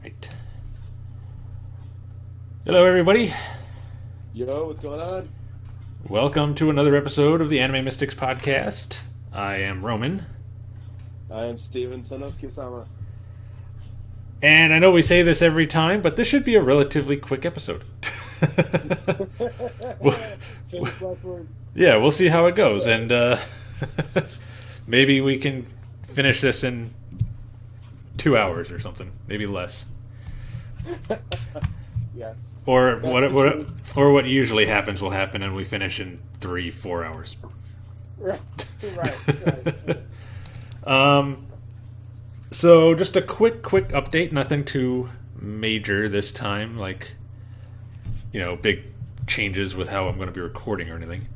Right. Hello, everybody. Yo, what's going on? Welcome to another episode of the Anime Mystics podcast. I am Roman, I am Steven, son of Kaguya-Sama. and I know we say this every time, but this should be a relatively quick episode. We'll- Famous last words. yeah, we'll see how it goes, and maybe we can finish this in 2 hours or something, maybe less. Yeah. Or That's what, the what, truth. or what usually happens will happen, and we finish in 3-4 hours. Right. Right. So just a quick update. Nothing too major this time, like big changes with how I'm going to be recording or anything.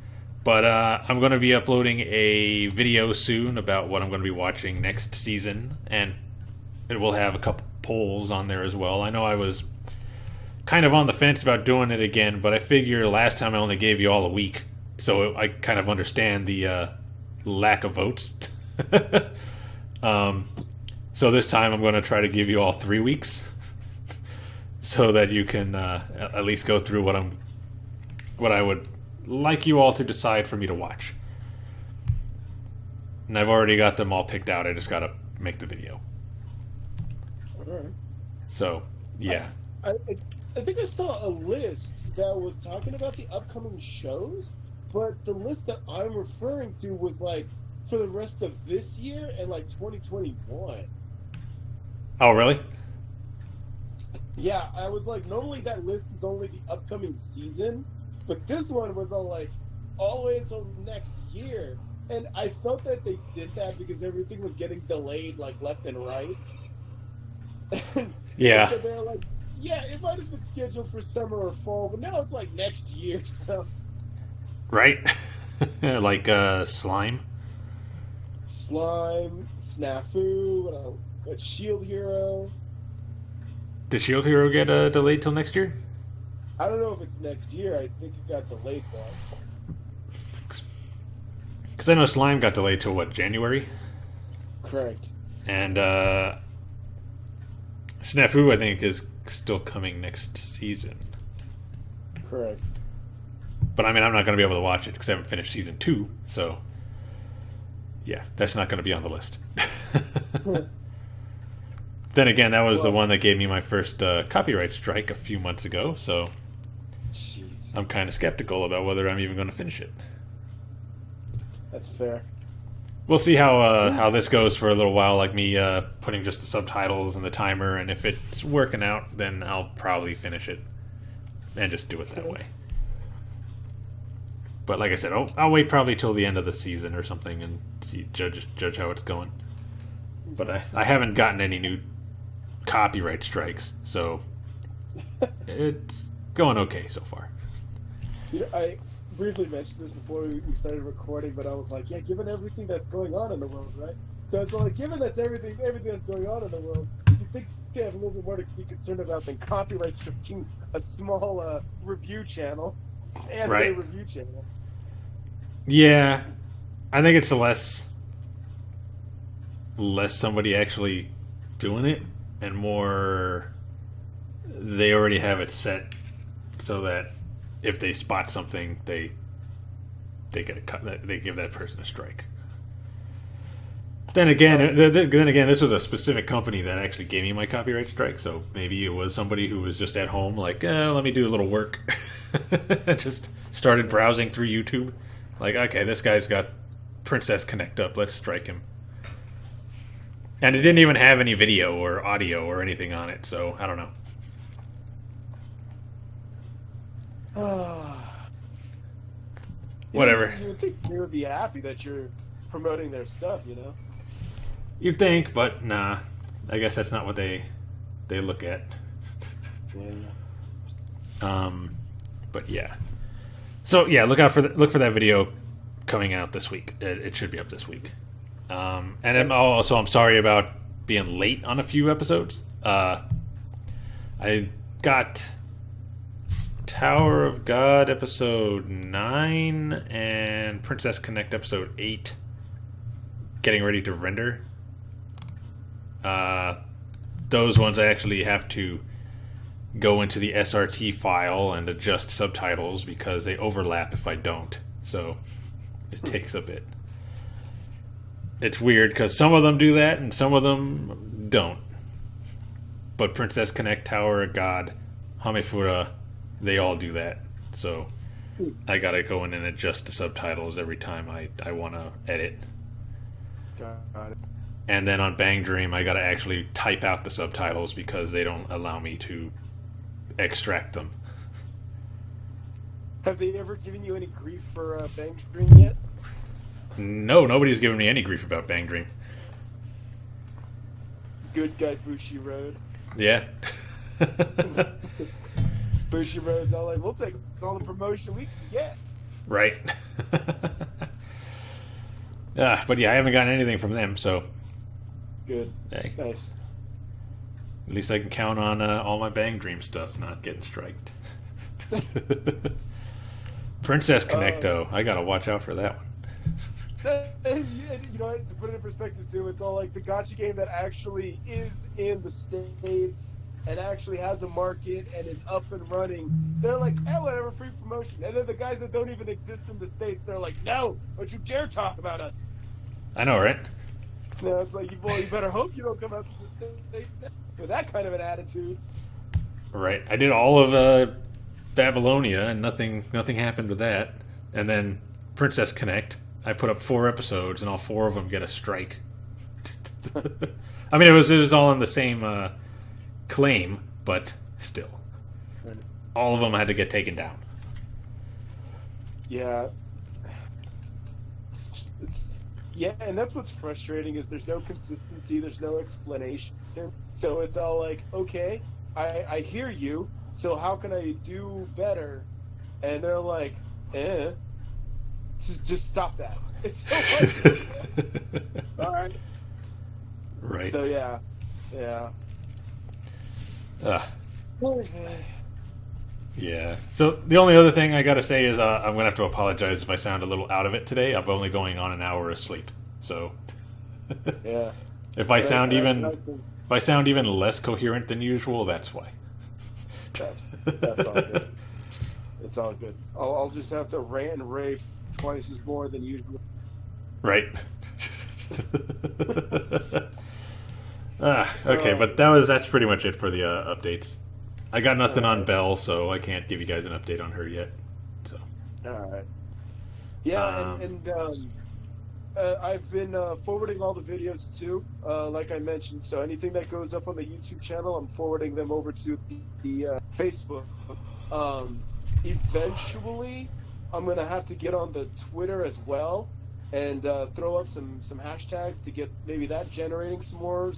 But I'm going to be uploading a video soon about what I'm going to be watching next season, and it will have a couple polls on there as well. I know I was kind of on the fence about doing it again, but I figure last time I only gave you all a week, so I kind of understand the lack of votes. So this time I'm going to try to give you all 3 weeks, so that you can at least go through what I would like you all to decide for me to watch. And I've already got them all picked out. I just got to make the video. Alright. So yeah, I think I saw a list that was talking about the upcoming shows, but the list that I'm referring to was like for the rest of this year and like 2021. oh really? Yeah, I was like, normally that list is only the upcoming season, but this one was all the way until next year. And I felt that they did that because everything was getting delayed like left and right. Yeah. So they're like, yeah, it might have been scheduled for summer or fall, but now it's like next year. So Right? Like Slime. Slime, Snafu, a Shield Hero. Did Shield Hero get delayed till next year? I don't know if it's next year. I think it got delayed one. Because I know Slime got delayed till what, January? Correct. And Snafu, I think, is still coming next season. Correct. But I mean, I'm not going to be able to watch it because I haven't finished season 2. So yeah, that's not going to be on the list. Then again, that was the one that gave me my first copyright strike a few months ago. So Jeez. I'm kind of skeptical about whether I'm even going to finish it. That's fair. We'll see how this goes for a little while, like me putting just the subtitles and the timer, and if it's working out, then I'll probably finish it and just do it that way. But like I said, I'll wait probably till the end of the season or something and judge how it's going. But I haven't gotten any new copyright strikes, so it's going okay so far. I briefly mentioned this before we started recording, but I was like, yeah, given everything that's going on in the world, right? So it's like, given that's everything that's going on in the world, you think they have a little bit more to be concerned about than copyright striking a small review channel, anime Right. review channel. Yeah, I think it's less somebody actually doing it and more they already have it set so that if they spot something, they get a cut. They give that person a strike. Then again, this was a specific company that actually gave me my copyright strike. So maybe it was somebody who was just at home, like, let me do a little work. Just started browsing through YouTube, like, okay, this guy's got Princess Connect up. Let's strike him. And it didn't even have any video or audio or anything on it, so I don't know. Whatever. You would think they would be happy that you're promoting their stuff, you know? You'd think, but nah. I guess that's not what they look at. Yeah. But yeah. So yeah, look for that video coming out this week. It should be up this week. And I'm sorry about being late on a few episodes. I got Tower of God episode 9 and Princess Connect episode 8 getting ready to render. those ones I actually have to go into the SRT file and adjust subtitles because they overlap if I don't. So it takes a bit. It's weird because some of them do that and some of them don't. But Princess Connect, Tower of God, Hamefura, they all do that. So I gotta go in and adjust the subtitles every time I want to edit. Got it. And then on Bang Dream, I gotta actually type out the subtitles because they don't allow me to extract them. Have they ever given you any grief for Bang Dream yet? No, nobody's given me any grief about Bang Dream. Good guy Bushi Road. Yeah. Bushi Road's all like, we'll take all the promotion we can get. Right. But yeah, I haven't gotten anything from them, so Good. hey, Nice. at least I can count on all my Bang Dream stuff not getting striked. Princess Connect, though, I gotta watch out for that one. You know, to put it in perspective too, it's all like the gacha game that actually is in the States and actually has a market and is up and running. They're like, whatever, free promotion. And then the guys that don't even exist in the States, they're like, no, don't you dare talk about us. I know, right? No, it's like, you better hope you don't come out to the States now with that kind of an attitude. Right. I did all of Babylonia, and nothing happened with that. And then Princess Connect, I put up 4 episodes, and all 4 of them get a strike. I mean, it was all in the same claim, but still, all of them had to get taken down. Yeah. Yeah, and that's what's frustrating is there's no consistency, there's no explanation. So it's all like, okay, I hear you, so how can I do better? And they're like, just stop that. It's so like, all right. Right. So yeah. Yeah. So the only other thing I got to say is I'm gonna have to apologize if I sound a little out of it today. I'm only going on an hour of sleep, so Yeah. if I sound even less coherent than usual, that's why. That's all good. It's all good. I'll just have to rant and rave twice as more than usual. Right. Okay, but that's pretty much it for the updates. I got nothing on Belle, so I can't give you guys an update on her yet. So. All right. Yeah, I've been forwarding all the videos too, like I mentioned. So anything that goes up on the YouTube channel, I'm forwarding them over to the Facebook. Eventually, I'm gonna have to get on the Twitter as well, and throw up some hashtags to get maybe that generating some more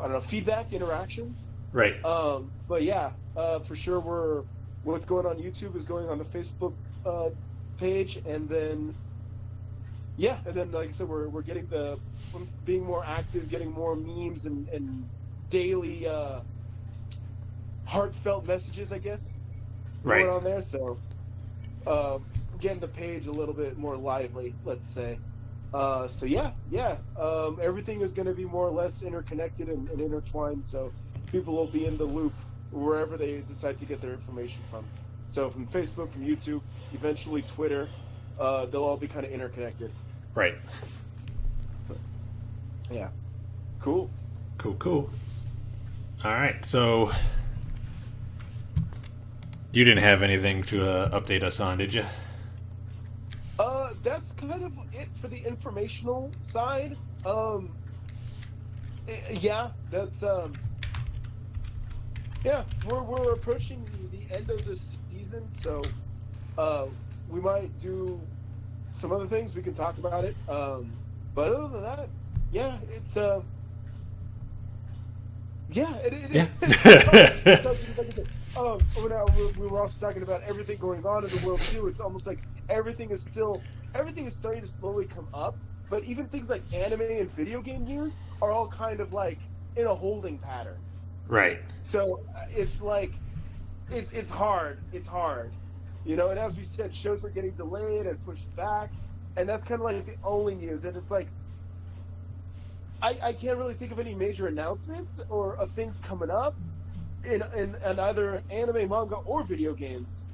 I don't know, feedback, interactions. Right. But yeah, for sure, what's going on YouTube is going on the Facebook page, and then like I said, we're getting being more active, getting more memes and daily heartfelt messages, I guess, right, going on there. So getting the page a little bit more lively, let's say. So everything is going to be more or less interconnected and intertwined, so people will be in the loop wherever they decide to get their information from. So from Facebook, from YouTube, eventually Twitter, they'll all be kind of interconnected. Right. Yeah. Cool. All right, so you didn't have anything to update us on, did you? That's kind of it for the informational side. Yeah, that's we're approaching the end of this season, so we might do some other things. We can talk about it. But other than that, yeah, it's we were also talking about everything going on in the world too. It's almost like everything is starting to slowly come up, but even things like anime and video game news are all kind of like in a holding pattern. Right. So it's like it's hard, you know. And as we said, shows were getting delayed and pushed back, and that's kind of like the only news. And it's like I can't really think of any major announcements or of things coming up in either anime, manga, or video games.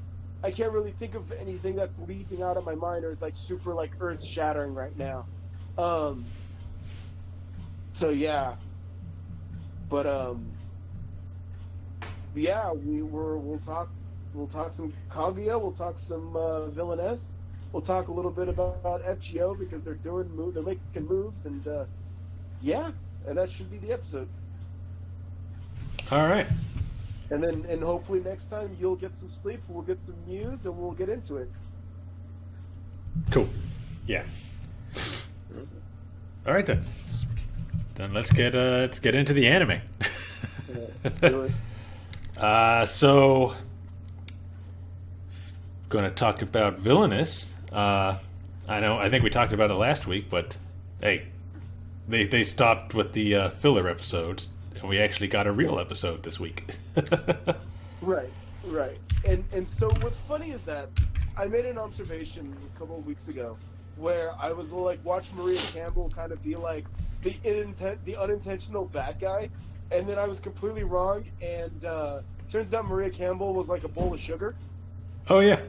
I can't really think of anything that's leaping out of my mind or is like super like earth shattering right now. So yeah, but yeah, we'll talk some Kaguya, we'll talk some Villainess, we'll talk a little bit about FGO because they're making moves, and yeah, and that should be the episode. All right. And hopefully next time you'll get some sleep, we'll get some news, and we'll get into it. Cool. Yeah. All right then. Then let's get into the anime. Let's do it. So, going to talk about Villainous. I think we talked about it last week, but hey, they stopped with the filler episodes, and we actually got a real episode this week. Right. And so what's funny is that I made an observation a couple of weeks ago where I was like, watch Maria Campbell kind of be like the unintentional bad guy, and then I was completely wrong, and turns out Maria Campbell was like a bowl of sugar. Oh yeah.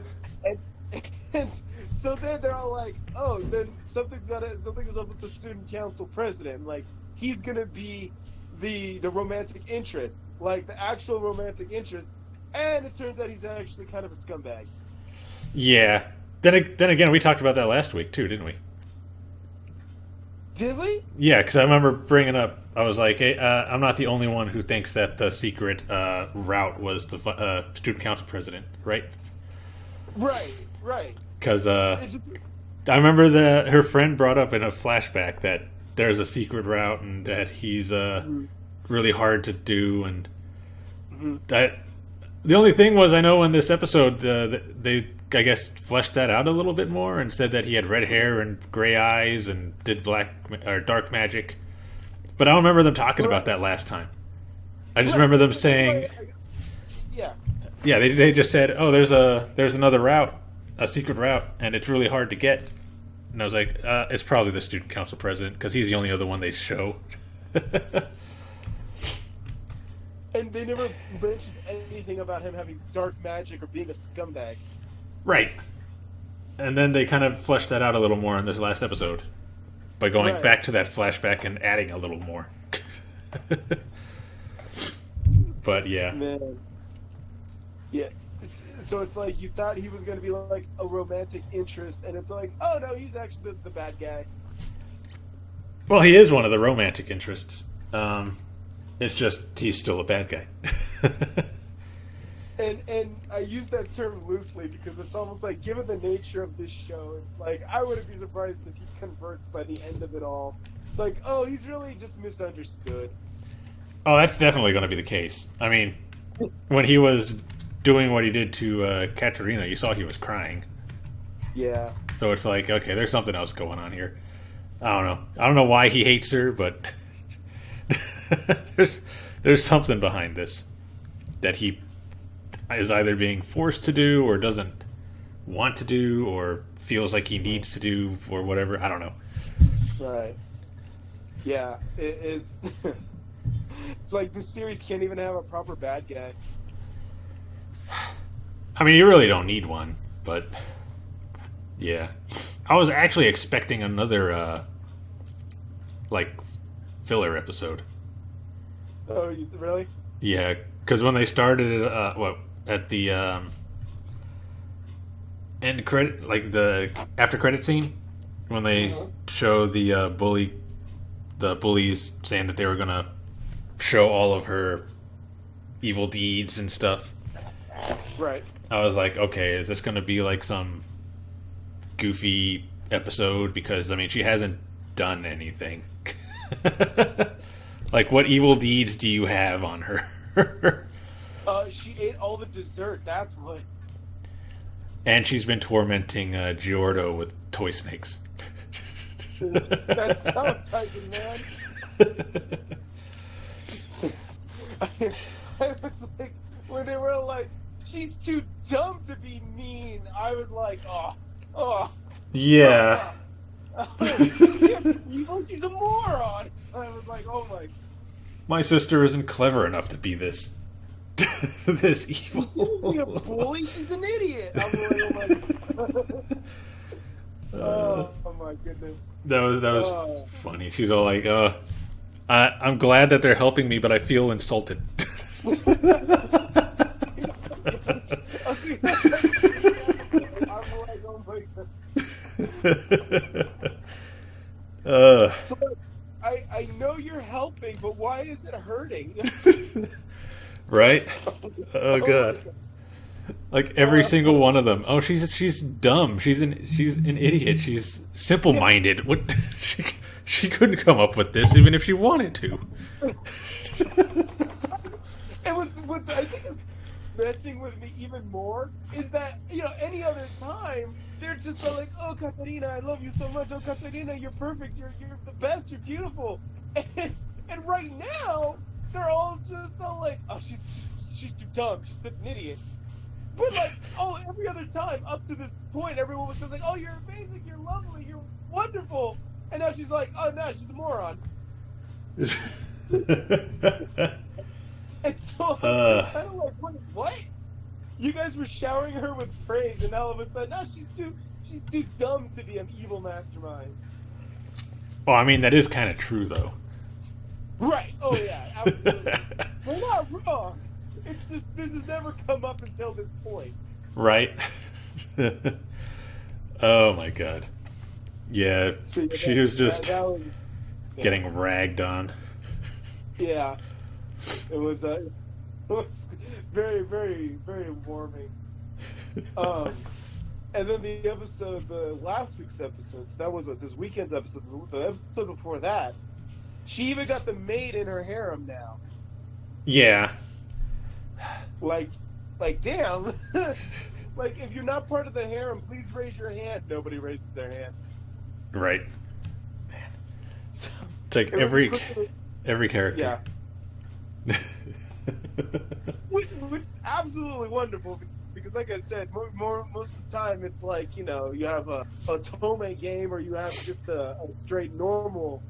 And so then they're all like, oh, then something is up with the student council president. Like, he's gonna be the romantic interest, like the actual romantic interest, and it turns out he's actually kind of a scumbag. Yeah. Then again, we talked about that last week too, didn't we? Did we? Yeah, because I remember bringing up. I was like, hey, I'm not the only one who thinks that the secret route was the student council president, right? Right. Because I remember her friend brought up in a flashback that there's a secret route and that he's really hard to do, and that the only thing was, I know in this episode they I guess fleshed that out a little bit more and said that he had red hair and gray eyes and did black or dark magic, but I don't remember them talking about that last time. I just remember them saying, yeah, they just said, oh, there's another route, a secret route, and it's really hard to get. And I was like, it's probably the student council president, because he's the only other one they show. And they never mentioned anything about him having dark magic or being a scumbag. Right. And then they kind of fleshed that out a little more in this last episode by going back to that flashback and adding a little more. But yeah. Man. Yeah. So it's like you thought he was going to be like a romantic interest, and it's like, oh no, he's actually the bad guy. Well, he is one of the romantic interests. It's just he's still a bad guy. And I use that term loosely because it's almost like, given the nature of this show, it's like I wouldn't be surprised if he converts by the end of it all. It's like, oh, he's really just misunderstood. Oh, that's definitely going to be the case. I mean, when he was doing what he did to Katerina, you saw he was crying. Yeah. So it's like, okay, there's something else going on here. I don't know. I don't know why he hates her, but there's something behind this that he is either being forced to do or doesn't want to do or feels like he needs to do or whatever. I don't know. Right. Yeah. It's like this series can't even have a proper bad guy. I mean, you really don't need one, but yeah. I was actually expecting another like filler episode. Oh, really? Yeah, because when they started at the end credit, like the after credit scene, when they show the bullies saying that they were gonna show all of her evil deeds and stuff. Right. I was like, okay, is this gonna be like some goofy episode? Because I mean, she hasn't done anything. Like, what evil deeds do you have on her? She ate all the dessert. That's what. And she's been tormenting Giordo with toy snakes. That's traumatizing, man. I was like, when they were like, she's too dumb to be mean, I was like, oh. Yeah. She's a moron. I was like, oh my. My sister isn't clever enough to be this this She's evil. a bully. She's an idiot. I'm like, oh my goodness. That was funny. She's all like, I'm glad that they're helping me, but I feel insulted. I'm like, oh my god. So, I know you're helping, but why is it hurting? Right? Oh god. Like every single one of them. Oh, she's dumb. She's an idiot. She's simple-minded. What? She couldn't come up with this even if she wanted to. And what I think is messing with me even more is that, you know, any other time they're just so like, oh Katarina, I love you so much. Oh Katarina, you're perfect. You're the best. You're beautiful. And right now they're all just all like, oh, she's too dumb. She's such an idiot. But like, oh, every other time up to this point, everyone was just like, oh, you're amazing. You're lovely. You're wonderful. And now she's like, oh no, she's a moron. And so I'm just kind of like, what? You guys were showering her with praise, and all of a sudden, no, she's too dumb to be an evil mastermind. Well, I mean, that is kind of true, though. Right. Oh yeah, absolutely. We're not wrong. It's just this has never come up until this point. Right. Oh my god. Yeah, So, she was just that was, getting ragged on. Yeah, it was very, very, very warming. And then the episode, the last week's episode, so that was what, this weekend's episode, the episode before that, she even got the maid in her harem now. Yeah. Like, damn. Like, if you're not part of the harem, please raise your hand. Nobody raises their hand. Right. Man. So, It's like every character. Yeah. Which is absolutely wonderful, because like I said, most of the time it's like, you know, you have a Tome game, or you have just a straight normal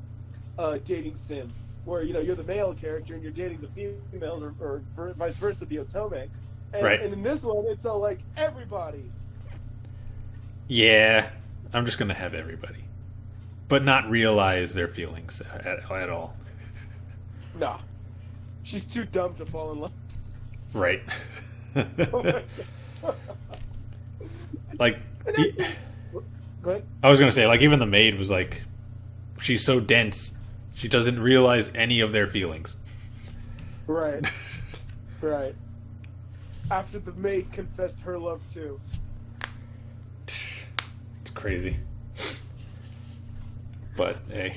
dating sim, where, you know, you're the male character and you're dating the female, or vice versa, the Otome. Right. And in this one, it's all like everybody. Yeah. I'm just going to have everybody. But not realize their feelings at all. Nah. She's too dumb to fall in love. Right. Oh my God. Like, Go ahead. I was going to say, like, even the maid was like, she's so dense, she doesn't realize any of their feelings. Right. Right. After the maid confessed her love too. It's crazy. But, hey,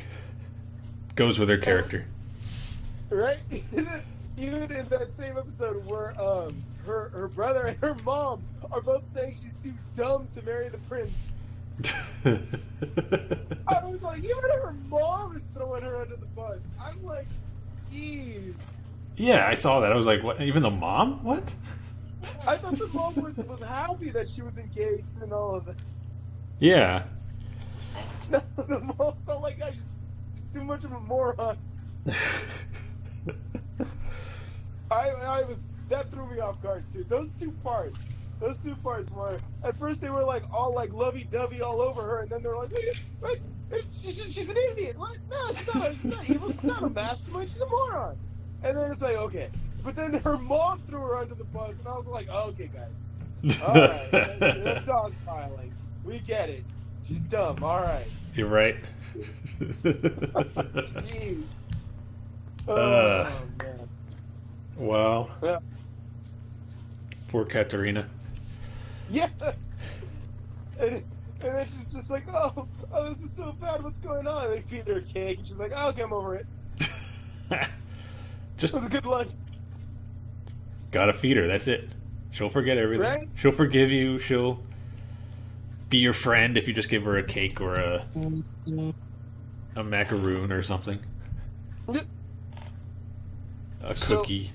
goes with her character. Right? Even in that same episode where her brother and her mom are both saying she's too dumb to marry the prince. I was like, even her mom is throwing her under the bus. I'm like, jeez. Yeah, I saw that. I was like, what? Even the mom? What? I thought the mom was happy that she was engaged and all of it. Yeah. No, the mom's all like, she's too much of a moron. I was, that threw me off guard too. Those two parts were, at first they were like all like lovey-dovey all over her, and then they were like, wait, she's an idiot. What? No, she's not evil. She's not a mastermind. She's a moron. And then it's like, okay, but then her mom threw her under the bus, and I was like, oh, okay, guys, all right, we're dogpiling. We get it. She's dumb. All right. You're right. Jeez. Oh man. Wow. Yeah. Poor Katarina. Yeah. And it's just like, oh, this is so bad. What's going on? They feed her a cake, and she's like, oh, okay, I'm over it. Just It was a good lunch. gotta feed her. That's it. She'll forget everything. Right? She'll forgive you. She'll be your friend if you just give her a cake or a macaroon or something. A cookie.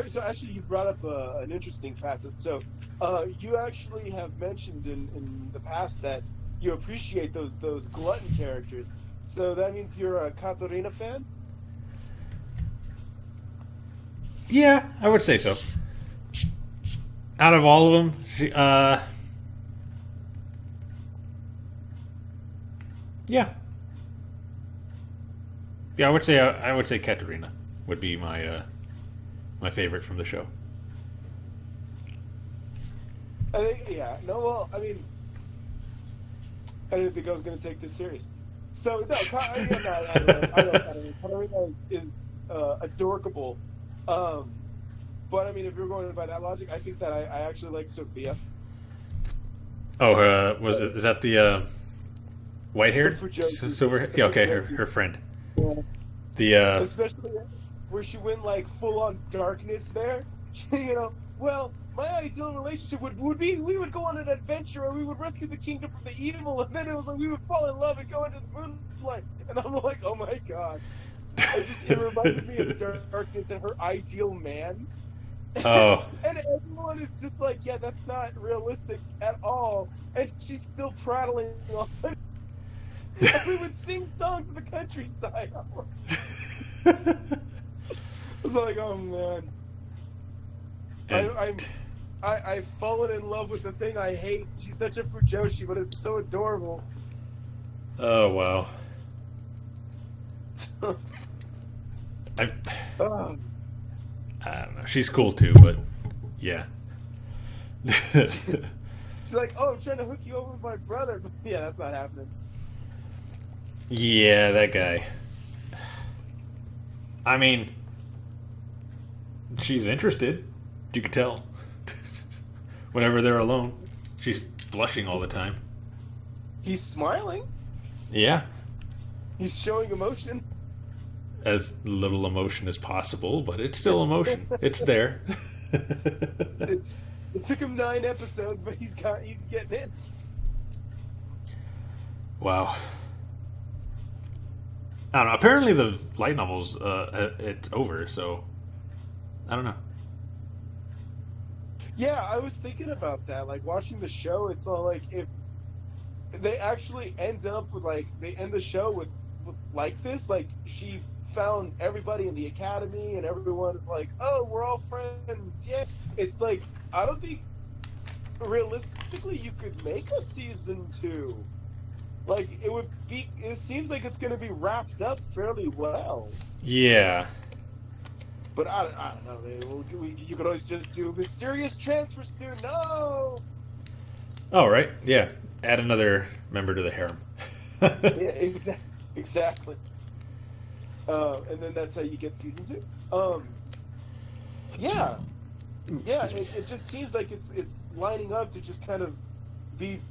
So actually, you brought up an interesting facet. So, you actually have mentioned in the past that you appreciate those glutton characters. So that means you're a Katarina fan? Yeah, I would say so. Out of all of them, yeah, yeah, I would say Katerina would be my favorite from the show. I think, yeah. No, well, I mean, I didn't think I was going to take this serious. So, no, I don't. Katarina is adorable. But, I mean, if you're going by that logic, I think that I actually like Sophia. Oh, is that the white-haired, silver? Yeah, okay, her friend. Yeah. The Especially where she went like full on darkness there. You know, well, my ideal relationship would be we would go on an adventure or we would rescue the kingdom from the evil, and then it was like we would fall in love and go into the moonlight. And I'm like, oh my god. It reminded me of darkness and her ideal man. oh, And everyone is just like, yeah, that's not realistic at all. And she's still prattling on. And we would sing songs in the countryside. I was like, oh man. I've fallen in love with the thing I hate. She's such a fujoshi, but it's so adorable. oh wow. Oh. I don't know. She's cool too, but yeah. She's like, oh, I'm trying to hook you up with my brother. But yeah, that's not happening. Yeah, that guy. I mean, she's interested. You could tell. Whenever they're alone, she's blushing all the time. He's smiling. Yeah, He's showing emotion. as little emotion as possible, but it's still emotion. It's there. It took him 9 episodes, but he's getting in. Wow. I don't know. Apparently, the light novels it's over, so I don't know. Yeah, I was thinking about that. Like watching the show, it's all like if they actually end up with like they end the show with like this, like she found everybody in the academy and everyone is like, oh, we're all friends. Yeah, it's like I don't think realistically you could make a season 2. Like it would be. It seems like it's going to be wrapped up fairly well. Yeah. But I don't know. You could always just do mysterious transfer student. No. Oh, right. Yeah. Add another member to the harem. Yeah, exactly. And then that's how you get season 2. Yeah. It just seems like it's lining up to just kind of be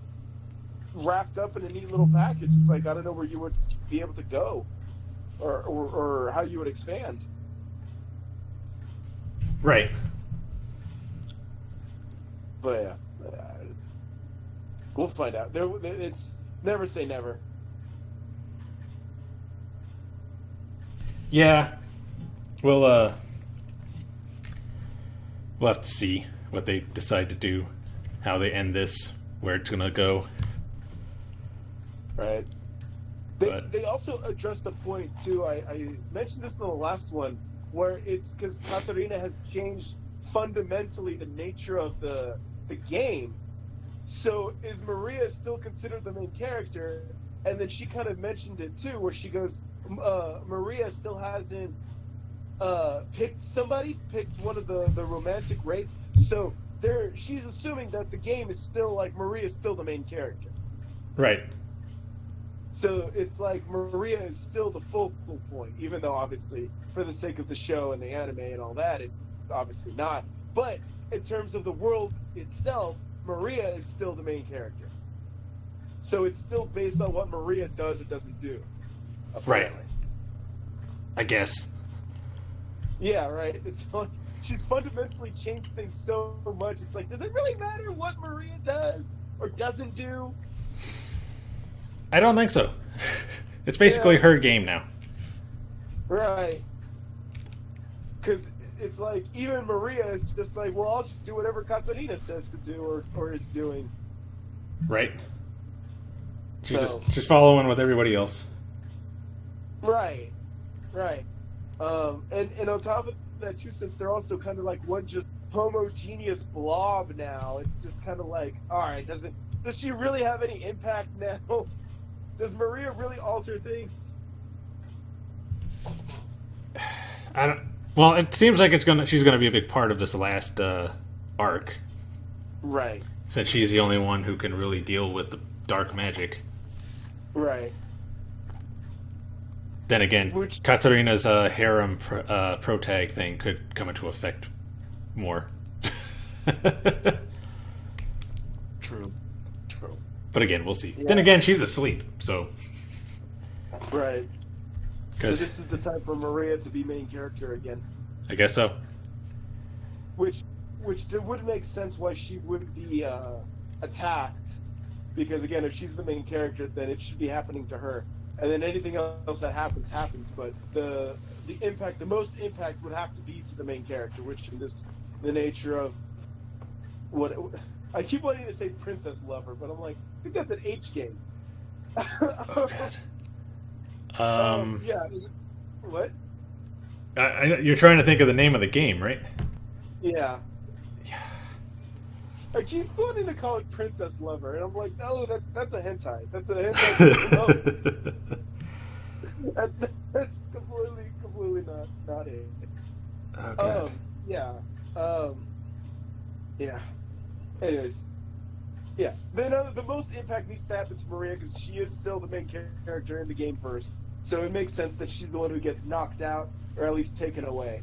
wrapped up in a neat little package. It's like I don't know where you would be able to go, or how you would expand. Right. But yeah, we'll find out. It's never say never. Yeah. We'll have to see what they decide to do, how they end this, where it's gonna go. Right. They also addressed the point too. I mentioned this in the last one, where it's because Katarina has changed fundamentally the nature of the game. So is Maria still considered the main character? And then she kind of mentioned it too, where she goes, Maria still hasn't picked one of the romantic rates. So she's assuming that the game is still like Maria's still the main character. Right. So it's like Maria is still the focal point, even though obviously for the sake of the show and the anime and all that, it's obviously not. But in terms of the world itself, Maria is still the main character. So it's still based on what Maria does or doesn't do. Apparently. Right. I guess. Yeah, right. It's like she's fundamentally changed things so much. It's like, does it really matter what Maria does or doesn't do? I don't think so. It's basically her game now. Right. Because it's like, even Maria is just like, well, I'll just do whatever Katarina says to do or is doing. Right. She's just following with everybody else. Right, right. And on top of that too, since they're also kind of like one just homogeneous blob now, it's just kind of like, all right, does she really have any impact now? Does Maria really alter things? I don't. Well, it seems like she's gonna be a big part of this last arc, Right, since she's the only one who can really deal with the dark magic. right. Then again, Which Katarina's harem protag thing could come into effect more. true, true. But again, we'll see. Yeah. Then again, she's asleep, so Right. So 'cause- this is the time for Maria to be main character again, I guess so. which would make sense why she would be attacked, because again, if she's the main character, then it should be happening to her, and then anything else that happens. But the most impact would have to be to the main character, which in the nature of what I keep wanting to say princess lover, but I'm like, I think that's an H game. Oh God. Yeah. What? You're trying to think of the name of the game, right? Yeah. Yeah. I keep wanting to call it Princess Lover, and I'm like, no, that's a hentai. That's a hentai. No. That's completely not it. Oh God. Yeah. Yeah. Anyways. Yeah. Then the most impact needs to happen to Maria because she is still the main character in the game first. So it makes sense that she's the one who gets knocked out or at least taken away.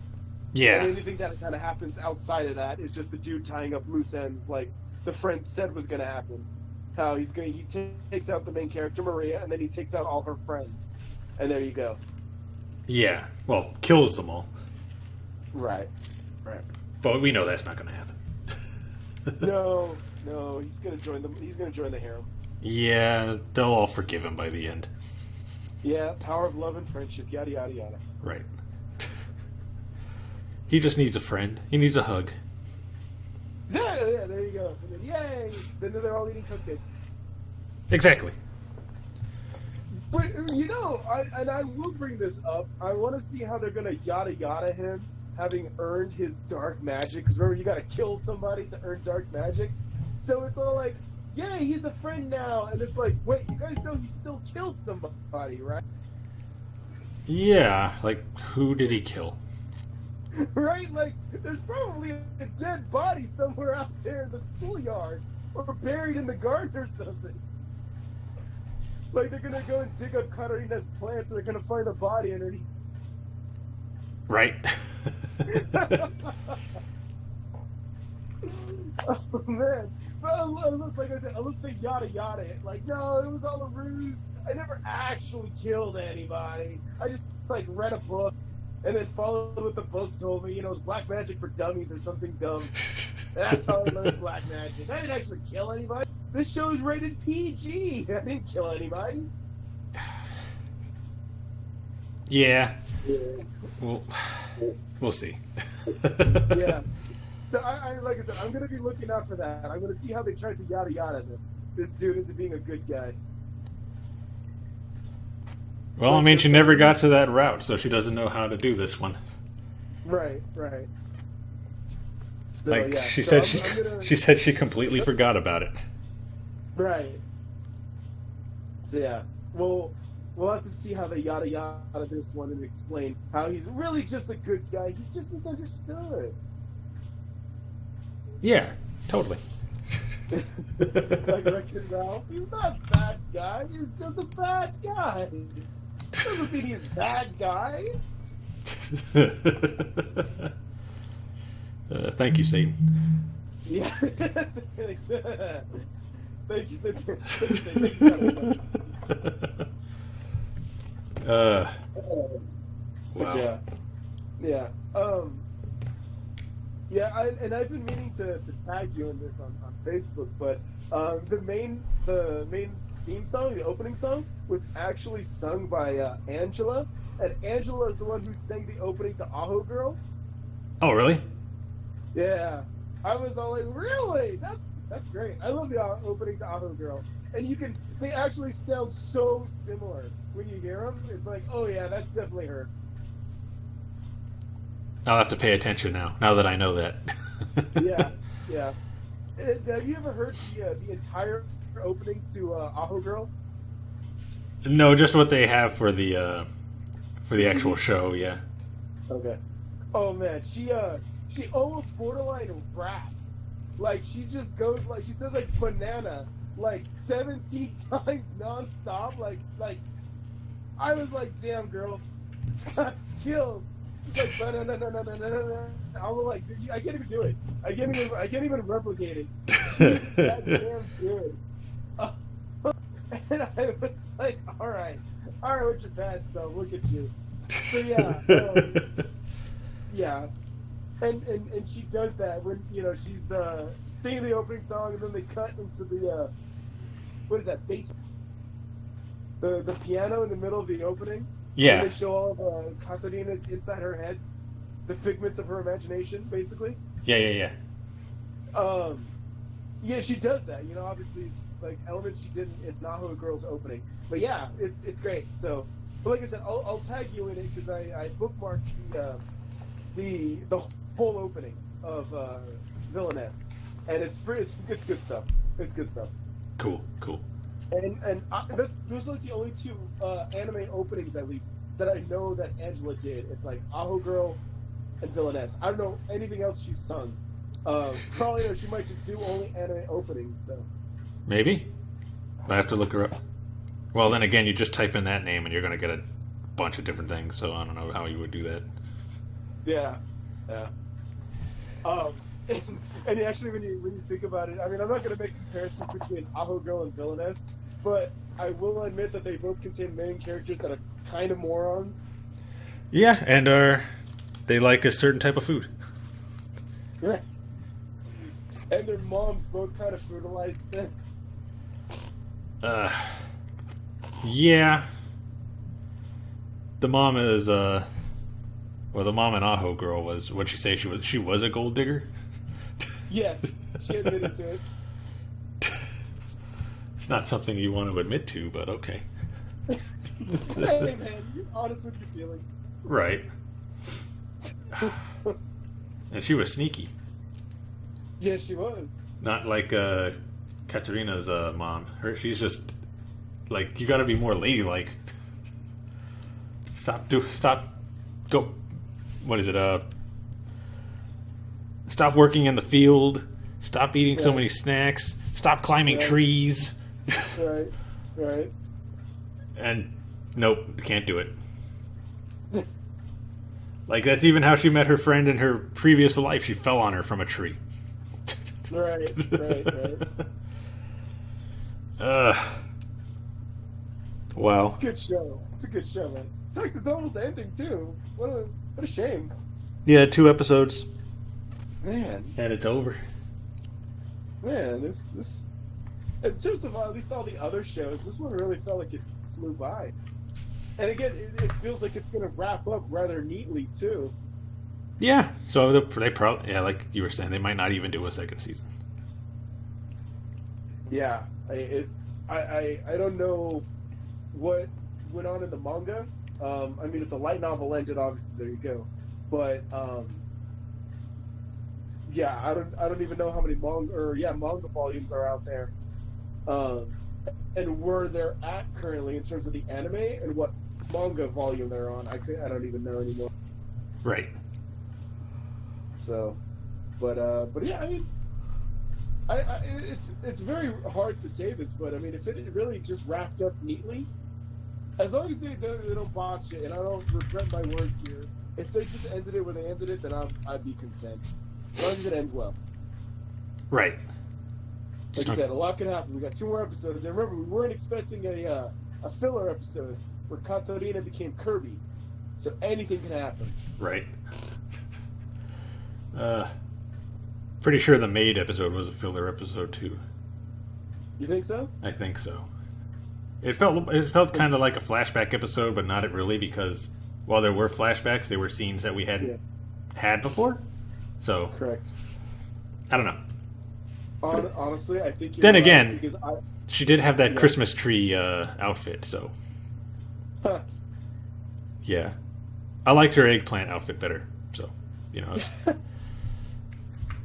Yeah. And anything that kind of happens outside of that is just the dude tying up loose ends, like the friend said was going to happen. How he takes out the main character Maria, and then he takes out all her friends, and there you go. Yeah. Well, kills them all. Right. Right. But we know that's not going to happen. No, he's going to join them. He's going to join the harem. Yeah, they'll all forgive him by the end. Yeah, power of love and friendship, yada yada yada. Right. He just needs a friend. He needs a hug. Yeah, there you go. And then, yay! Then they're all eating cupcakes. Exactly. But I will bring this up. I want to see how they're gonna yada yada him, having earned his dark magic. Because remember, you got to kill somebody to earn dark magic. So it's all like, yay, he's a friend now, and it's like, wait, you guys know he still killed somebody, right? Yeah, like, who did he kill? Right? Like, there's probably a dead body somewhere out there in the schoolyard, or buried in the garden or something. Like, they're gonna go and dig up Katarina's plants, and they're gonna find a body underneath. Right. Oh man. But unless, like I said, unless they yada yada it, like, no, it was all a ruse. I never actually killed anybody. I just like read a book and then followed what the book told me. You know, it was black magic for dummies or something dumb. That's how I learned black magic. I didn't actually kill anybody. This show is rated PG. I didn't kill anybody. Yeah. We'll see. Yeah. So I like I said, I'm gonna be looking out for that. I'm gonna see how they try to yada yada this dude into being a good guy. Well, I mean, she never got to that route, so she doesn't know how to do this one. Right. So, Like, yeah. she So said I'm gonna... she said she completely forgot about it. Right. So yeah, we'll have to see how they yada yada this one and explain how he's really just a good guy. He's just misunderstood. Yeah, totally. Like Wreck-It Ralph, he's not a bad guy. He's just a bad guy. Doesn't mean he's a bad guy. Thank you, Satan. Yeah. Thank you, Satan. Wow. Yeah. Yeah, I've been meaning to tag you in this on Facebook, but the main theme song, the opening song, was actually sung by Angela, and Angela is the one who sang the opening to Aho Girl. Oh, really? Yeah, I was all like, really? That's great. I love the opening to Aho Girl, and they actually sound so similar. when you hear them, it's like, oh yeah, that's definitely her. I'll have to pay attention now that I know that. Yeah, yeah. Have you ever heard the entire opening to Aho Girl? No, just what they have for the actual show. Yeah. Okay. Oh man, she almost borderline rap. Like she just goes like she says like banana like 17 times nonstop. Like I was like, damn girl, she's got skills. She's like banana. I was like, dude, I can't even do it. I can't even replicate it. She's that damn good. And I was like, all right, with your bad self, look at you. So yeah, and she does that when she's singing the opening song, and then they cut into the what is that? The piano in the middle of the opening. Yeah. And they show all of Katarina's inside her head, the figments of her imagination, basically. Yeah. Yeah, she does that. Obviously, it's like elements she did in Naho Girl's opening. But yeah, it's great. So, but like I said, I'll tag you in it because I bookmarked the whole opening of Villainess, and it's good stuff. It's good stuff. Cool. And those are like the only two anime openings, at least, that I know that Angela did. It's like Aho Girl and Villainess. I don't know anything else she's sung. Probably she might just do only anime openings. So maybe I have to look her up. Well, then again, you just type in that name and you're going to get a bunch of different things. So I don't know how you would do that. Yeah. And actually, when you think about it, I mean, I'm not going to make comparisons between Aho Girl and Villainess, but I will admit that they both contain main characters that are kind of morons. Yeah, and they like a certain type of food. Right. And their moms both kind of brutalized them. Yeah. The mom is the mom in Aho Girl was, what'd she say, she was a gold digger? Yes, she admitted to it. It's not something you want to admit to, but okay. Hey man, you're honest with your feelings. Right. And she was sneaky. Yes, she was. Not like Katarina's mom. She's just like, you got to be more ladylike. Go. What is it? Stop working in the field. Stop eating so many snacks. Stop climbing trees. Right. And nope, can't do it. Like, that's even how she met her friend in her previous life. She fell on her from a tree. Right. Wow. It's a good show. It's a good show, man. Sucks it's almost ending too. What a shame. Yeah, 2 episodes. Man. And it's over. Man, this in terms of at least all the other shows, this one really felt like it flew by. And again, it feels like it's going to wrap up rather neatly too. Yeah, so they probably, like you were saying, they might not even do a second season. Yeah, I don't know what went on in the manga. I mean, if the light novel ended, obviously there you go. But yeah, I don't even know how many manga volumes are out there, and where they're at currently in terms of the anime and what manga volume they're on. I don't even know anymore. Right. So, but yeah, I mean, it's very hard to say this, but I mean, if it really just wrapped up neatly, as long as they don't botch it, and I don't regret my words here, if they just ended it where they ended it, then I'd be content. As long as it ends well. Right. Like I said, a lot can happen. We got 2 more episodes, and remember, we weren't expecting a filler episode where Katarina became Kirby, so anything can happen. Right. Pretty sure the Maid episode was a filler episode too. You think so? I think so. It felt kind of like a flashback episode, but not really, because while there were flashbacks, there were scenes that we hadn't had before. So correct. I don't know. Honestly, I think you're then right, again, because she did have that Christmas tree outfit, so Huh. Yeah. I liked her eggplant outfit better. So, you know.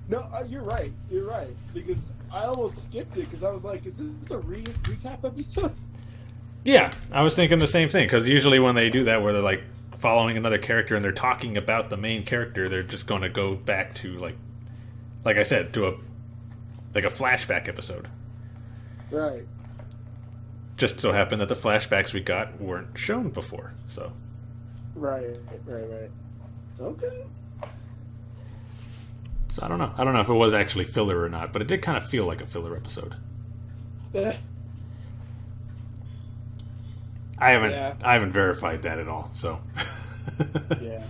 No, you're right. You're right. Because I almost skipped it because I was like, is this a recap episode? Yeah, I was thinking the same thing. Because usually when they do that, where they're like following another character and they're talking about the main character, they're just going to go back to like I said, to a flashback episode. Right. Just so happened that the flashbacks we got weren't shown before. So. Right. Okay. So I don't know. I don't know if it was actually filler or not, but it did kind of feel like a filler episode. I haven't verified that at all. So. Yeah.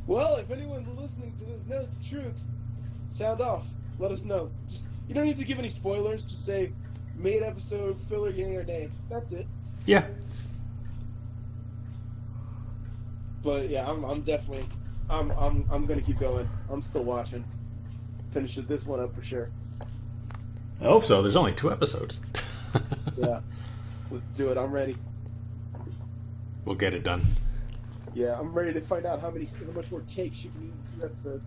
Well, if anyone listening to this knows the truth, sound off. Let us know. Just you don't need to give any spoilers. Just say made episode filler, yay or nay. That's it. Yeah. But yeah, I'm definitely I'm gonna keep going. I'm still watching. Finish this one up for sure. I hope so. There's only 2 episodes. Yeah. Let's do it. I'm ready. We'll get it done. Yeah, I'm ready to find out how much more cake she can eat in 2 episodes.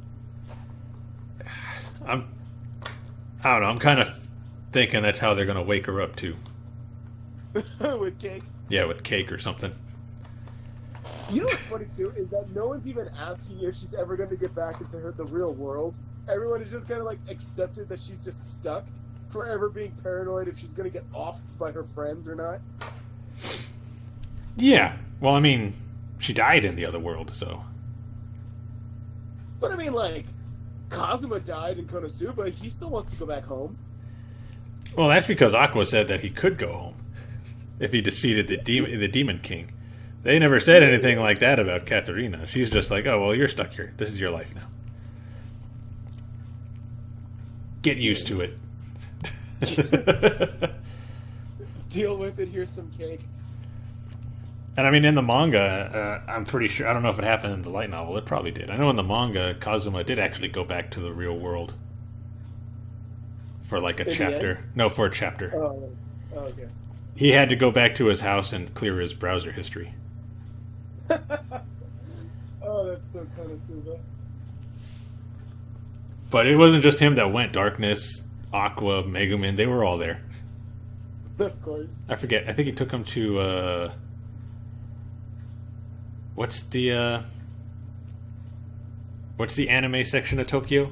I don't know. I'm kind of thinking that's how they're going to wake her up too. With cake. Yeah, with cake or something. You know what's funny too is that no one's even asking if she's ever going to get back into the real world. Everyone has just kind of like accepted that she's just stuck, forever being paranoid if she's going to get offed by her friends or not. Yeah. Well, I mean, she died in the other world, so. But I mean, like, Kazuma died in Konosuba. He still wants to go back home. Well, that's because Aqua said that he could go home if he defeated the Demon King. They never said anything like that about Katarina. She's just like, oh, well, you're stuck here. This is your life now. Get used to it. Deal with it. Here's some cake. And I mean, in the manga, I'm pretty sure, I don't know if it happened in the light novel. It probably did. I know in the manga, Kazuma did actually go back to the real world for like a chapter. No, for a chapter. Oh, okay. He had to go back to his house and clear his browser history. Oh, that's so Konosuba. But it wasn't just him that went. Darkness, Aqua, Megumin, they were all there. Of course. I forget. I think he took them to, what's the anime section of Tokyo?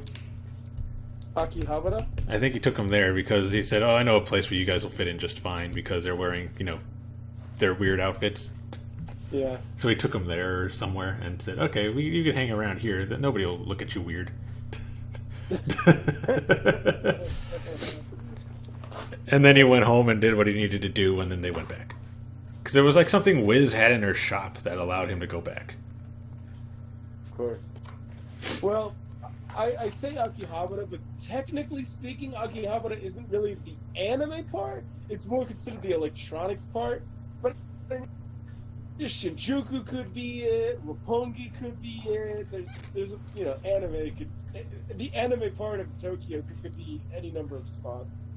Akihabara? I think he took them there because he said, oh, I know a place where you guys will fit in just fine because they're wearing, their weird outfits. Yeah. So he took them there or somewhere and said, okay, you can hang around here. Nobody will look at you weird. And then he went home and did what he needed to do, and then they went back. Because there was like something Wiz had in her shop that allowed him to go back. Of course. Well, I say Akihabara, but technically speaking, Akihabara isn't really the anime part. It's more considered the electronics part. But Shinjuku could be it. Roppongi could be it. There's anime the anime part of Tokyo could be any number of spots.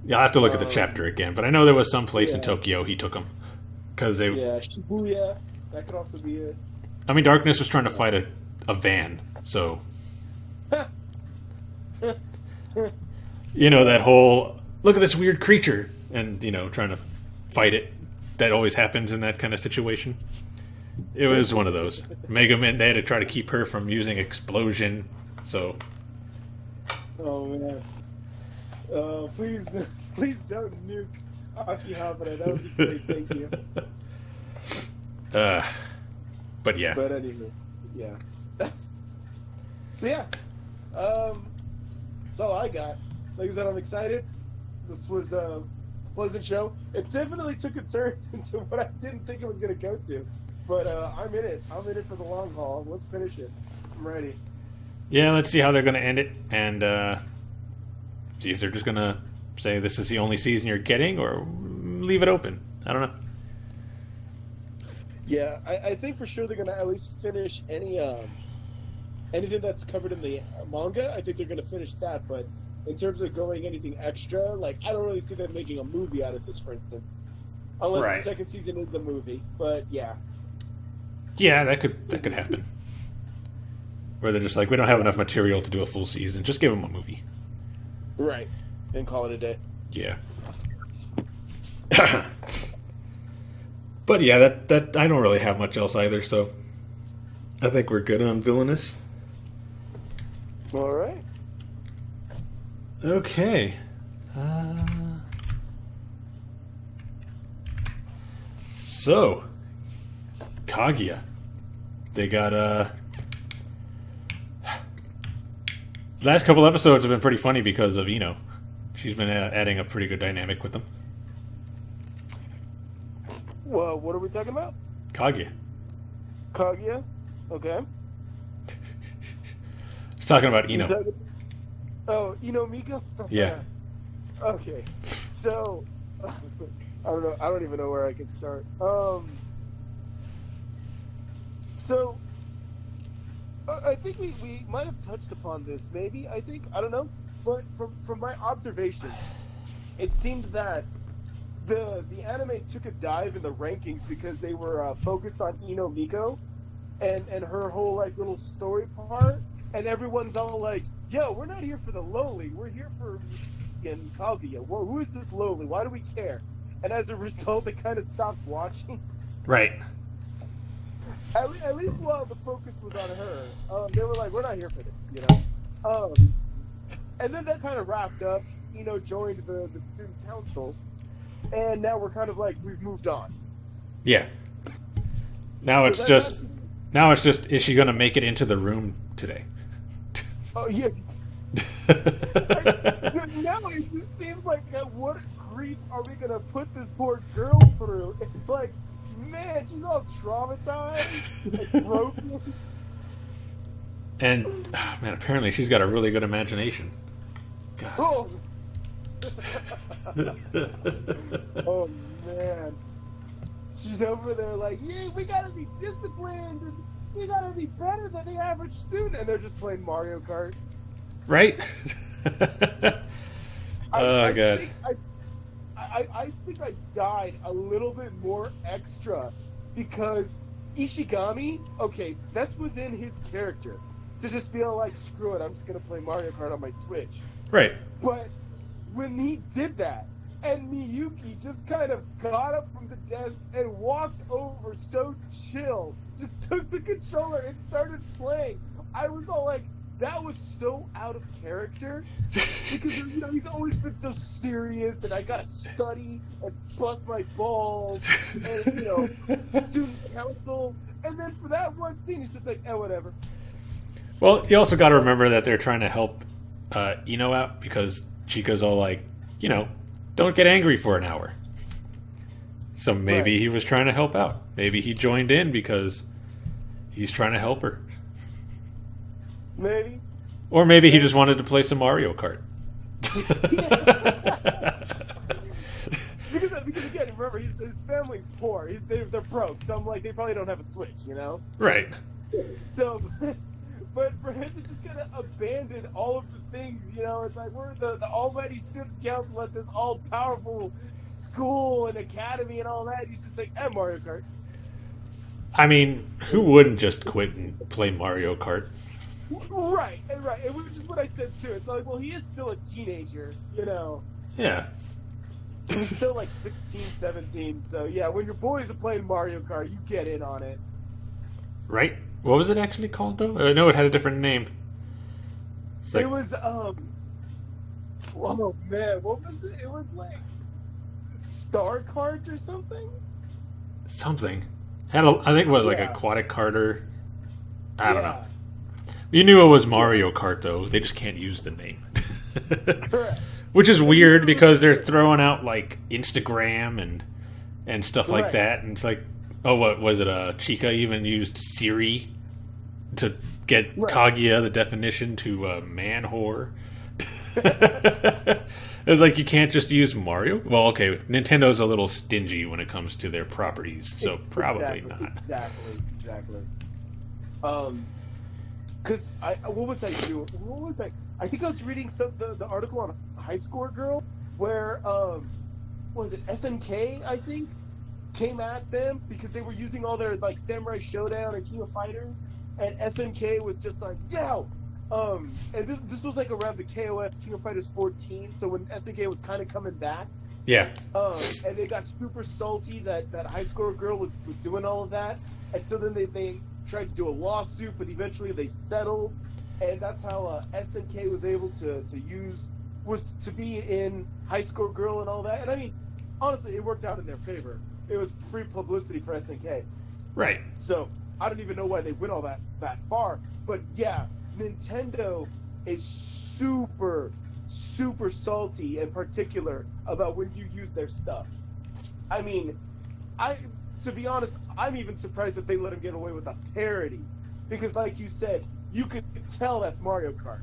Yeah, I'll have to look at the chapter again, but I know there was some place in Tokyo he took them. Yeah, Shibuya, that could also be it. I mean, Darkness was trying to fight a van, so... that whole, look at this weird creature, and, trying to fight it. That always happens in that kind of situation. It was one of those. Mega Man, they had to try to keep her from using explosion, so... Oh, man. Please don't nuke Akihabara. That would be great. Thank you. But yeah. But anyway, yeah. So yeah, that's all I got. Like I said, I'm excited. This was a pleasant show. It definitely took a turn into what I didn't think it was going to go to. But I'm in it. I'm in it for the long haul. Let's finish it. I'm ready. Yeah, let's see how they're going to end it, and see if they're just going to say this is the only season you're getting, or leave it open. I don't know. Yeah, I think for sure they're going to at least finish anything that's covered in the manga. I think they're going to finish that, but in terms of going anything extra, like, I don't really see them making a movie out of this, for instance. Unless the Right. second season is a movie, but yeah. Yeah, that could happen. Where they're just like, we don't have enough material to do a full season. Just give them a movie. Right. And call it a day. Yeah. But yeah, that I don't really have much else either, so I think we're good on Villainous. All right. Okay. So, Kaguya. They got the last couple episodes have been pretty funny because of Ino. She's been adding a pretty good dynamic with them. Well, what are we talking about? Kaguya. Kaguya? Okay. It's talking about Ino. Oh, Ino Miko? Yeah. Okay. So, I don't know. I don't even know where I can start. So, I think we might have touched upon this, maybe. I don't know. But from my observation, it seemed that the anime took a dive in the rankings because they were focused on Ino Miko and her whole like little story part, and everyone's all like, "Yo, we're not here for the lowly. We're here for in Kaguya. Well, who is this lowly? Why do we care?" And as a result, they kind of stopped watching. Right. At least while the focus was on her, they were like, "We're not here for this," And then that kind of wrapped up. Joined the student council, and now we're kind of like we've moved on. Yeah. Now So it's just is she going to make it into the room today? Oh yes. Now it just seems like what grief are we gonna put this poor girl through? It's like, man, she's all traumatized, like broken. And man, apparently she's got a really good imagination. God. Oh. Oh man, she's over there like, yeah, we gotta be disciplined and we gotta be better than the average student, and they're just playing Mario Kart. Right? I God. I think I died a little bit more extra because Ishigami, okay, that's within his character to just feel like, screw it, I'm just gonna play Mario Kart on my Switch. Right. But when he did that, and Miyuki just kind of got up from the desk and walked over so chill, just took the controller and started playing, I was all like, that was so out of character, because he's always been so serious, and I gotta study and bust my balls, and student council, and then for that one scene, he's just like, whatever. Well, you also got to remember that they're trying to help Ino out because Chica's all like, don't get angry for an hour. So maybe he was trying to help out. Maybe he joined in because he's trying to help her. Maybe. Or maybe he just wanted to play some Mario Kart. because again, remember, his family's poor. They're broke, so I'm like, they probably don't have a Switch, Right. So, but for him to just kind of abandon all of the things, it's like we're the almighty student council at this all-powerful school and academy and all that. He's just like, Mario Kart. I mean, who wouldn't just quit and play Mario Kart? Right, which is what I said too. It's like, well, he is still a teenager, Yeah. He's still like 16, 17, so yeah, when your boys are playing Mario Kart, you get in on it. Right? What was it actually called, though? I know it had a different name. It was, oh man, what was it? It was like Star Kart or something? Something. I think it was like Aquatic Carter. I don't know. Yeah. You knew it was Mario Kart, though. They just can't use the name. Correct. Which is weird because they're throwing out like Instagram and stuff like that, and it's like, oh, what was it? Chica even used Siri to get Kaguya the definition to man whore. It's like you can't just use Mario. Well, okay, Nintendo's a little stingy when it comes to their properties, so probably not. Exactly. Because what was I doing? What was I? I think I was reading the article on High Score Girl where was it SNK? I think came at them because they were using all their like Samurai Showdown and King of Fighters, and SNK was just like, yeah. And this was like around the KOF King of Fighters 14, so when SNK was kind of coming back. Yeah. And they got super salty that high score girl was doing all of that, and so then they tried to do a lawsuit, but eventually they settled, and that's how SNK was able to be in High Score Girl and all that. And I mean, honestly, it worked out in their favor. It was free publicity for SNK. Right. So I don't even know why they went all that far. But yeah, Nintendo is super, super salty and particular about when you use their stuff. I mean, to be honest, I'm even surprised that they let him get away with a parody. Because like you said, you could tell that's Mario Kart.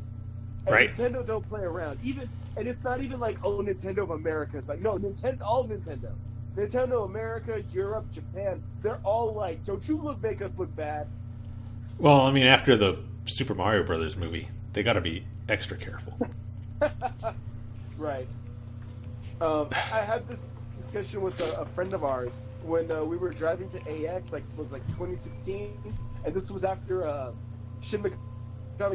And right. Nintendo don't play around. And it's not even like, oh, Nintendo of America. It's like, no, all Nintendo. Nintendo America, Europe, Japan, they're all like, don't you make us look bad. Well, I mean, after the Super Mario Brothers movie, they got to be extra careful. Right. I had this discussion with a friend of ours when we were driving to AX, it was 2016, and this was after Shin Megami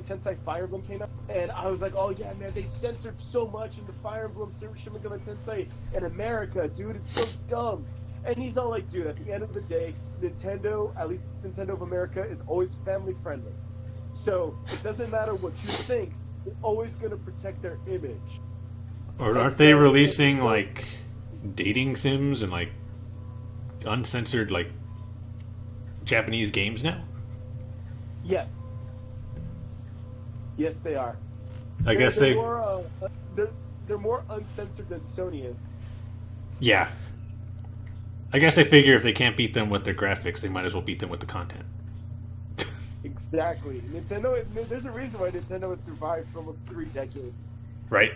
Tensei Fire Emblem came out, and I was like, oh yeah, man, they censored so much in the Fire Emblem Shin Megami Tensei in America, dude, it's so dumb. And he's all like, dude, at the end of the day, Nintendo, at least Nintendo of America, is always family friendly. So it doesn't matter what you think, they're always going to protect their image. Or aren't they releasing dating sims and uncensored Japanese games now? Yes. Yes, they are. I guess they're more uncensored than Sony is. Yeah. I guess they figure if they can't beat them with their graphics, they might as well beat them with the content. Exactly. Nintendo. There's a reason why Nintendo has survived for almost 3 decades. Right.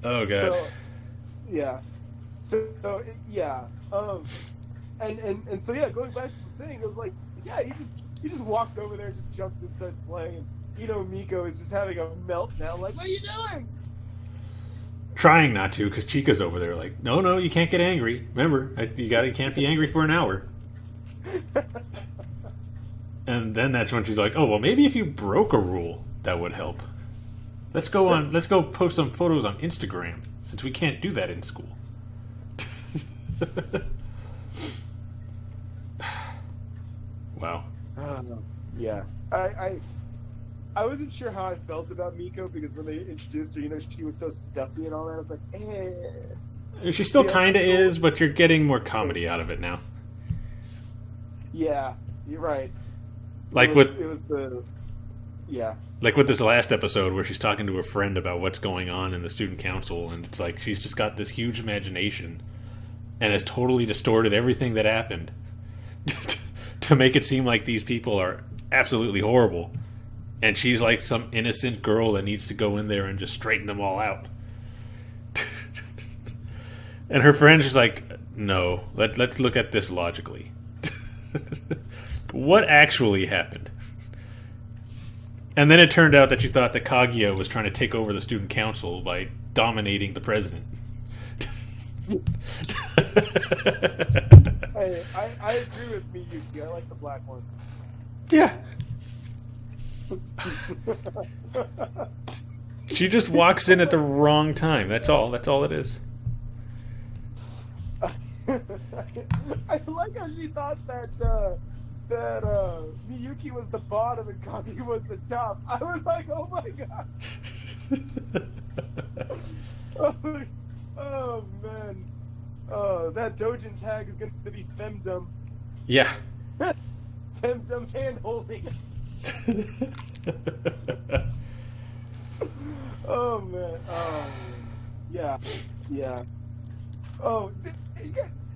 Oh god. So, yeah. So yeah. And so yeah, going back to the thing, it was like, yeah, he just walks over there, just jumps and starts playing. And, Miko is just having a meltdown. Like, what are you doing? Trying not to, because Chica's over there. Like, no, you can't get angry. Remember, you can't be angry for an hour. And then that's when she's like, oh well, maybe if you broke a rule, that would help. Let's go post some photos on Instagram, since we can't do that in school. Wow. Yeah. I wasn't sure how I felt about Miko, because when they introduced her, she was so stuffy and all that. I was like, eh. She still kind of is, but you're getting more comedy out of it now. Yeah, you're right. Like with this last episode where she's talking to a friend about what's going on in the student council, and it's like she's just got this huge imagination and has totally distorted everything that happened to make it seem like these people are absolutely horrible, and she's like some innocent girl that needs to go in there and just straighten them all out. And her friend's just like, no, let's look at this logically. What actually happened? And then it turned out that you thought that Kaguya was trying to take over the student council by dominating the president. Hey, I agree with Miyuki. I like the black ones. Yeah. She just walks in at the wrong time. That's all it is. I like how she thought that Miyuki was the bottom and Kaguya was the top. I was like, oh my god. Oh man. Oh, that Dojin tag is going to be femdom. Yeah. Femdom hand holding. Oh man. Oh yeah. Yeah. Oh,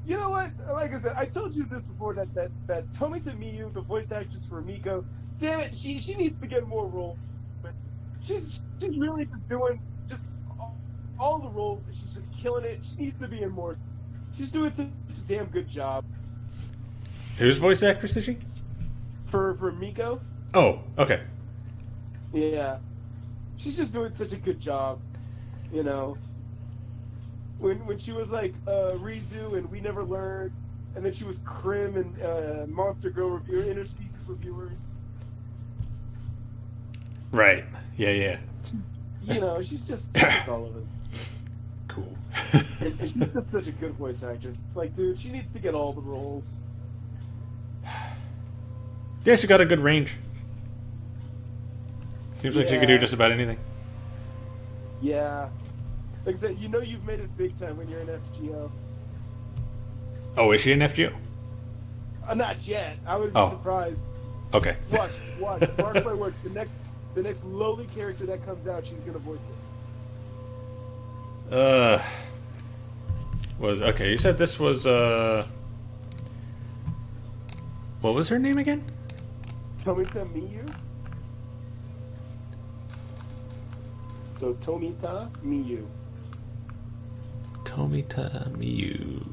you know what? Like I said, I told you this before, that Tomita Miyu, the voice actress for Miko, damn it, she needs to get more roles. She's really just doing all the roles, and she's just killing it. She needs to be in more. She's doing such a damn good job. Whose voice actress is she? For Miko. Oh, okay. Yeah. She's just doing such a good job, when she was like Rizu and We Never Learned, and then she was Krim and Monster Girl reviewer, interspecies reviewers. Right. Yeah. You know, she's just all of it. Cool. And she's just such a good voice actress. It's like, dude, she needs to get all the roles. Yeah, she got a good range. Seems like she could do just about anything. Yeah. Like I said, you know you've made it big time when you're in FGO. Oh, is she in FGO? Not yet. I would be surprised. Okay. Watch. Mark my word. The next lowly character that comes out, she's gonna voice it. Okay, you said this was what was her name again? Tomita Miyu. So Tomita Miyu. Tomita Miyu.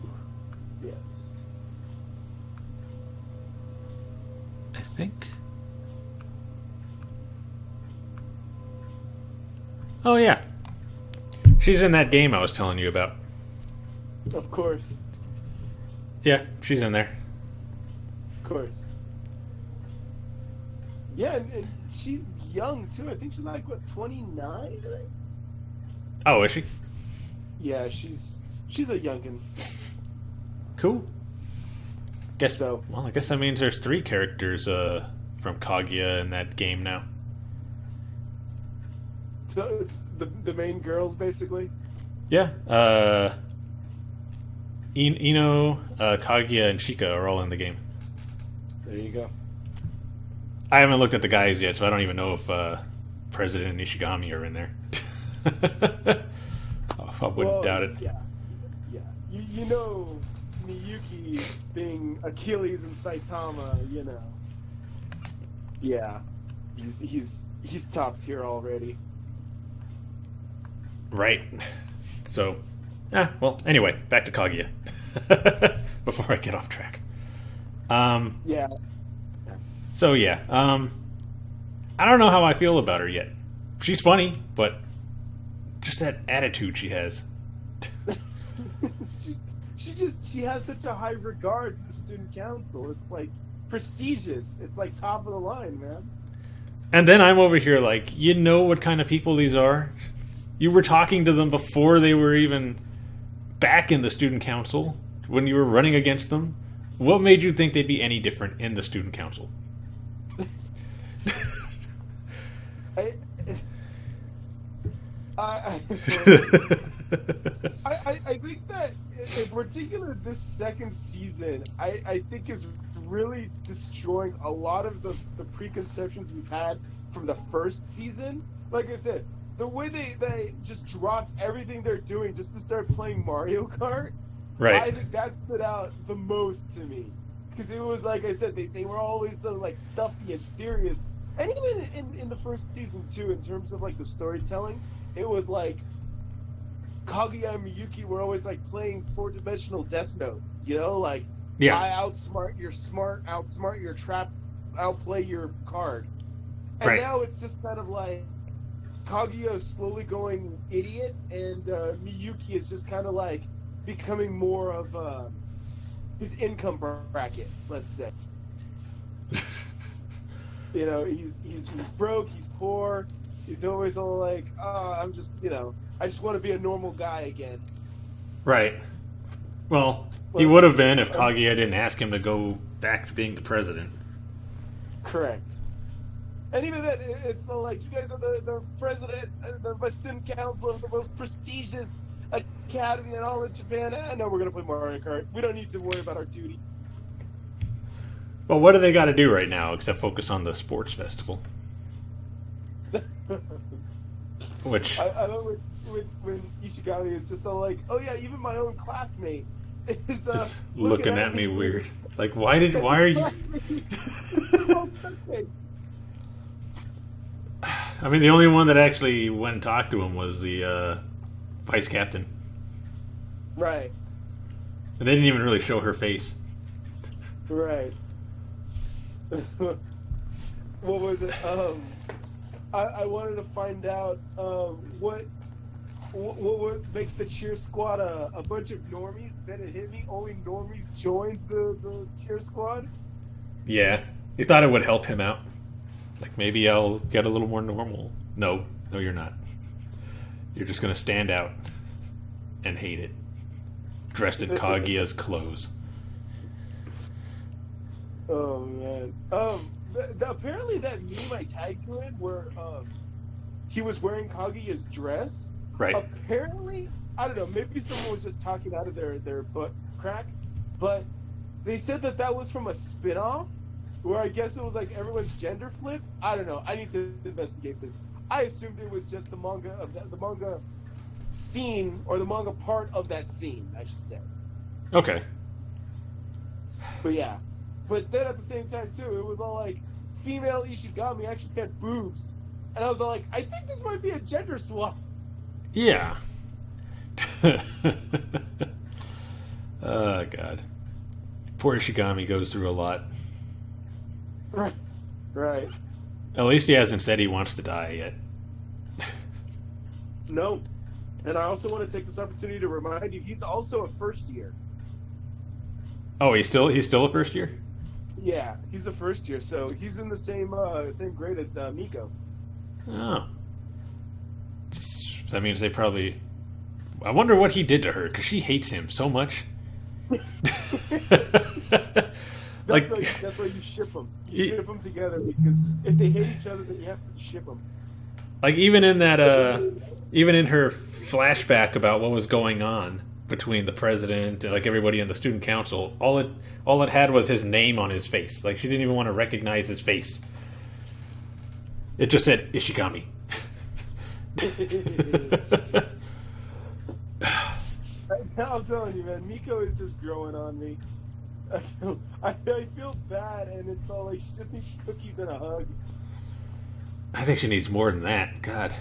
Yes. I think. Oh yeah. She's in that game I was telling you about. Of course. Yeah, she's in there. Of course. Yeah, and she's young too. I think she's like, what, 29? I think? Oh, is she? Yeah, she's a youngin. Cool. Guess So. Well, I guess that means there's 3 characters from Kaguya in that game now. So it's the main girls basically. Yeah. Ino, Kaguya, and Shika are all in the game. There you go. I haven't looked at the guys yet, so I don't even know if President and Ishigami are in there. I wouldn't doubt it. Yeah. You know, Miyuki being Achilles and Saitama, you know. Yeah, he's top tier already. Right. So, well, anyway, back to Kaguya. Before I get off track. Yeah. So yeah, I don't know how I feel about her yet. She's funny, but just that attitude she has. she has such a high regard for the student council. It's like prestigious. It's like top of the line, man. And then I'm over here like, you know what kind of people these are? You were talking to them before they were even back in the student council, when you were running against them. What made you think they'd be any different in the student council? I think that in particular this second season, I think is really destroying a lot of the preconceptions we've had from the first season. Like I said, the way they just dropped everything they're doing just to start playing Mario Kart, Right. I think that stood out the most to me. Because it was, like I said, they were always so like stuffy and serious. And even in the first season too, in terms of like the storytelling, it was like Kaguya and Miyuki were always like playing 4-dimensional Death Note, you know, like Yeah. I outsmart your smart, outsmart your trap, outplay your card. And Right. now it's just kind of like Kaguya is slowly going idiot, and Miyuki is just kind of like becoming more of his income bracket, let's say. You know, he's broke, he's poor, he's always all like, oh, I'm just, you know, I just want to be a normal guy again. Right. Well, he would have been if Kaguya didn't ask him to go back to being the president. Correct. And even then, it's not like, you guys are the president, the student council of the most prestigious academy in all of Japan. I know we're going to play Mario Kart. We don't need to worry about our duty. Well, what do they got to do right now except focus on the sports festival? Which I love when Ishigami is just all like, oh yeah, even my own classmate is is looking at me weird. Like, why are you... I mean, the only one that actually went and talked to him was the vice captain. Right. And they didn't even really show her face. Right. What was it? I wanted to find out what what makes the cheer squad a bunch of normies? Then it hit me. Only normies joined the cheer squad. Yeah, he thought it would help him out. Like, maybe I'll get a little more normal. No, you're not. You're just gonna stand out and hate it, dressed in Kaguya's clothes. Oh man. Apparently that meme I tagged to it where he was wearing Kaguya's dress. Right. Apparently, I don't know. Maybe someone was just talking out of their butt crack, but they said that was from a spin-off where I guess it was like everyone's gender flipped. I don't know. I need to investigate this. I assumed it was just the manga scene, or the manga part of that scene, I should say. Okay. But yeah. But then at the same time too, it was all like female Ishigami actually had boobs. And I was all like, I think this might be a gender swap. Yeah. Oh god. Poor Ishigami goes through a lot. Right. At least he hasn't said he wants to die yet. No. And I also want to take this opportunity to remind you, he's also a first year. Oh, he's still a first year? Yeah, he's a first year, so he's in the same grade as Miko. Oh. That means they probably... I wonder what he did to her, because she hates him so much. That's why you ship them. You ship them together, because if they hate each other, then you have to ship them. Like, even in that, even in her flashback about what was going on between the president and like everybody in the student council, all it had was his name on his face. Like, she didn't even want to recognize his face. It just said Ishigami. I'm telling you, man, Miko is just growing on me. I feel bad, and it's all like she just needs cookies and a hug. I think she needs more than that. God.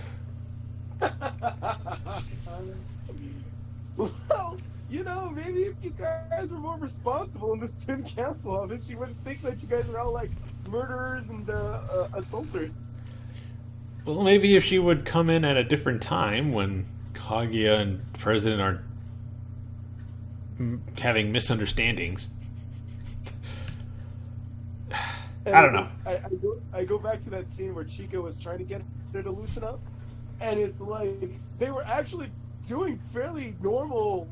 Well, maybe if you guys were more responsible in the student council office, she wouldn't think that you guys are all like murderers and assaulters. Well, maybe if she would come in at a different time when Kaguya and the president are having misunderstandings. I don't know. I go back to that scene where Chica was trying to get her to loosen up, and it's like they were actually doing fairly normal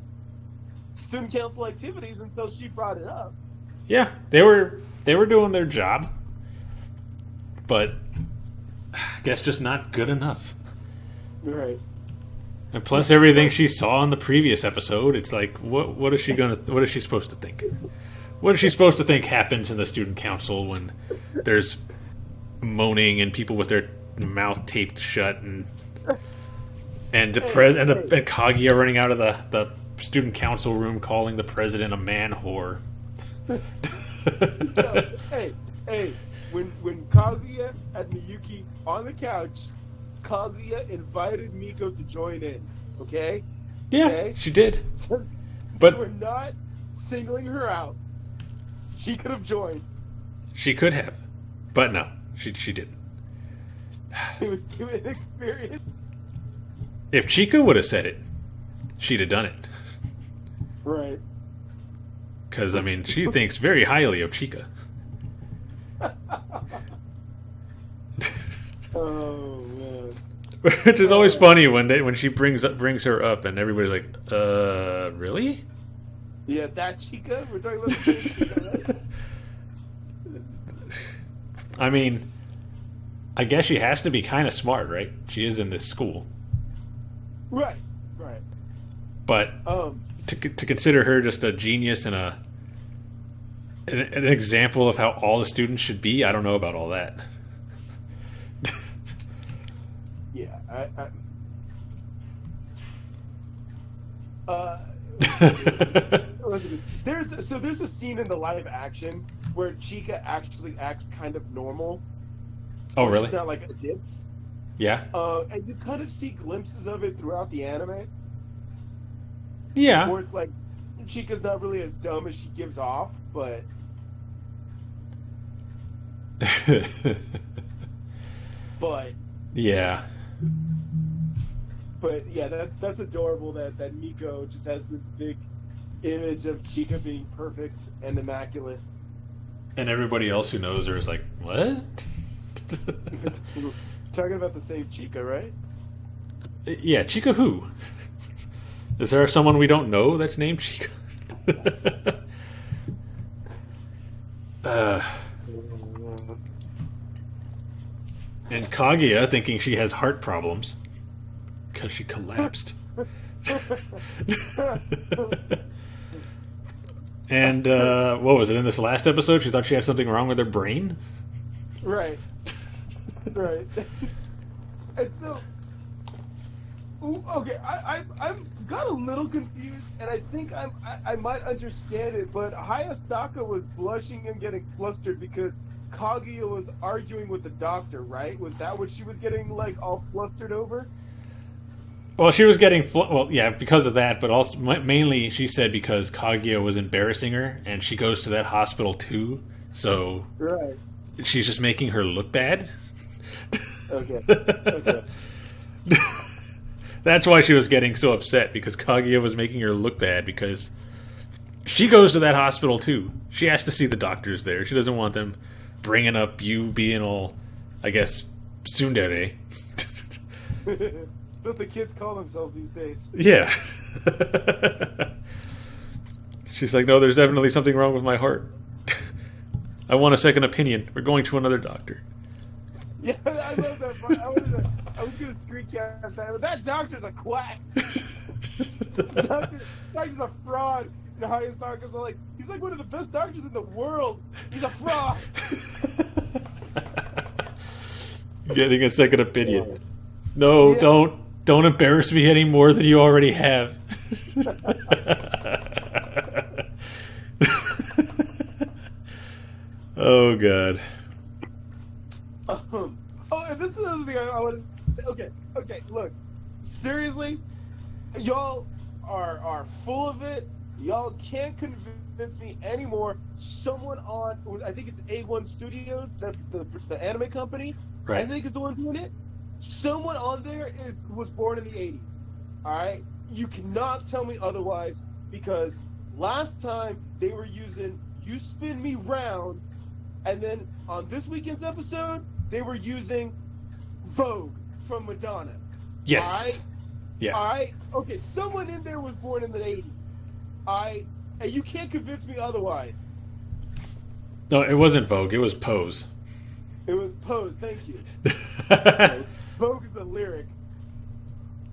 student council activities until she brought it up. Yeah, they were doing their job, but I guess just not good enough. Right. And plus everything she saw in the previous episode, it's like, what is she supposed to think? What is she supposed to think happens in the student council when there's moaning and people with their mouth taped shut and Kaguya running out of the student council room calling the president a man whore. Hey, when Kaguya had Miyuki on the couch, Kaguya invited Miko to join in. Okay? Yeah, okay? She did. But we're not singling her out. She could have joined. She could have, but no, she didn't. She was too inexperienced. If Chica would have said it, she'd have done it. Right. Because, I mean, she thinks very highly of Chica. Oh, man. Which is always funny when she brings her up and everybody's like, really? Yeah, that Chica? We're talking about the same Chica, right? I mean, I guess she has to be kind of smart, right? She is in this school. Right. But to consider her just a genius and an example of how all the students should be, I don't know about all that. Yeah, there's a scene in the live action where Chica actually acts kind of normal. Oh, really? She's not like a ditz. Yeah. And you kind of see glimpses of it throughout the anime. Yeah. Where it's like Chica's not really as dumb as she gives off, but yeah. But yeah, that's adorable that Miko just has this big image of Chica being perfect and immaculate. And everybody else who knows her is like, what? Talking about the same Chica, right? Yeah, Chica who? Is there someone we don't know that's named Chica? And Kaguya thinking she has heart problems because she collapsed. And what was it in this last episode? She thought she had something wrong with her brain. Right. Right. And so, okay, I've got a little confused, and I think I might understand it. But Hayasaka was blushing and getting flustered because Kaguya was arguing with the doctor, right? Was that what she was getting like all flustered over? Well, she was getting well, yeah, because of that, but also mainly she said because Kaguya was embarrassing her, and she goes to that hospital too. So right, she's just making her look bad. Okay. Okay. That's why she was getting so upset, because Kaguya was making her look bad, because she goes to that hospital too. She has to see the doctors there. She doesn't want them bringing up you being all, I guess, tsundere. That's what the kids call themselves these days. Yeah. She's like, no, there's definitely something wrong with my heart. I want a second opinion. We're going to another doctor. Yeah, I love that part. I was going to screencast that, but that doctor's a quack. This doctor's a fraud. And the highest doctors are like, he's like one of the best doctors in the world. He's a fraud. Getting a second opinion. No, yeah. Don't embarrass me any more than you already have. Oh, God. And that's another thing I want to say. Okay, look. Seriously, y'all are full of it. Y'all can't convince me anymore. Someone on, I think it's A1 Studios, the anime company, right. I think is the one doing it. Someone on there was born in the 80s. All right? You cannot tell me otherwise, because last time they were using You Spin Me Round, and then on this weekend's episode, they were using Vogue from Madonna. Yes. All right? Yeah. All right? Okay, someone in there was born in the 80s. All right? And you can't convince me otherwise. No, it wasn't Vogue. It was Pose. It was Pose, thank you. Vogue is a lyric.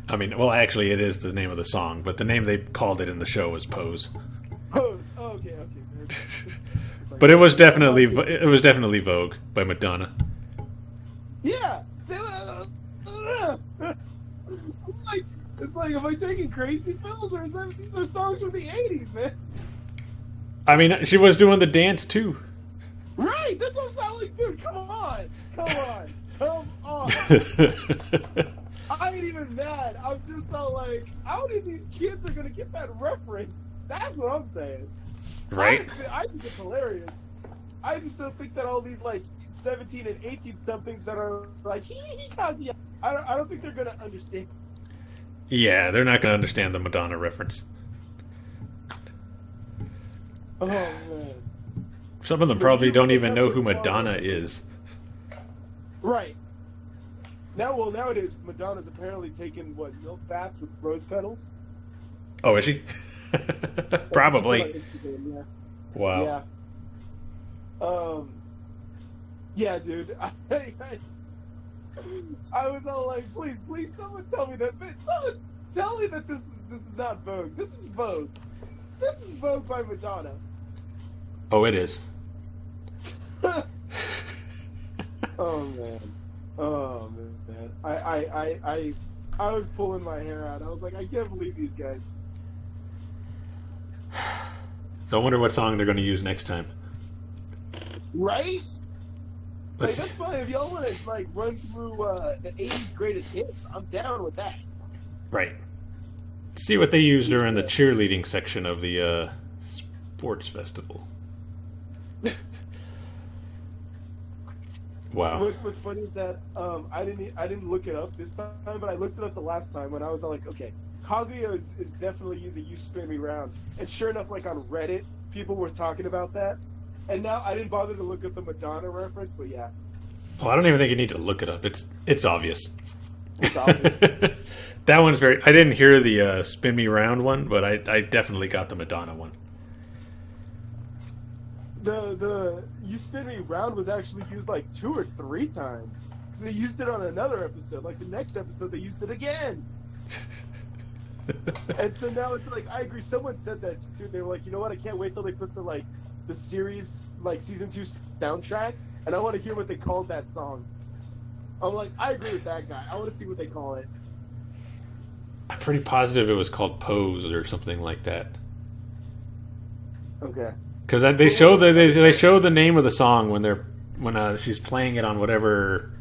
I mean, well, actually, it is the name of the song, but the name they called it in the show was Pose. Pose. Oh, okay. Like, but it was definitely Vogue by Madonna. Yeah. It's like, am I taking crazy pills, or these are songs from the 80s, man? I mean, she was doing the dance too. Right. That's what I'm saying. Like, dude, come on. I ain't even mad. I'm just not like, how many of these kids are gonna get that reference? That's what I'm saying. Right? I think it's hilarious. I just don't think that all these like 17 and 18 somethings that are like Kaguya, I don't think they're gonna understand. Yeah, they're not gonna understand the Madonna reference. Oh man. Some of them probably don't even know who Madonna is. Right. Nowadays, Madonna's apparently taking, milk baths with rose petals? Oh, is she? Probably. Yeah. Wow. Yeah. Yeah, dude. I was all like, please, someone tell me that. Someone tell me that this is not Vogue. This is Vogue. This is Vogue by Madonna. Oh, it is. Oh man. I was pulling my hair out. I was like, I can't believe these guys. So I wonder what song they're going to use next time. Right? Like, that's fine. If y'all want to run through the 80s greatest hits, I'm down with that. Right. See what they used during the cheerleading section of the sports festival. Wow. What's funny is that I didn't look it up this time, but I looked it up the last time when I was like, okay, Kaguya is definitely using "You Spin Me Round," and sure enough, like on Reddit, people were talking about that. And now I didn't bother to look up the Madonna reference, but yeah, Oh, I don't even think you need to look it up. It's obvious. it's obvious. That one's very. I didn't hear the "Spin Me Round" one, but I definitely got the Madonna one. The "You Spin Me Round" was actually used like 2 or 3 times. So they used it on another episode. Like the next episode, they used it again. And so now it's like, I agree. Someone said that too. They were like, you know what? I can't wait till they put the series, like season 2 soundtrack, and I want to hear what they called that song. I'm like, I agree with that guy. I want to see what they call it. I'm pretty positive it was called "Pose" or something like that. Okay. Because they show they show the name of the song when she's playing it on whatever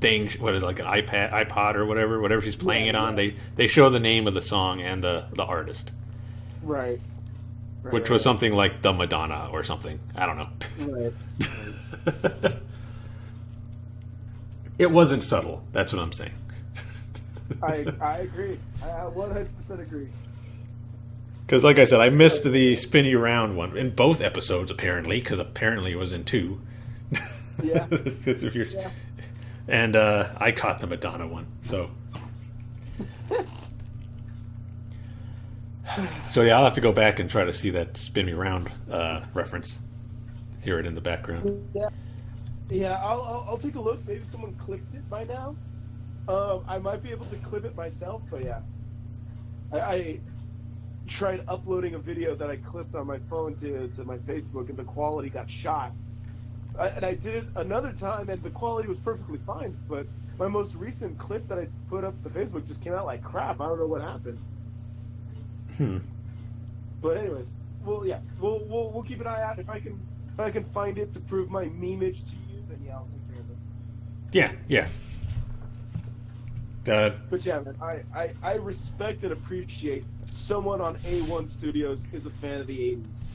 thing, what is it, like an iPod or whatever she's playing it on. They show the name of the song and the artist, Right. which was something like the Madonna or something. I don't know. Right. It wasn't subtle. That's what I'm saying. I agree. I 100% agree. Because, like I said, I missed the "Spinny Round" one in both episodes, apparently, because apparently it was in 2. Yeah. Yeah. And I caught the Madonna one, so. So, yeah, I'll have to go back and try to see that "Spin Me Round" reference. Hear it in the background. Yeah. I'll take a look. Maybe someone clipped it by now. I might be able to clip it myself, but yeah. I tried uploading a video that I clipped on my phone to my Facebook, and the quality got shot. And I did it another time, and the quality was perfectly fine. But my most recent clip that I put up to Facebook just came out like crap. I don't know what happened. But anyways, we'll keep an eye out. If I can find it to prove my memeage to you, then yeah, I'll take care of it. Yeah. But yeah, man, I respect and appreciate someone on A1 Studios is a fan of the 80s.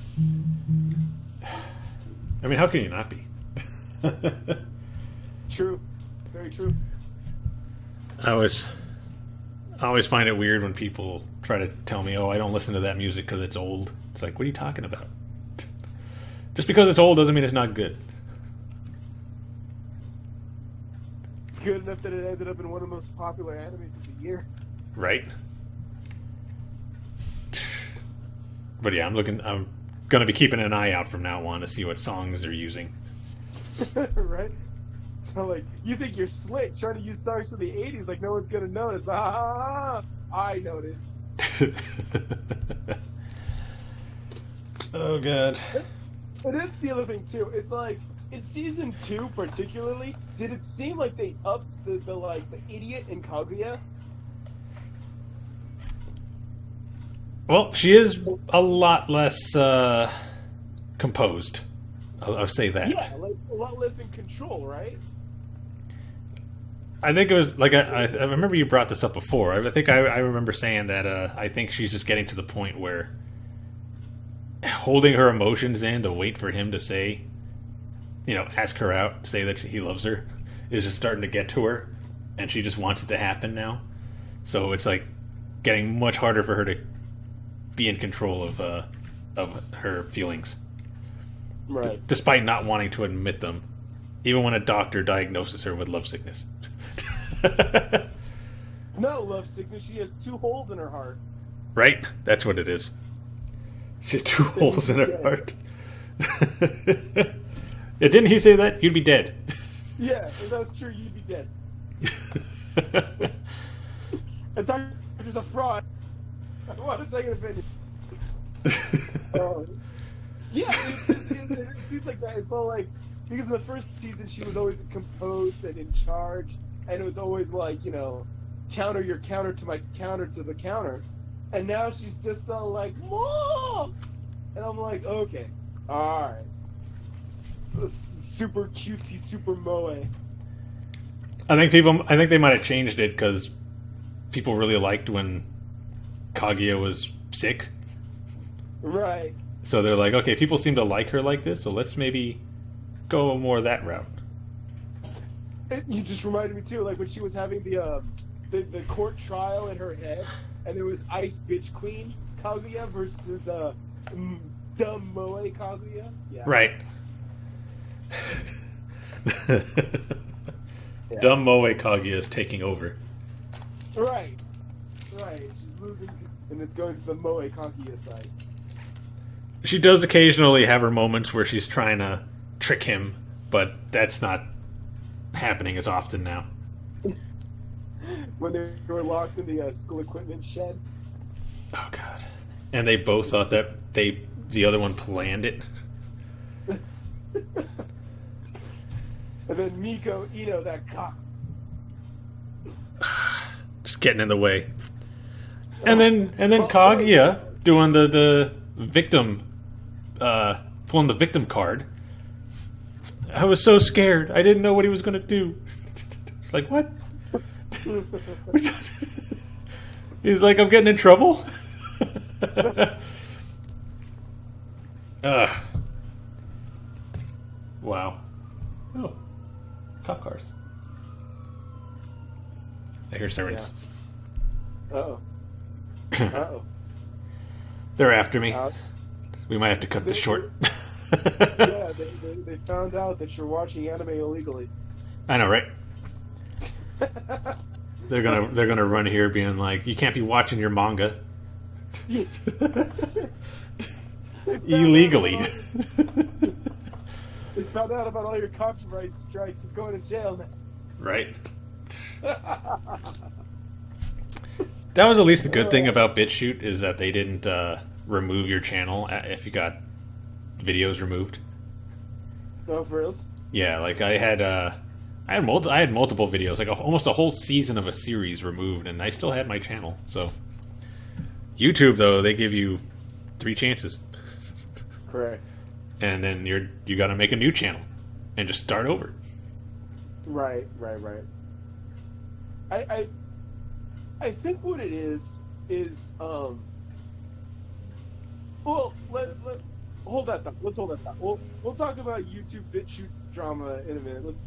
I mean, how can you not be? True. Very true. I always find it weird when people try to tell me, "Oh, I don't listen to that music because it's old." It's like, what are you talking about? Just because it's old doesn't mean it's not good. It's good enough that it ended up in one of the most popular animes of the year. Right? But yeah, I'm going to be keeping an eye out from now on to see what songs they're using. Right? So, like, you think you're slick trying to use songs from the 80s like no one's going to notice. I noticed. Oh, God. And that's the other thing, too. It's like, in season 2 particularly, did it seem like they upped the idiot in Kaguya? Well, she is a lot less composed. I'll say that. Yeah, like a lot less in control, right? I think it was like I remember you brought this up before. I think I remember saying that I think she's just getting to the point where holding her emotions in to wait for him to say, ask her out, say that he loves her, is just starting to get to her, and she just wants it to happen now. So it's like getting much harder for her to be in control of her feelings, right? Despite not wanting to admit them, even when a doctor diagnoses her with love sickness. It's not love sickness. She has 2 holes in her heart. Right? That's what it is. She has 2 holes in her heart. Yeah, didn't he say that? You'd be dead. Yeah, if that's true, you'd be dead. And doctor's a fraud. I want a second opinion. Yeah, it seems like that. It's all like, because in the first season she was always composed and in charge, and it was always like, counter your counter to my counter to the counter. And now she's just all like, whoa! And I'm like, okay, alright. Super cutesy, super moe. I think they might have changed it because people really liked when Kaguya was sick. Right. So they're like, okay, people seem to like her like this, so let's maybe go more that route. You just reminded me too, like when she was having the court trial in her head, and there was Ice Bitch Queen Kaguya versus dumb Moe Kaguya. Yeah. Right. Dumb Moe Kaguya is taking over. Right. She's losing, and it's going to the Moe Kaguya side. She does occasionally have her moments where she's trying to trick him, but that's not happening as often now. When they were locked in the school equipment shed. Oh god! And they both thought that the other one planned it. And then Miko, that cock. Just getting in the way. And then Kaguya doing the victim, pulling the victim card. I was so scared. I didn't know what he was going to do. Like, what? He's like, I'm getting in trouble? Wow. Oh. Cop cars. I hear sirens. Yeah. Uh-oh. Uh-oh. They're after me. We might have to cut this short. Yeah, they found out that you're watching anime illegally. I know, right? They're gonna run here being like, you can't be watching your manga. Illegally. They found out about all your copyright strikes. You're going to jail now. Right. That was at least the good thing about BitChute is that they didn't remove your channel if you got videos removed. No, for reals? Yeah, like I had multiple videos, like almost a whole season of a series removed, and I still had my channel. So YouTube, though, they give you 3 chances. Correct. And then you got to make a new channel and just start over. Right. I think what it is well, hold that thought. Let's hold that thought. We'll talk about YouTube BitChute drama in a minute. Let's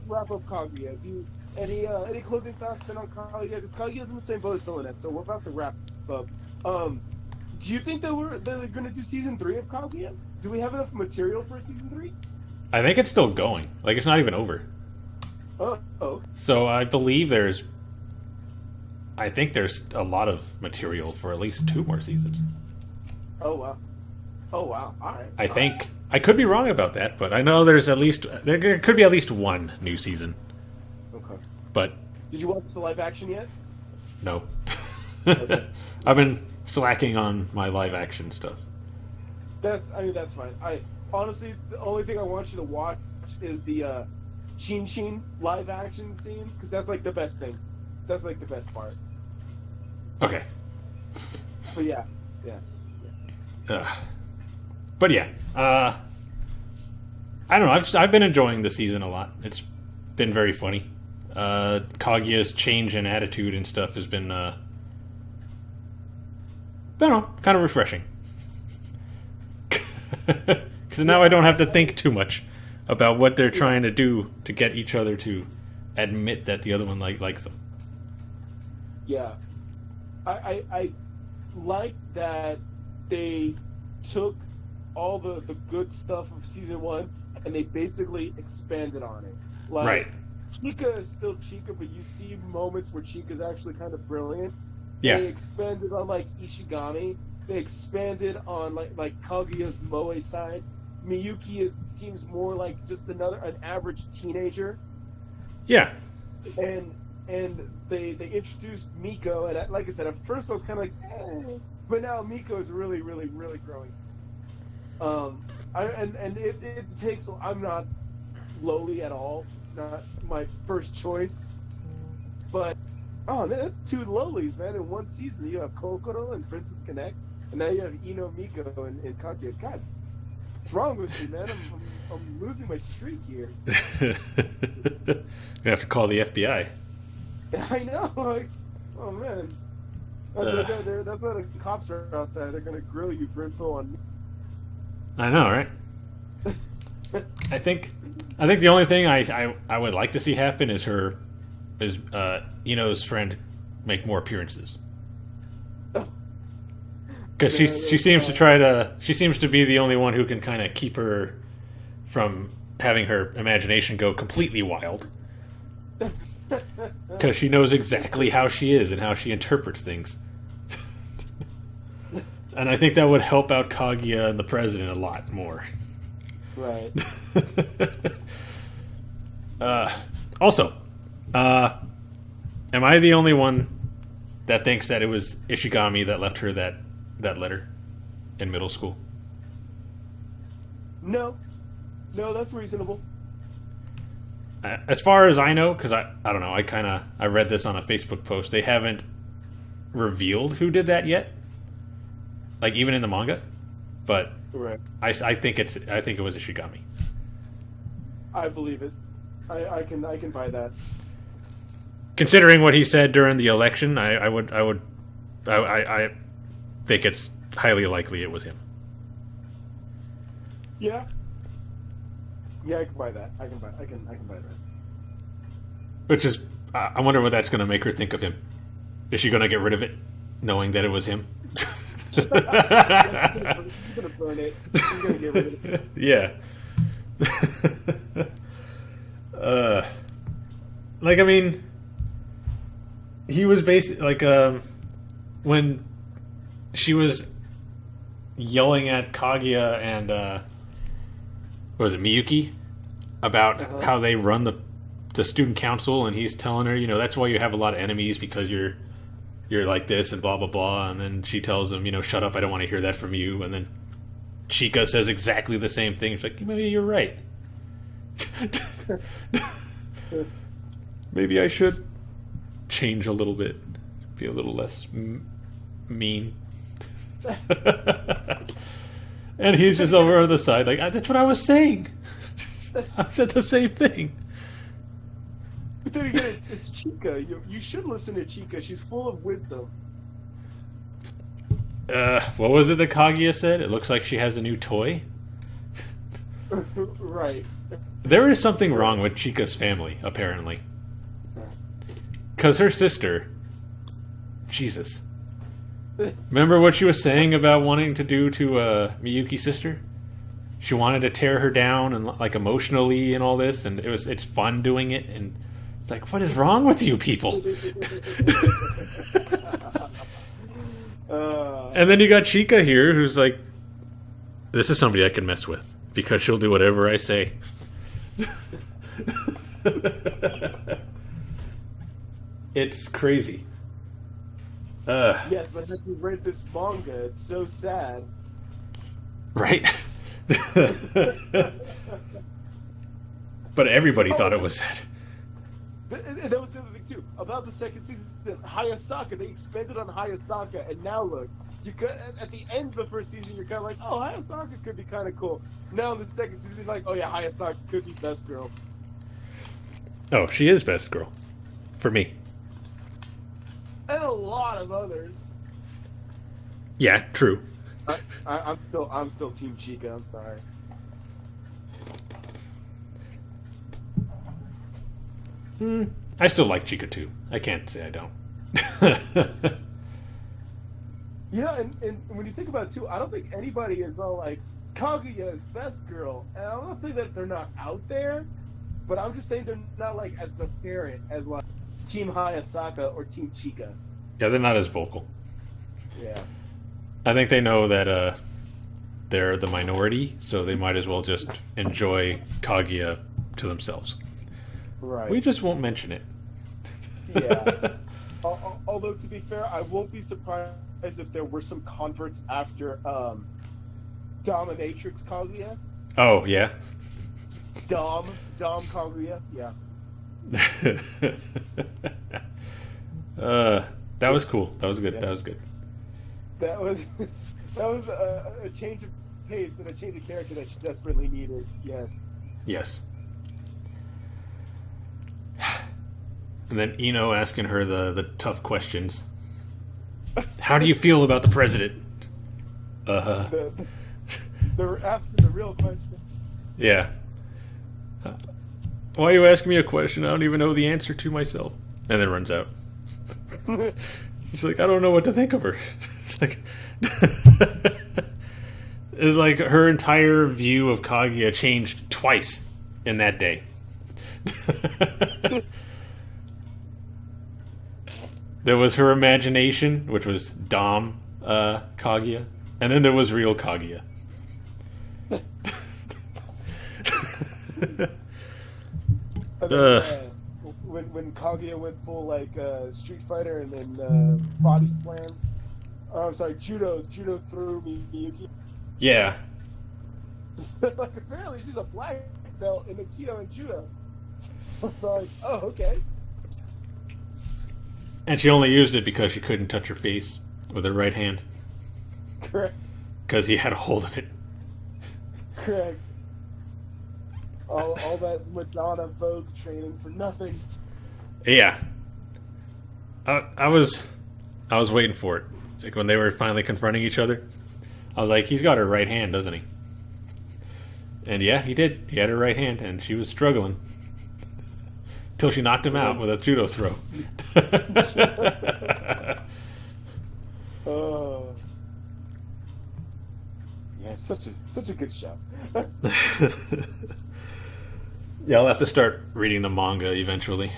wrap up Kaguya. Any closing thoughts then on Kaguya? Because Kaguya's in the same boat as Villainess, so we're about to wrap up. Do you think they're going to do season 3 of Kaguya? Do we have enough material for season 3? I think it's still going. Like, it's not even over. Oh. So I believe there's a lot of material for at least 2 more seasons. Oh wow. All right. I think I could be wrong about that, but I know there could be at least 1 new season. Okay. But did you watch the live action yet? No. Okay. I've been slacking on my live action stuff. That's fine. I honestly, the only thing I want you to watch is the Chin live action scene, because that's like the best thing. That's like the best part. Okay. But yeah. But yeah, I don't know. I've been enjoying the season a lot. It's been very funny. Kaguya's change in attitude and stuff has been, I don't know, kind of refreshing. Because now I don't have to think too much about what they're trying to do to get each other to admit that the other one likes them. Yeah. I like that they took all the good stuff of season 1 and they basically expanded on it. Like, right. Chika is still Chika, but you see moments where Chika's actually kind of brilliant. Yeah. They expanded on like Ishigami. They expanded on like Kaguya's Moe side. Miyuki seems more like just an average teenager. Yeah. And they introduced Miko, and like I said, at first I was kind of like, but now Miko is really, really, really growing. It takes. I'm not lowly at all. It's not my first choice, but man, that's 2 lowlies, man. In 1 season, you have Kokoro and Princess Connect, and now you have Ino, Miko, and Kaguya. God, what's wrong with me, man? I'm losing my streak here. We have to call the FBI. I know. Like, oh man. That's why the cops are outside. They're gonna grill you for info on me. I know, right? I think the only thing I would like to see happen is Ino's friend make more appearances. Because she seems to be the only one who can kind of keep her from having her imagination go completely wild. Because she knows exactly how she is and how she interprets things. And I think that would help out Kaguya and the president a lot more. Right. Also, am I the only one that thinks that it was Ishigami that left her that letter in middle school? No, that's reasonable. As far as I know, because I don't know, I read this on a Facebook post. They haven't revealed who did that yet, like even in the manga. But right. I think it was Ishigami. I believe it. I can buy that. Considering what he said during the election, I think it's highly likely it was him. Yeah. Yeah, I can buy that. I can buy that. Which is, I wonder what that's going to make her think of him. Is she going to get rid of it, knowing that it was him? She's gonna burn it. She's gonna get rid of it. Yeah. Like, I mean, he was basically like when she was yelling at Kaguya and what was it, Miyuki, about how they run the student council, and he's telling her, that's why you have a lot of enemies, because you're like this and blah blah blah, and then she tells him, shut up, I don't want to hear that from you, and then Chika says exactly the same thing. She's like, maybe you're right. Maybe I should change a little bit, be a little less mean. And he's just over on the side like, that's what I was saying. I said the same thing. But then again, it's Chika. You should listen to Chika. She's full of wisdom. What was it that Kaguya said? It looks like she has a new toy. Right. There is something wrong with Chika's family, apparently. Because her sister... Jesus. Remember what she was saying about wanting to do to Miyuki's sister? She wanted to tear her down and like emotionally and all this, and it's fun doing it, and it's like, what is wrong with you people? And then you got Chika here, who's like, this is somebody I can mess with because she'll do whatever I say. It's crazy. Yes, but if you read this manga, it's so sad. Right? But everybody thought it was sad. That was the other thing too. About the second season, Hayasaka, they expanded on Hayasaka, and now look, at the end of the first season, you're kind of like, oh, Hayasaka could be kind of cool. Now in the second season, you're like, oh yeah, Hayasaka could be best girl. Oh, she is best girl. For me. And a lot of others. Yeah, true. I'm still Team Chika. I'm sorry. I still like Chika too. I can't say I don't. Yeah, and when you think about it too, I don't think anybody is all like, Kaguya is best girl. And I'm not saying that they're not out there, but I'm just saying they're not like as apparent as like Team Hayasaka or Team Chika. Yeah, they're not as vocal. Yeah. I think they know that they're the minority, so they might as well just enjoy Kaguya to themselves. Right. We just won't mention it. Yeah. Although, to be fair, I won't be surprised if there were some converts after Dominatrix Kaguya. Oh, yeah? Dom Kaguya, yeah. That was cool. That was good. Yeah. That was good. That was a change of pace and a change of character that she desperately needed. Yes. Yes. And then Ino asking her the tough questions. How do you feel about the president? They're asking the real question. Yeah. Why are you asking me a question I don't even know the answer to myself? And then runs out. She's like, I don't know what to think of her. It's like, it's like her entire view of Kaguya changed twice in that day. There was her imagination, which was Dom Kaguya, and then there was real Kaguya. When Kaguya went full like Street Fighter and then body slam. Oh, I'm sorry, judo through Miyuki. Yeah. Like apparently she's a black belt in Aikido and judo. It's like, oh, okay. And she only used it because she couldn't touch her face with her right hand. Correct. Because he had a hold of it. Correct. All that Madonna Vogue training for nothing. Yeah. I was waiting for it. Like when they were finally confronting each other. I was like, he's got her right hand, doesn't he? And yeah, he did. He had her right hand, and she was struggling. Till she knocked him out with a judo throw. Oh. Yeah, it's such a good show. Yeah, I'll have to start reading the manga eventually.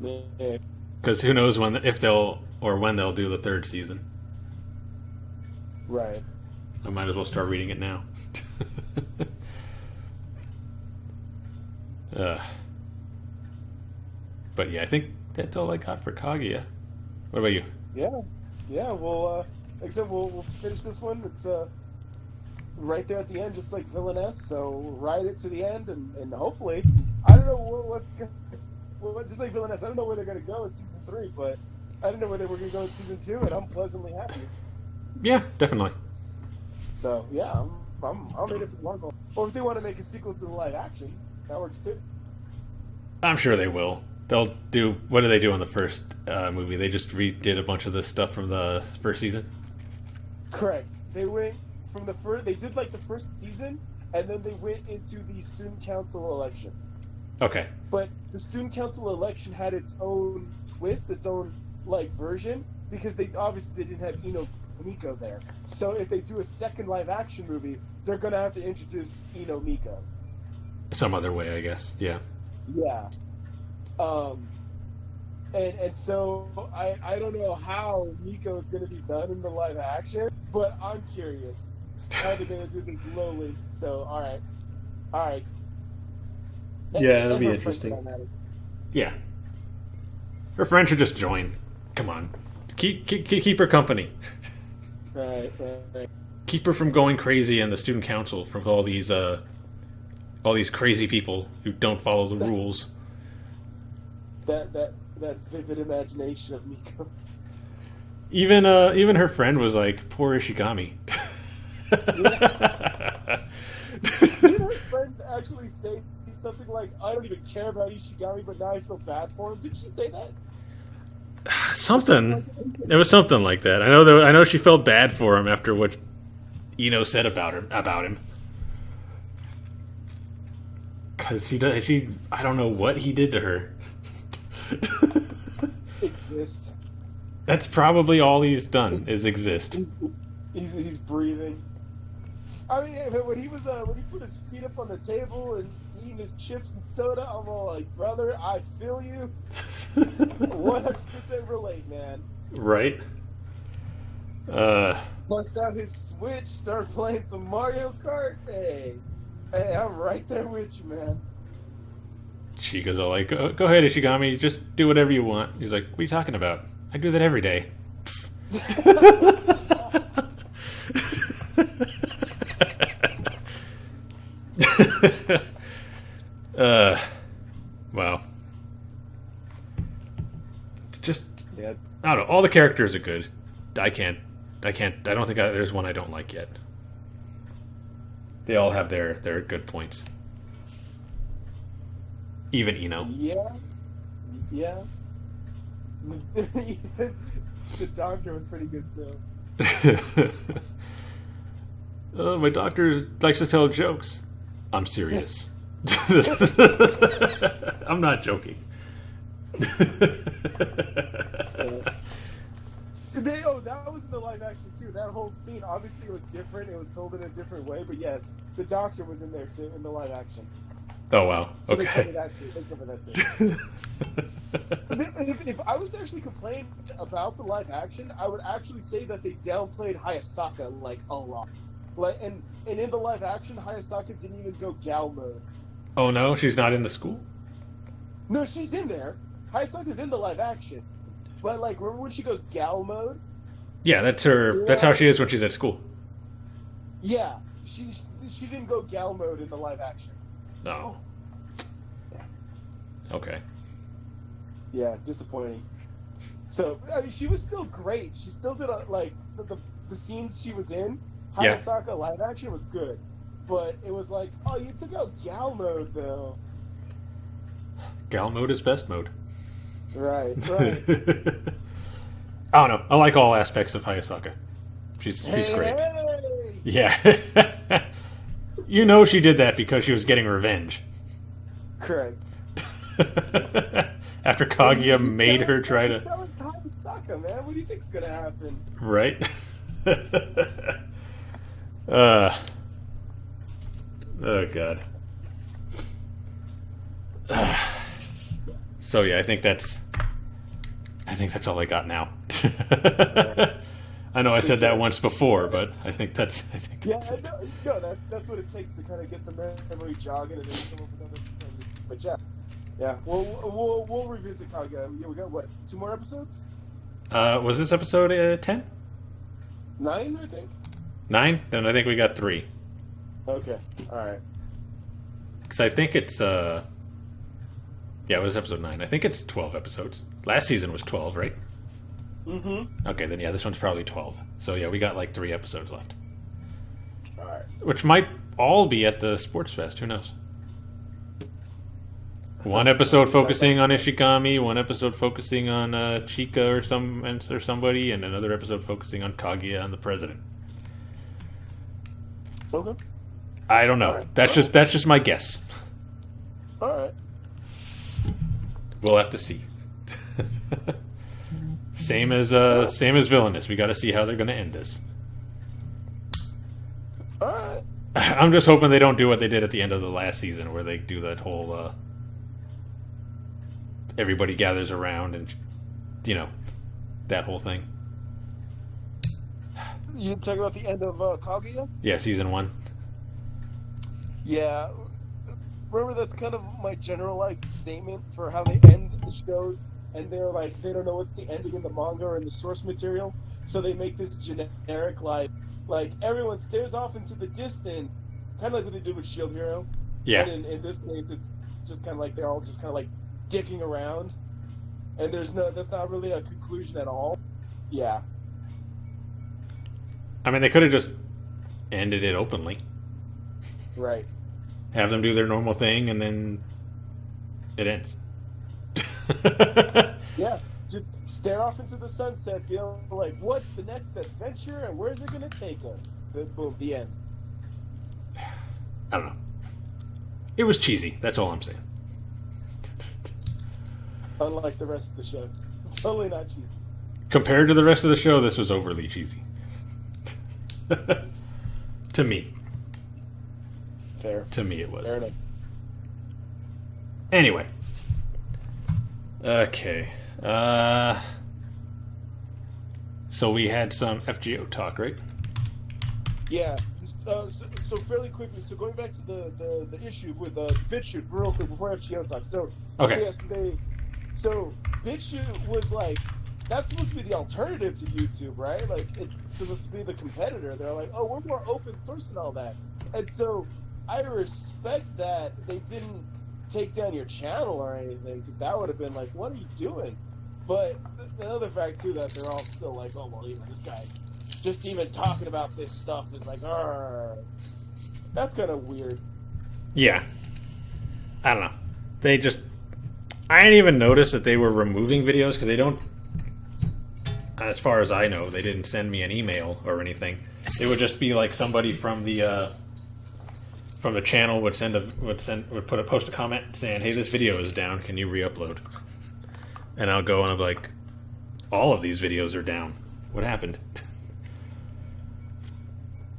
Yeah. Because who knows when they'll do the third season. Right. I might as well start reading it now. But yeah, I think that's all I got for Kaguya. What about you? Yeah. Well, except we'll finish this one. It's right there at the end, just like Villainess. So ride it to the end, and hopefully, I don't know what's gonna. Well, just like Villainess, I don't know where they're gonna go in season 3, but I don't know where they were gonna go in season 2, and I'm pleasantly happy. Yeah, definitely. So yeah, I'm in it for the long haul. Or if they want to make a sequel to the live action, that works too. I'm sure they will. They'll do. What did they do on the first movie? They just redid a bunch of the stuff from the first season. Correct. They went from the first. They did like the first season, and then they went into the student council election. Okay. But the student council election had its own twist, its own like version, because they obviously didn't have Ino Miko there. So if they do a second live action movie, they're gonna have to introduce Ino Miko. Some other way, I guess. Yeah. Yeah. And so I don't know how Miko is going to be done in the live action, but I'm curious how they're going to do this lowly. So all right. Yeah, it'll be interesting. Yeah. Her friend should just join. Come on, keep her company. Right. Keep her from going crazy in the student council from all these crazy people who don't follow the rules. That vivid imagination of Miko. Even her friend was like, poor Ishigami. Yeah. Did her friend actually say something like, I don't even care about Ishigami, but now I feel bad for him? Did she say that? Something. It was something like that. I know she felt bad for him after what Ino said about him. Because I don't know what he did to her. Exist. That's probably all he's done is exist. He's breathing. I mean, when he put his feet up on the table and eating his chips and soda, I'm all like, brother, I feel you. 100% relate, man. Right. Bust out his Switch, start playing some Mario Kart. Hey, I'm right there with you, man. Chica's all like, go ahead, Ishigami, just do whatever you want. He's like, what are you talking about? I do that every day. Wow. Just, Yeah. I don't know. All the characters are good. I don't think there's one I don't like yet. They all have their good points. Even Ino. Yeah. The doctor was pretty good too. My doctor likes to tell jokes. I'm serious. I'm not joking. That was in the live action too. That whole scene, obviously, it was different. It was told in a different way, but yes, the doctor was in there too in the live action. Oh wow. So Okay. they cover that too. If I was to actually complain about the live action, I would actually say that they downplayed Hayasaka like a lot. Like, and in the live action, Hayasaka didn't even go gal mode. Oh no, she's not in the school? No, she's in there. Hayasaka's in the live action. But, like, remember when she goes gal mode? Yeah, that's her. Yeah. That's how she is when she's at school. Yeah. She didn't go gal mode in the live action. No. Okay. Yeah, disappointing. So, I mean, she was still great. She still did, so the scenes she was in, Yeah. Hayasaka live action was good. But it was like, oh, you took out gal mode, though. Gal mode is best mode. Right. I don't know. I like all aspects of Hayasaka. She's great. Hey! Yeah. You know she did that because she was getting revenge. Correct. After Kaguya made her try to... Hayasaka, man. What do you think's going to happen? Right? Oh, God. So, yeah, I think that's all I got now. I know I said that once before, but I think that's that's what it takes to kind of get the memory jogging and then come up with other things. But yeah, we'll revisit Kaguya. Yeah, we got what, 2 more episodes? Was this episode 10? 9, I think. 9? Then I think we got 3. Okay, all right. Because I think it's yeah, it was episode 9. I think it's 12 episodes. Last season was 12, right? Mm-hmm. Okay, then yeah, this one's probably 12. So yeah, we got like 3 episodes left. All right. Which might all be at the Sports Fest. Who knows? One episode focusing on Ishigami, one episode focusing on Chika or somebody, and another episode focusing on Kaguya and the president. Okay. I don't know. Right. That's just my guess. All right. We'll have to see. Same as Villainous. We got to see how they're going to end this. All right. I'm just hoping they don't do what they did at the end of the last season, where they do that whole everybody gathers around and that whole thing. You talking about the end of Kaguya? Yeah, season 1. Yeah. Remember, that's kind of my generalized statement for how they end the shows, and they're like, they don't know what's the ending in the manga or in the source material, so they make this generic, like everyone stares off into the distance, kind of like what they did with Shield Hero. Yeah. And in this case, it's just kind of like they're all just kind of like dicking around, and that's not really a conclusion at all. Yeah. I mean, they could have just ended it openly. Right. Have them do their normal thing, and then it ends. Yeah, just stare off into the sunset, feel like, what's the next adventure, and where's it going to take us? Then boom, the end. I don't know. It was cheesy. That's all I'm saying. Unlike the rest of the show. It's totally not cheesy. Compared to the rest of the show, this was overly cheesy. To me. Fair. To me, it was. Fair enough. Anyway. Okay. So we had some FGO talk, right? Yeah. So fairly quickly, so going back to the issue with BitChute, real quick, before FGO talk. Okay. So BitChute was like, that's supposed to be the alternative to YouTube, right? Like, it's supposed to be the competitor. They're like, oh, we're more open source and all that. And so I respect that they didn't take down your channel or anything, because that would have been like, what are you doing? But the other fact, too, that they're all still like, oh, well, this guy, just even talking about this stuff is like, that's kind of weird. Yeah. I don't know. I didn't even notice that they were removing videos, because they don't, as far as I know, they didn't send me an email or anything. It would just be like somebody from the from the channel would post a comment saying, "Hey, this video is down. Can you re-upload?" And I'll go and I'm like, "All of these videos are down. What happened?"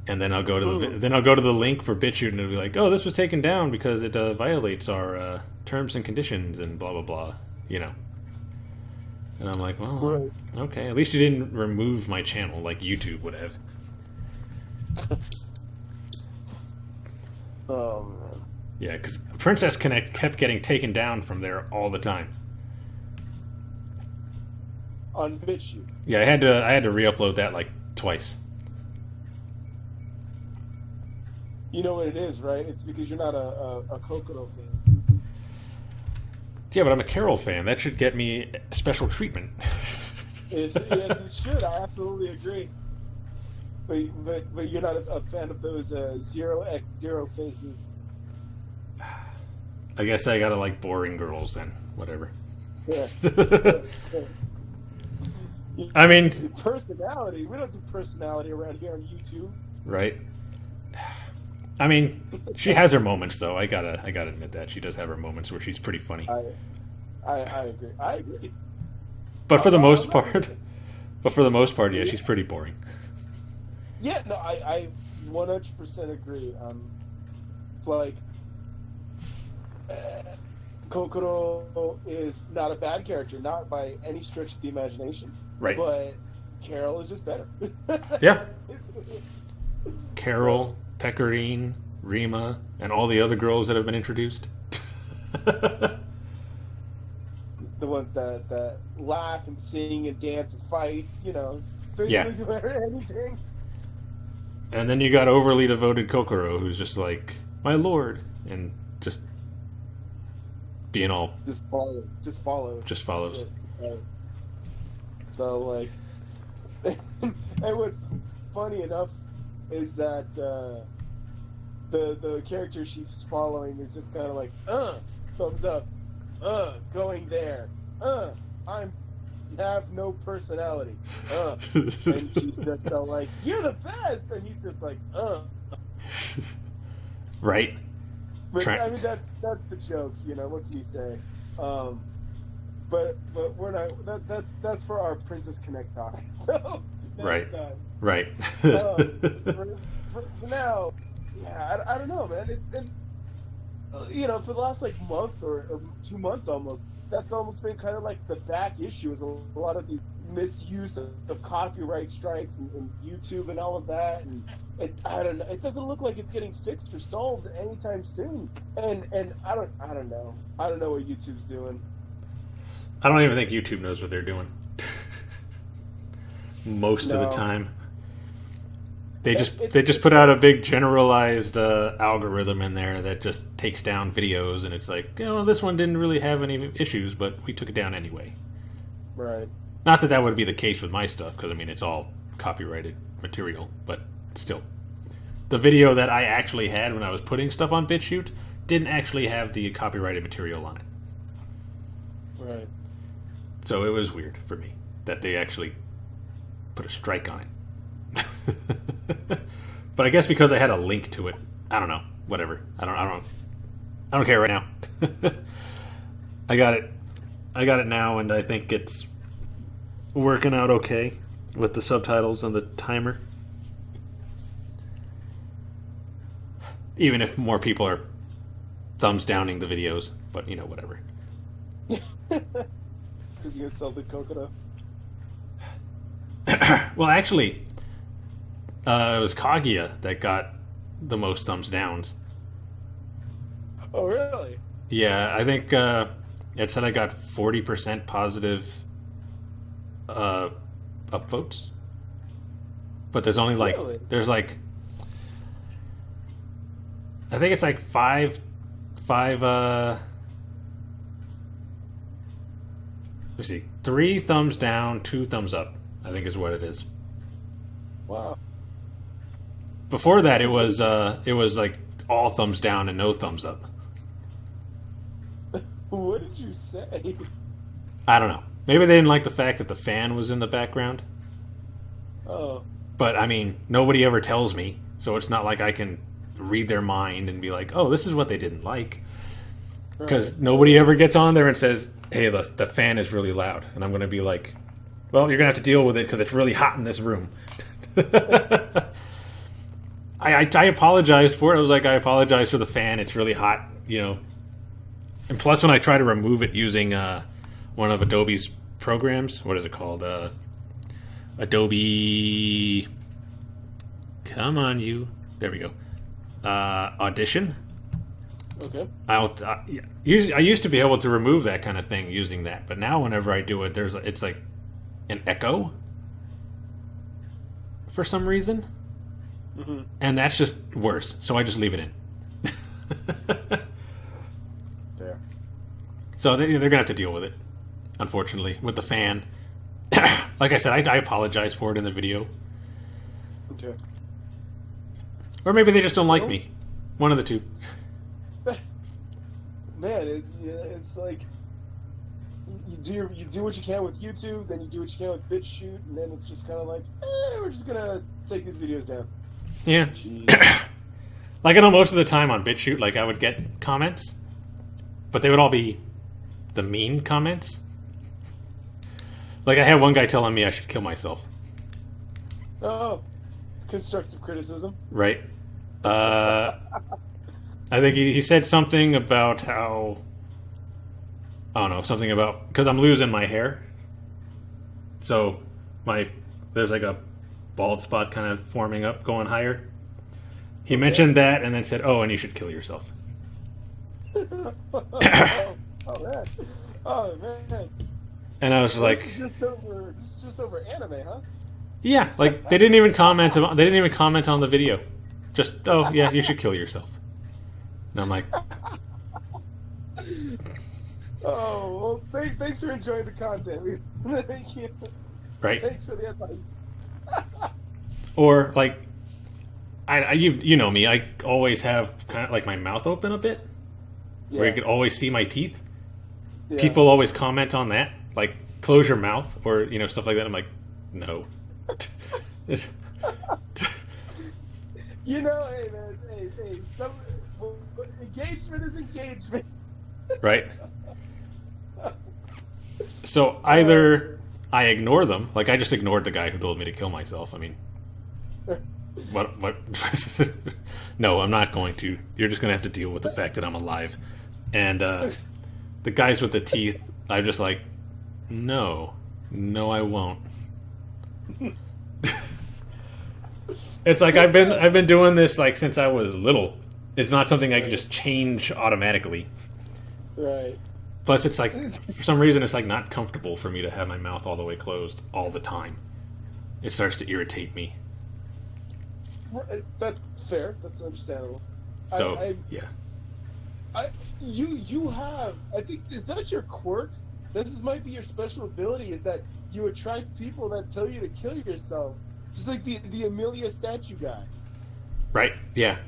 And then I'll go to the link for BitChute and it'll be like, "Oh, this was taken down because it violates our terms and conditions and blah blah blah," you know. And I'm like, "Well, Right. okay. At least you didn't remove my channel like YouTube would have." Oh man. Yeah, because Princess Connect kept getting taken down from there all the time. On BitChute. Yeah, I had to re-upload that like twice. You know what it is, right? It's because you're not a Kokoro fan. Yeah, but I'm a Carol fan. That should get me special treatment. Yes, it should. I absolutely agree. But you're not a fan of those 0x0 faces. I guess I gotta like boring girls then. Whatever. Yeah. I mean, personality. We don't do personality around here on YouTube. Right. I mean, she has her moments though. I gotta admit that she does have her moments where she's pretty funny. I agree. I agree. But for the most part, yeah, she's pretty boring. Yeah, no, I 100% agree. It's like Kokoro is not a bad character, not by any stretch of the imagination. Right. But Carol is just better. Yeah. Carol, Pecorine, Rima, and all the other girls that have been introduced. The ones that laugh and sing and dance and fight, you know, basically do anything. And then you got overly devoted Kokoro, who's just like, "My lord," and just being all... Just follows. Just follows. So, like... and what's funny enough is that the character she's following is just kind of like, thumbs up, going there, have no personality, and she's just like, "You're the best," and he's just like, Right. But I mean, that's the joke, you know. What can you say? But we're not. That's for our Princess Connect talk. So Right. Time. Right. For now, yeah, I don't know, man. It's been, you know, for the last like month or 2 months almost, that's almost been kind of like the back issue, is a lot of the misuse of copyright strikes and YouTube and all of that, and I don't know. It doesn't look like it's getting fixed or solved anytime soon. And I don't know. I don't know what YouTube's doing. I don't even think YouTube knows what they're doing. Most of the time. They just put out a big generalized algorithm in there that just takes down videos, and it's like, oh, this one didn't really have any issues, but we took it down anyway. Right. Not that would be the case with my stuff, because I mean it's all copyrighted material, but still, the video that I actually had when I was putting stuff on BitChute didn't actually have the copyrighted material on it. Right. So it was weird for me that they actually put a strike on it. But I guess because I had a link to it, I don't know. Whatever. I don't care right now. I got it now, and I think it's working out okay with the subtitles and the timer. Even if more people are thumbs downing the videos, but you know, whatever. It's because you insulted Kokoro. Well, actually, it was Kaguya that got the most thumbs downs. Oh, really? Yeah, I think it said I got 40% positive upvotes. But there's only like, Really? there's like, I think it's like five let's see, 3 thumbs down, 2 thumbs up, I think is what it is. Wow. Before that, it was like all thumbs down and no thumbs up. What did you say? I don't know. Maybe they didn't like the fact that the fan was in the background. Oh. But I mean, nobody ever tells me, so it's not like I can read their mind and be like, oh, this is what they didn't like. Right. Because nobody ever gets on there and says, hey, the fan is really loud. And I'm going to be like, well, you're going to have to deal with it because it's really hot in this room. I apologized for it. I was like, I apologize for the fan. It's really hot, you know. And plus, when I try to remove it using one of Adobe's programs, what is it called? Adobe... Come on, you. There we go. Audition. Okay. I used to be able to remove that kind of thing using that, but now whenever I do it, it's like an echo for some reason, and that's just worse. So I just leave it in. Fair. So they're gonna have to deal with it, unfortunately, with the fan. Like I said, I apologize for it in the video, Okay. or maybe they just don't like me. One of the two. Man, it's like you do what you can with YouTube, then you do what you can with BitChute, and then it's just kind of like, we're just gonna take these videos down. Yeah. Like I know most of the time on BitChute, like I would get comments, but they would all be the mean comments. Like I had one guy telling me I should kill myself. Oh, it's constructive criticism. Right. I think he said something about how... I don't know, something about... Because I'm losing my hair. So, there's like a bald spot kind of forming up, going higher. He mentioned that and then said, oh, and you should kill yourself. Man. Oh, man. And I was like... This is just over anime, huh? Yeah, like, they didn't even comment on the video. Just, oh, yeah, you should kill yourself. And I'm like... Oh, well, thanks for enjoying the content. Thank you. Right. Thanks for the advice. Or, like, you know me, I always have kind of like my mouth open a bit, where you can always see my teeth. Yeah. People always comment on that, like, close your mouth, or, you know, stuff like that. I'm like, no. You know, hey, man, hey, engagement is engagement. Right? So either I ignore them, like I just ignored the guy who told me to kill myself. I mean, what? No, I'm not going to. You're just going to have to deal with the fact that I'm alive. And the guys with the teeth, I'm just like, no, I won't. It's like I've been doing this like since I was little. It's not something I can just change automatically. Right. Plus, it's like for some reason it's like not comfortable for me to have my mouth all the way closed all the time. It starts to irritate me. That's fair. That's understandable. So yeah. You have. I think is that your quirk? Might be your special ability. Is that you attract people that tell you to kill yourself, just like the Amelia statue guy. Right. Yeah.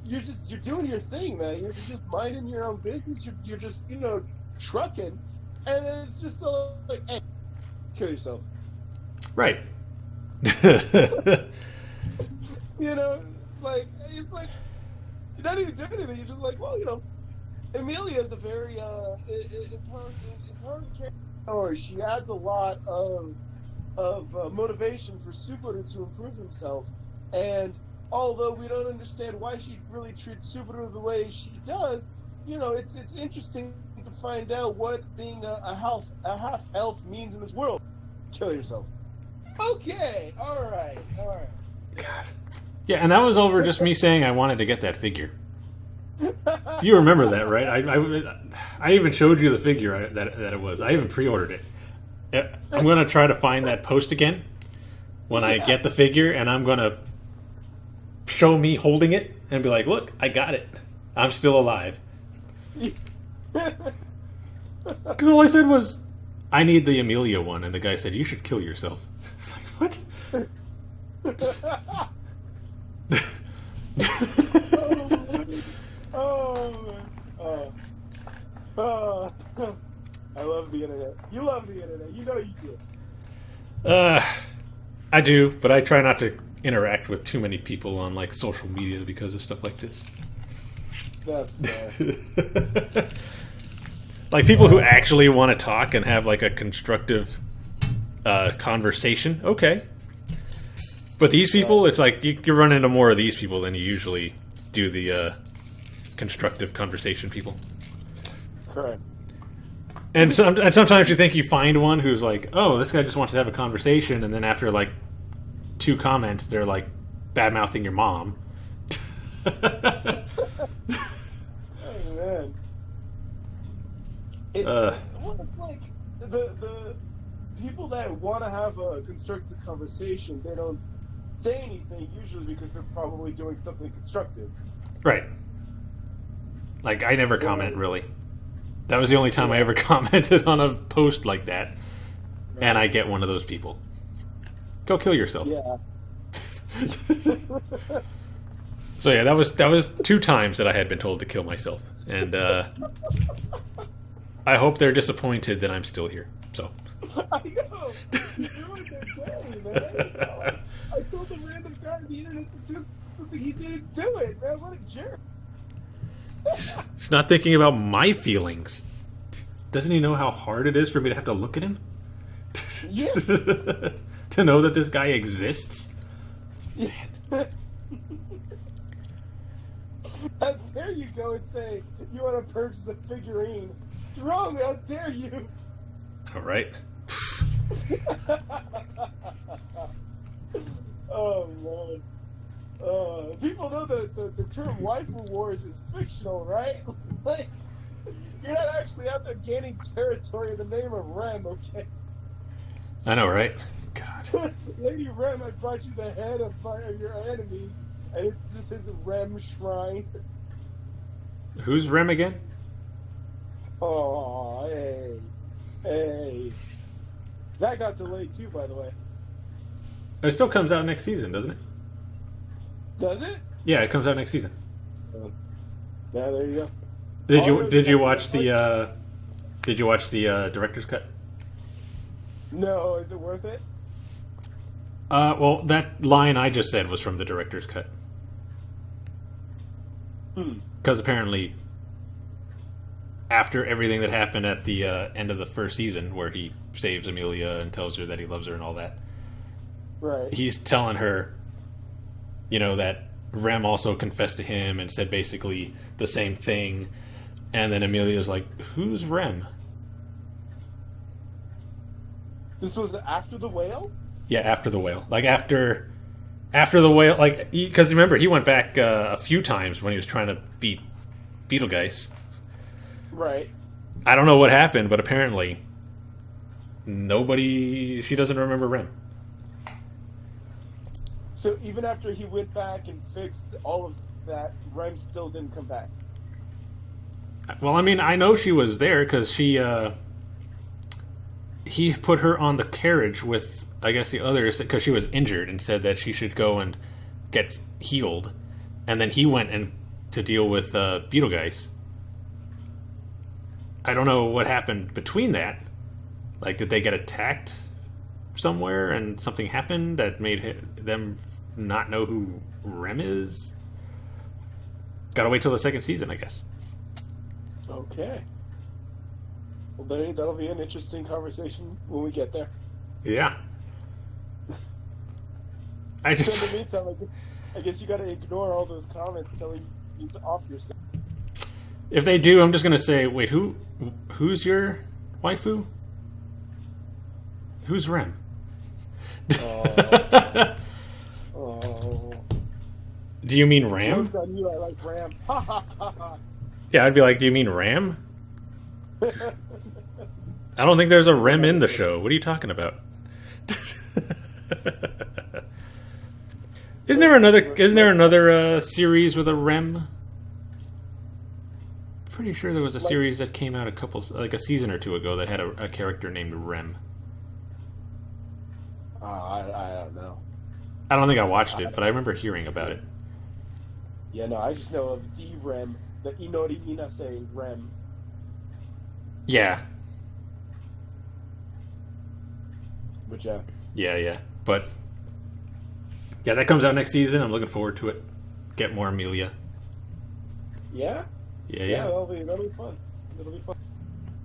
You're doing your thing, man. You're just minding your own business. You're just trucking, and then it's just so like, hey, kill yourself. Right. It's like you're not even doing anything. You're just like, well, Amelia is a very important character. She adds a lot of motivation for Subaru to improve himself, and although we don't understand why she really treats Subaru the way she does, it's interesting to find out what being a half elf means in this world. Kill yourself. Okay, all right. God. Yeah, and that was over just me saying I wanted to get that figure. You remember that, right? I even showed you the figure that it was. I even pre-ordered it. I'm going to try to find that post again when I get the figure, and I'm going to show me holding it and be like, look, I got it. I'm still alive. Because all I said was, I need the Amelia one, and the guy said, you should kill yourself. It's like, what? I love the internet. You love the internet. You know you do. I do, but I try not to interact with too many people on like social media because of stuff like this. That's fair. Like people who actually want to talk and have like a constructive conversation, okay. But these people, it's like you run into more of these people than you usually do the constructive conversation people. Correct. And sometimes you think you find one who's like, oh, this guy just wants to have a conversation, and then after like 2 comments, they're like bad-mouthing your mom. Oh, man. It's like the people that want to have a constructive conversation, they don't say anything usually because they're probably doing something constructive. Right. Like, I never comment, really. That was the only time I ever commented on a post like that. Right. And I get one of those people. Go kill yourself. Yeah. So yeah, that was 2 times that I had been told to kill myself. And I hope they're disappointed that I'm still here. So I know. You do what they're saying, man. It's not like I told a random guy on the internet to do something, he didn't do it, man. What a jerk. He's not thinking about my feelings. Doesn't he know how hard it is for me to have to look at him? Yeah. To know that this guy exists? Yeah. How dare you go and say you want to purchase a figurine? What's wrong? How dare you? All right. Oh, man. People know that the term waifu wars is fictional, right? Like, you're not actually out there gaining territory in the name of Rem, okay? I know, right? God. Lady Rem, I brought you the head of your enemies, and it's just his Rem shrine. Who's Rem again? Oh, hey. That got delayed too, by the way. It still comes out next season, doesn't it? Does it? Yeah, it comes out next season. Yeah, there you go. Did you watch the director's cut? No, is it worth it? Well, that line I just said was from the director's cut. Because apparently, after everything that happened at the end of the first season, where he saves Amelia and tells her that he loves her and all that, right? He's telling her, that Rem also confessed to him and said basically the same thing, and then Amelia's like, "Who's Rem?" This was after the whale? Yeah, after the whale. Like, after the whale, like, because remember, he went back a few times when he was trying to beat Betelgeuse. Right. I don't know what happened, but apparently she doesn't remember Rem. So even after he went back and fixed all of that, Rem still didn't come back? Well, I mean, I know she was there because he put her on the carriage with, I guess, the others because she was injured and said that she should go and get healed. And then he went to deal with Betelgeuse. I don't know what happened between that. Like, did they get attacked somewhere and something happened that made them not know who Rem is? Gotta wait till the second season, I guess. Okay. Well, that'll be an interesting conversation when we get there. Yeah. So in the meantime, I guess you gotta ignore all those comments telling you to off yourself. If they do, I'm just gonna say, wait, who's your waifu? Who's Rem? Oh. Do you mean Ram? Joke's on you, I like Ram. Ha ha ha ha. Yeah, I'd be like, do you mean Ram? I don't think there's a Rem in the show. What are you talking about? Isn't there another series with a Rem? Pretty sure there was a series that came out a season or two ago that had a character named Rem. I don't know. I don't think I watched it, but I remember hearing about it. Yeah, no, I just know of the Rem, the Inori Inase Rem. Yeah. Which, Yeah. But Yeah, that comes out next season. I'm looking forward to it. Get more Amelia. Yeah? Yeah. That'll be fun. It'll be fun.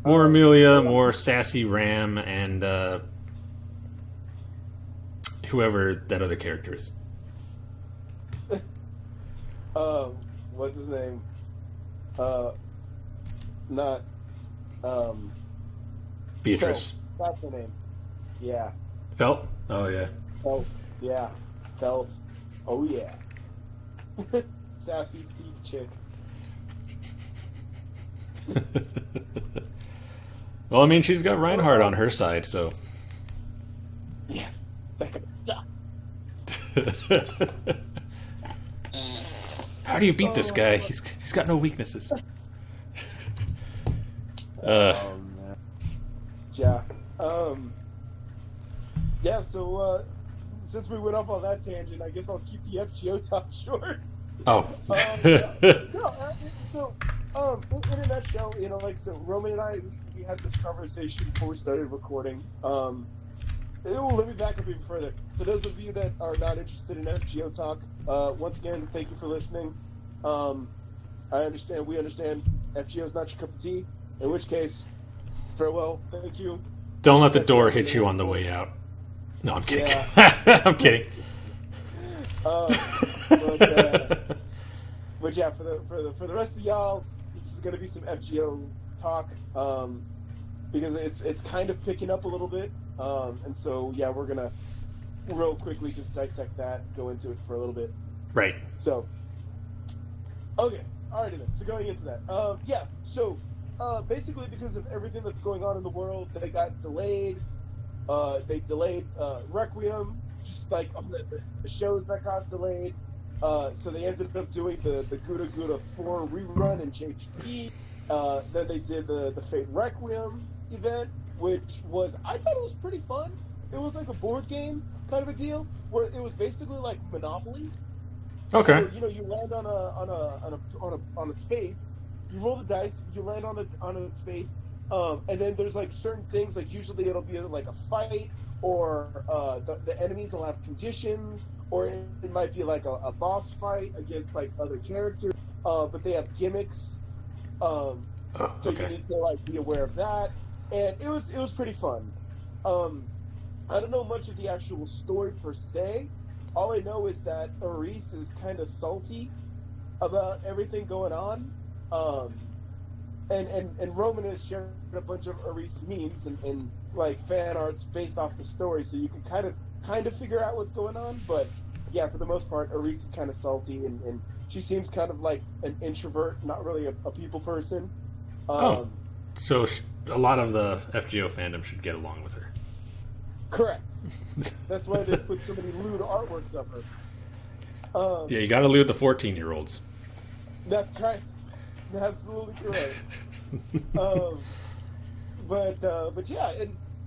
More Amelia, more sassy Ram, and whoever that other character is. What's his name? Not Beatrice. Felt. That's her name. Yeah. Felt? Oh, yeah. Oh, yeah. Felt. Oh, yeah. Sassy thief chick. Well, I mean, she's got Reinhardt on her side, so. Yeah. That guy sucks. How do you beat this guy? He's got no weaknesses. Man. Yeah. Yeah, so since we went off on that tangent, I guess I'll keep the FGO talk short. Oh. In a nutshell, like so, Roman and I, we had this conversation before we started recording. Let me back up even further. For those of you that are not interested in FGO talk, once again, thank you for listening. We understand FGO is not your cup of tea, in which case, farewell, thank you. Don't let the door hit you on the way out. No, I'm kidding. Yeah. I'm kidding. But yeah, for the rest of y'all, this is going to be some FGO talk, because it's kind of picking up a little bit, and so yeah, we're gonna real quickly just dissect that, go into it for a little bit. Right. So, okay, alrighty then. So going into that, So basically, because of everything that's going on in the world, they got delayed. They delayed Requiem, just like on the shows that got delayed. So they ended up doing the Gouda Gouda 4 rerun in JP. Then they did the Fate Requiem event, which I thought it was pretty fun. It was like a board game kind of a deal, where it was basically like Monopoly. Okay. So, you land on a space, you roll the dice, you land on a space, and then there's like certain things, like usually it'll be like a fight, or the enemies will have conditions, or it might be like a boss fight against like other characters, but they have gimmicks, so you need to like be aware of that, and it was pretty fun. I don't know much of the actual story per se. All I know is that Aris is kind of salty about everything going on, and Roman has shared a bunch of Aris memes and like fan arts based off the story, so you can kind of figure out what's going on. But yeah, for the most part, Aris is kind of salty, and she seems kind of like an introvert, not really a people person. So a lot of the FGO fandom should get along with her. Correct. That's why they put so many lewd artworks of her. Yeah, you got to loot the 14-year-olds. That's right. Absolutely correct. But yeah,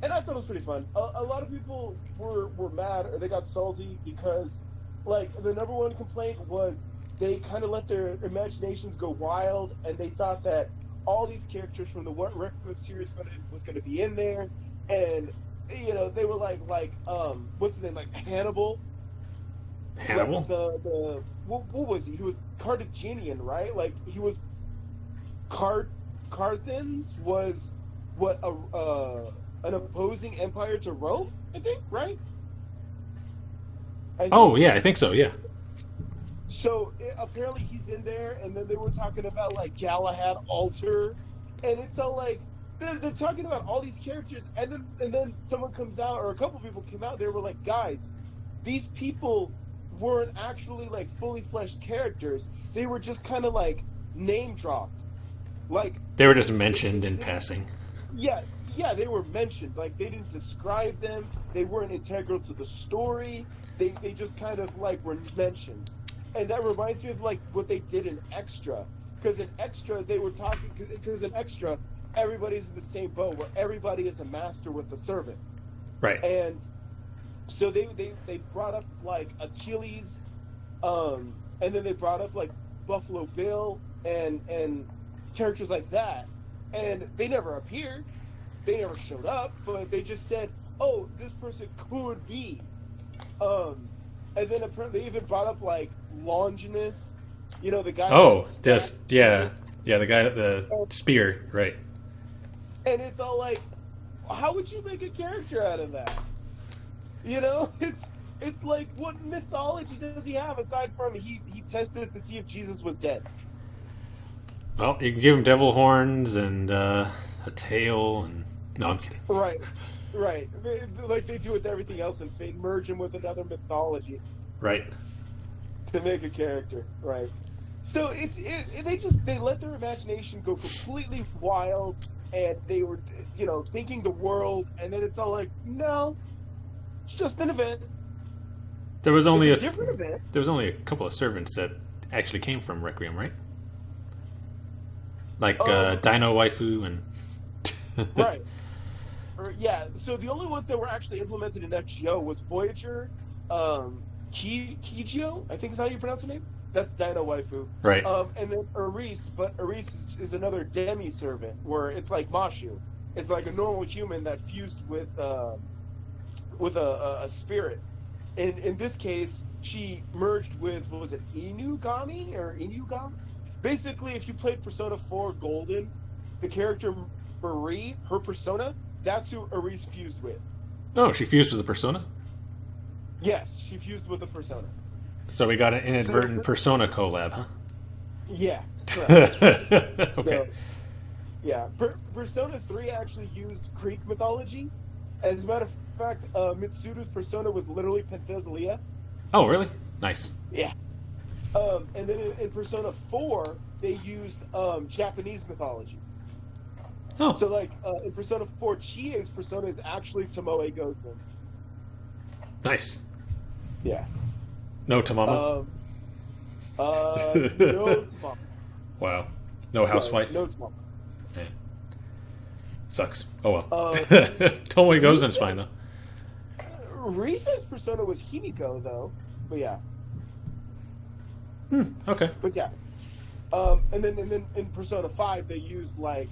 and I thought it was pretty fun. A lot of people were mad, or they got salty because, like, the number one complaint was they kind of let their imaginations go wild, and they thought that all these characters from the Requiem series was going to be in there, and they were like what's his name, like Hannibal. Hannibal. Like what was he? He was Carthaginian, right? Like he was Carthage was what an opposing empire to Rome, I think, right? Yeah, I think so. Yeah. So apparently he's in there, and then they were talking about like Galahad Altar, and it's all like they're talking about all these characters, and then someone comes out, or a couple people came out. They were like, guys, these people weren't actually like fully fleshed characters. They were just kind of like name dropped, like they were just mentioned in passing. Yeah, they were mentioned. Like they didn't describe them. They weren't integral to the story. They just kind of like were mentioned. And that reminds me of like what they did in Extra, because in Extra they were talking, because in Extra everybody's in the same boat, where everybody is a master with a servant. Right. And so they brought up like Achilles, and then they brought up like Buffalo Bill and characters like that, and they never appeared, they never showed up, but they just said, oh, this person could be. and then apparently they even brought up like Longinus, the guy. Oh, this, yeah, the guy at the And spear, right? it's all like, how would you make a character out of that? It's like, what mythology does he have aside from he tested it to see if Jesus was dead? Well, you can give him devil horns and a tail, and no, I'm kidding. Right. Like they do with everything else in Fate, merge him with another mythology Right. to make a character. Right. So they let their imagination go completely wild, and they were thinking the world, and then it's all like, no, it's just an event. There was only It's a different event. There was only a couple of servants that actually came from Requiem, right? Like Dino Waifu and Right. Yeah. So the only ones that were actually implemented in FGO was Voyager, Kigio, I think is how you pronounce her name. That's Dino Waifu. Right. And then Eris, but Eris is another demi-servant, where it's like Mashu. It's like a normal human that fused with a spirit. In this case, she merged with, what was it, Inugami or Inugami? Basically, if you played Persona 4 Golden, the character Marie, her persona, that's who Eris fused with. Oh, she fused with the persona? Yes, she fused with the persona. So we got an inadvertent persona collab, huh? Yeah. Correct. Okay. So, yeah. Persona 3 actually used Greek mythology. As a matter of fact, Mitsuru's persona was literally Penthesilea. Oh, really? Nice. Yeah. And then in Persona 4, they used Japanese mythology. Oh. So, like, in Persona 4, Chie's persona is actually Tomoe Gozen. Nice. Yeah. No Tamama? No Tamama. Wow. No housewife? No Tamama. Man. Sucks. Oh well. Tomoe Gozen's fine, though. Risa's persona was Himiko, though. But yeah. Okay. But yeah. And then in Persona 5, they used, like,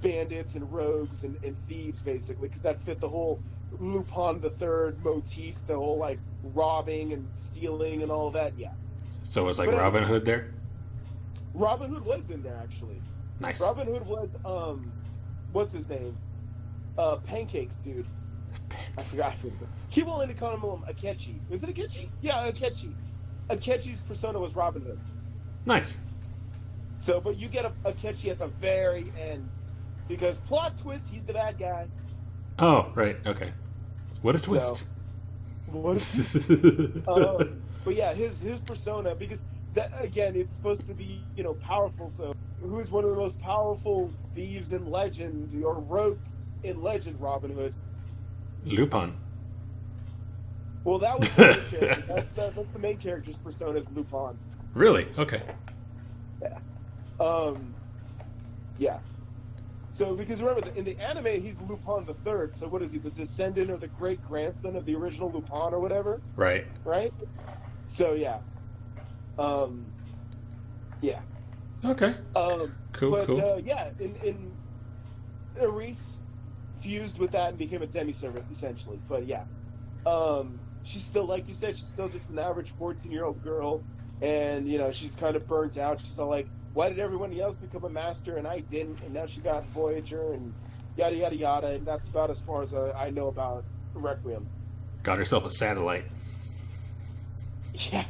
bandits and rogues and thieves, basically, because that fit the whole Lupin the Third motif, the whole, like, robbing and stealing and all of that, yeah. So was like But, Robin Hood there? Robin Hood was in there, actually. Nice. Robin Hood was, what's his name? Pancakes, dude. I forgot. Keep wanting to call him Akechi. Was it Akechi? Yeah, Akechi. Akechi's persona was Robin Hood. Nice. So, but you get Akechi at the very end. Because plot twist, he's the bad guy. Oh, right. Okay. What a twist. But yeah, his persona, because that, again, it's supposed to be, powerful. So who's one of the most powerful thieves in legend, or rogues in legend, Robin Hood? Lupin. Well, that was the main character. That's the main character's persona, is Lupin. Really? Okay. Yeah. Yeah. So, because remember, in the anime, he's Lupin the Third. So, what is he, the descendant or the great grandson of the original Lupin or whatever? Right. Right. So, yeah. Yeah. Okay. Cool. Yeah, in Eris fused with that and became a demi-servant, essentially. But yeah, she's still, like you said, she's still just an average 14-year-old girl, and she's kind of burnt out. She's all like, why did everyone else become a master and I didn't? And now she got Voyager and yada yada yada, and that's about as far as I know about Requiem. Got herself a satellite. Yeah.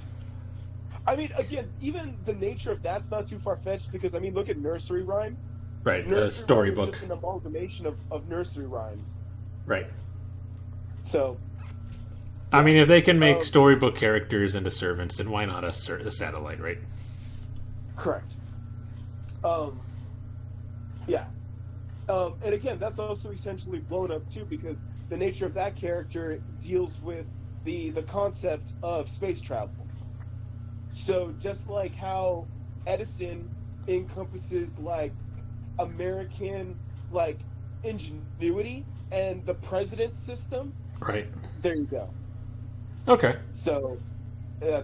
I mean, again, even the nature of that's not too far-fetched, because, I mean, look at Nursery Rhyme. Right, Nursery a storybook. Rhyme is just an amalgamation of nursery rhymes. Right. So, I mean, if they can make storybook characters into servants, then why not a satellite, right? correct. Yeah. And again, that's also essentially blown up too, because the nature of that character deals with the concept of space travel. So just like how Edison encompasses like American like ingenuity and the president's system, Right. there you go. Okay. So, yeah,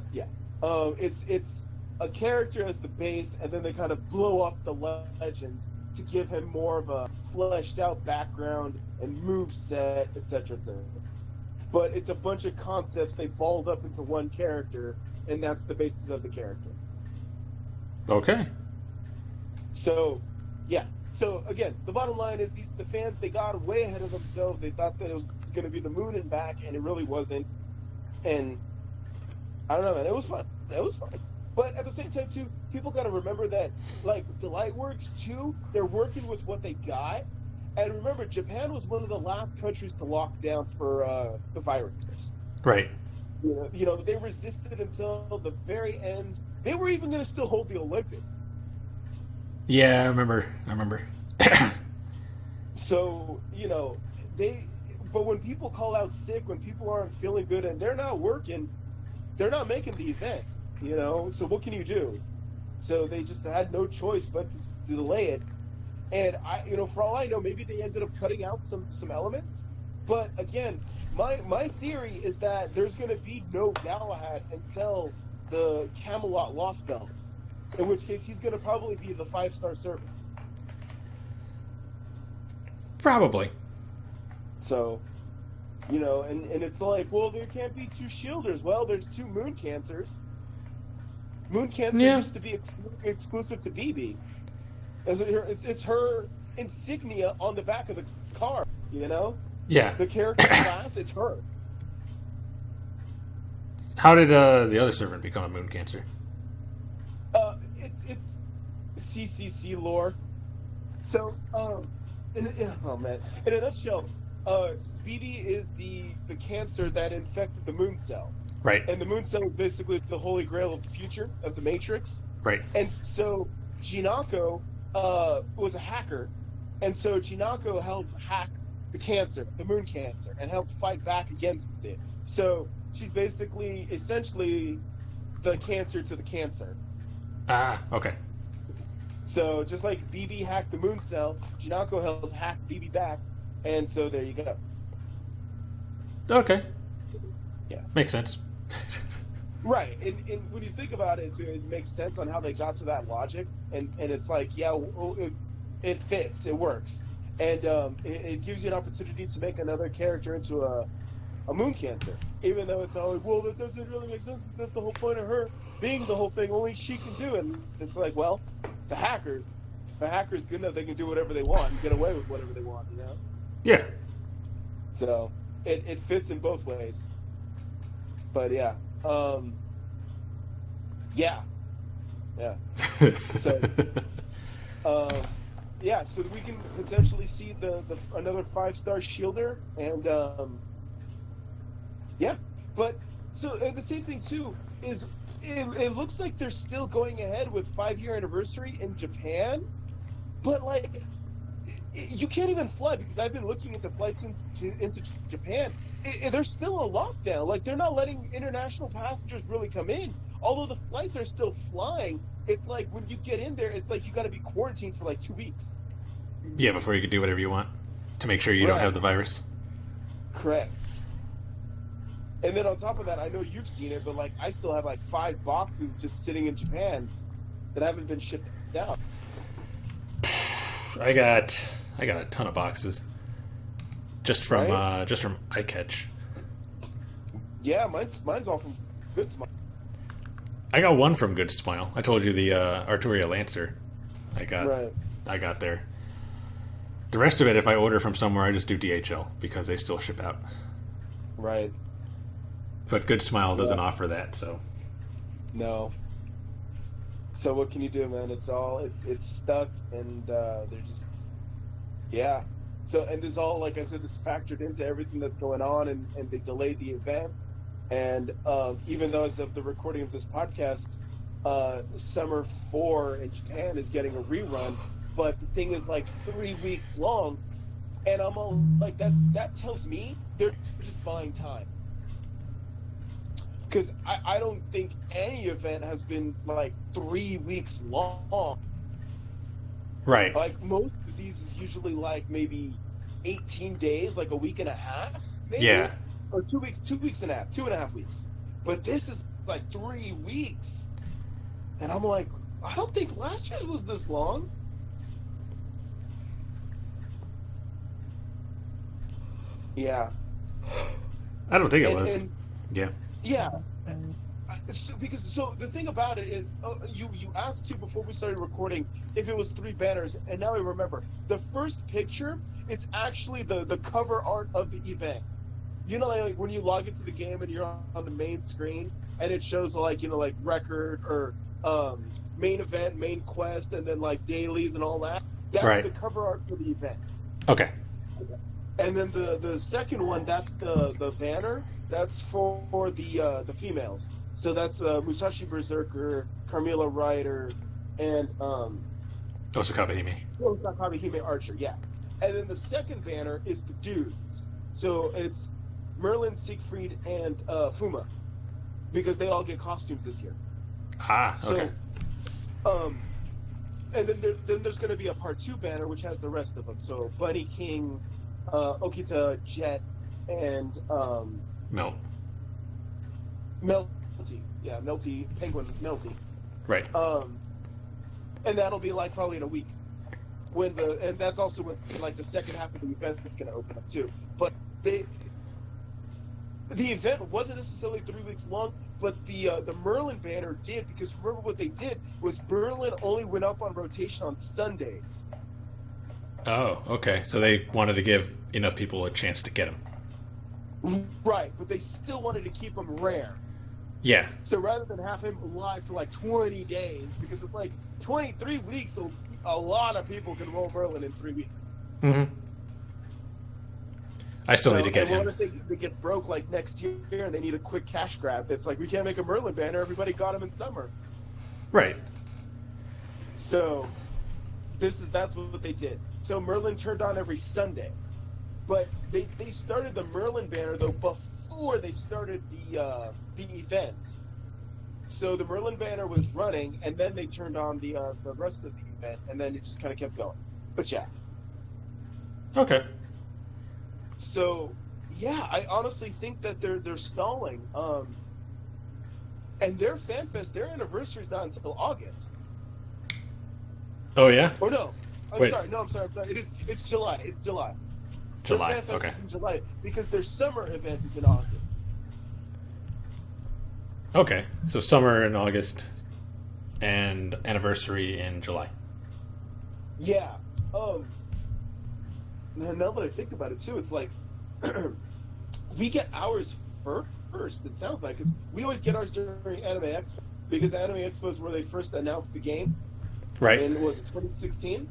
it's a character as the base, and then they kind of blow up the legend to give him more of a fleshed out background and move set, etc., etc. but it's a bunch of concepts they balled up into one character, and that's the basis of the character. Okay. So, yeah. So again, the bottom line is the fans, they got way ahead of themselves. They thought that it was going to be the moon and back, and it really wasn't. And I don't know, man. It was fun. It was fun. But at the same time, too, people got to remember that, like, the Lightworks, too, they're working with what they got. And remember, Japan was one of the last countries to lock down for the virus. Right. You know, they resisted until the very end. They were even going to still hold the Olympics. Yeah, I remember. So, you know, but when people call out sick, when people aren't feeling good and they're not working, they're not making the event, you know? So what can you do? So they just had no choice but to delay it. And for all I know, maybe they ended up cutting out some elements. But again, my theory is that there's going to be no Galahad until the Camelot Lost Belt, in which case he's going to probably be the 5-star servant. Probably. So, you know, and it's like, well, there can't be 2 shielders. Well, there's 2 Moon Cancers. Moon Cancer used to be exclusive to BB. It's her insignia on the back of the car, you know? Yeah. The character class, it's her. How did the other servant become a Moon Cancer? It's CCC lore. So, in a nutshell, BB is the cancer that infected the Moon Cell. Right. And the Moon Cell is basically the holy grail of the future, of the Matrix. Right. And so Jinako was a hacker, and so Jinako helped hack the cancer, the Moon Cancer, and helped fight back against it. So she's essentially the cancer to the cancer. Ah, okay. So just like BB hacked the Moon Cell, Jinako helped hack BB back, and so there you go. Okay. Yeah. Makes sense. Right, and when you think about it, it makes sense on how they got to that logic, and it's like, yeah, it fits, it works, and it gives you an opportunity to make another character into a Moon Cancer, even though it's all like, well, that doesn't really make sense because that's the whole point of her being the whole thing. Only she can do it. And it's like, well, it's a hacker. If a hacker's good enough, they can do whatever they want and get away with whatever they want, you know? Yeah. So it fits in both ways. But yeah. Yeah. So, yeah, so we can potentially see the another 5-star shielder, and yeah. But so the same thing too is it looks like they're still going ahead with 5-year anniversary in Japan, but like you can't even fly because I've been looking into flights into Japan. There's still a lockdown. Like they're not letting international passengers really come in. Although the flights are still flying, it's like when you get in there, it's like you got to be quarantined for like 2 weeks. Yeah, before you can do whatever you want to make sure you don't have the virus. Correct. And then on top of that, I know you've seen it, but like I still have like 5 boxes just sitting in Japan that haven't been shipped out. I got a ton of boxes just from iCatch. Yeah, mine's all from Good Smile. I got one from Good Smile. I told you the Arturia Lancer. I got there. The rest of it, if I order from somewhere, I just do DHL because they still ship out. Right. But Good Smile doesn't offer that, so. No. So what can you do, man? It's stuck, and they're just, yeah. So, and there's all, like I said, this factored into everything that's going on, and they delayed the event. And even though as of the recording of this podcast, Summer 4 in Japan is getting a rerun, but the thing is like 3 weeks long, and I'm all like, that tells me they're just buying time. Because I don't think any event has been like 3 weeks long. Right. Like most of these is usually like maybe 18 days, like a week and a half, maybe. Yeah. Or 2 weeks, 2.5 weeks. But this is like 3 weeks. And I'm like, I don't think last year's was this long. Yeah. I don't think it And was. and Yeah. yeah, so the thing about it is, you asked too before we started recording if it was three banners, and now I remember the first picture is actually the cover art of the event. You know, like when you log into the game and you're on the main screen, and it shows like like record or main event, main quest, and then like dailies and all that. That's Right. the cover art for the event. Okay. And then the second one, that's the banner. That's for the females. So that's Musashi Berserker, Carmilla Ryder, and Osaka Hime. Sakabe Hime Archer. Yeah. And then the second banner is the dudes. So it's Merlin, Siegfried, and Fuma, because they all get costumes this year. Ah, okay. So, and then there's going to be a part 2 banner which has the rest of them. So Bunny King, Okita, Jet, and Melt. Melty. Yeah, Melty, Penguin Melty. Right. And that'll be like probably in a week. And that's also when like the second half of the event is going to open up too. But the event wasn't necessarily 3 weeks long, but the Merlin banner did, because remember what they did was Merlin only went up on rotation on Sundays. Oh, okay. So they wanted to give enough people a chance to get him. Right, but they still wanted to keep him rare. Yeah. So rather than have him live for like 20 days, because it's like 23 weeks, so a lot of people can roll Merlin in 3 weeks. Mm-hmm. I still need to get and him. what if they get broke like next year and they need a quick cash grab? It's like, we can't make a Merlin banner. Everybody got him in summer. Right. So that's what they did. So Merlin turned on every Sunday. But they started the Merlin banner, though, before they started the event. So the Merlin banner was running, and then they turned on the rest of the event, and then it just kind of kept going. But yeah. Okay. So, yeah, I honestly think that they're stalling. And their FanFest, their anniversary is not until August. Oh, yeah? Or no. Wait. I'm sorry. It's July. It's July. July. Their FanFest Okay. is in July, because their summer event is in August. Okay. So summer in August and anniversary in July. Yeah. Now that I think about it too, it's like we get ours first. It sounds like, because we always get ours during Anime Expo, because Anime Expo is where they first announced the game. Right. And was it 2016?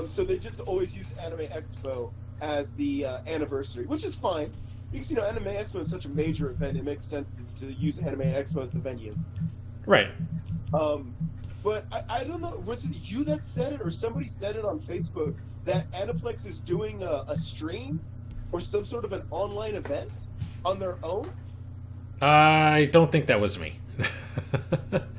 So they just always use Anime Expo as the anniversary, which is fine, because Anime Expo is such a major event. It makes sense to use Anime Expo as the venue. Right. But I don't know, was it you that said it, or somebody said it on Facebook, that Aniplex is doing a stream or some sort of an online event on their own? I don't think that was me.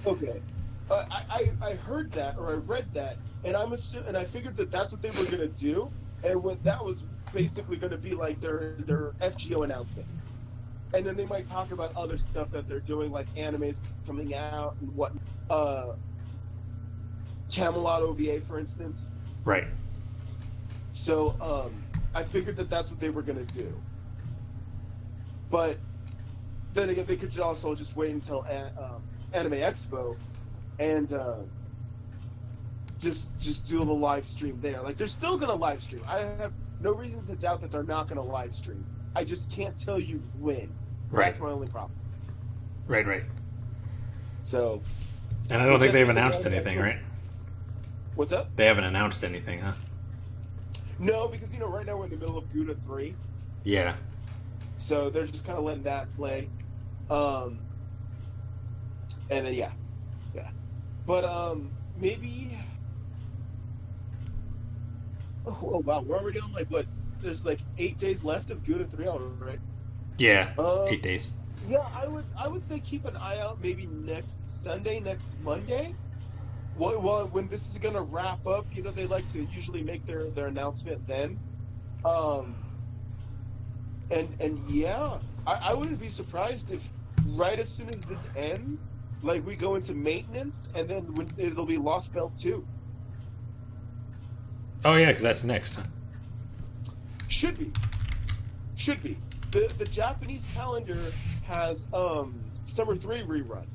Okay. I heard that, or I read that, and I figured that that's what they were going to do, and that was basically going to be like their FGO announcement. And then they might talk about other stuff that they're doing, like animes coming out and what. Camelot OVA, for instance. Right. So I figured that that's what they were going to do. But then again, they could also just wait until Anime Expo and just do the live stream there. Like, they're still going to live stream. I have no reason to doubt that they're not going to live stream. I just can't tell you when. Right. That's my only problem. Right. So. And I don't think they've announced anything, right? What's up? They haven't announced anything, huh? No, because right now we're in the middle of Gouda 3. Yeah. So they're just kind of letting that play. And then yeah. But maybe. Oh wow, we're already on like what? There's like 8 days left of Gouda 3 already. Yeah. 8 days. Yeah, I would say keep an eye out. Maybe next Sunday, next Monday. Well, when this is gonna wrap up, they like to usually make their announcement then. And yeah, I wouldn't be surprised if right as soon as this ends, like we go into maintenance, and then it'll be Lost Belt 2. Oh yeah, because that's next, huh? Should be. The Japanese calendar has Summer 3 rerun.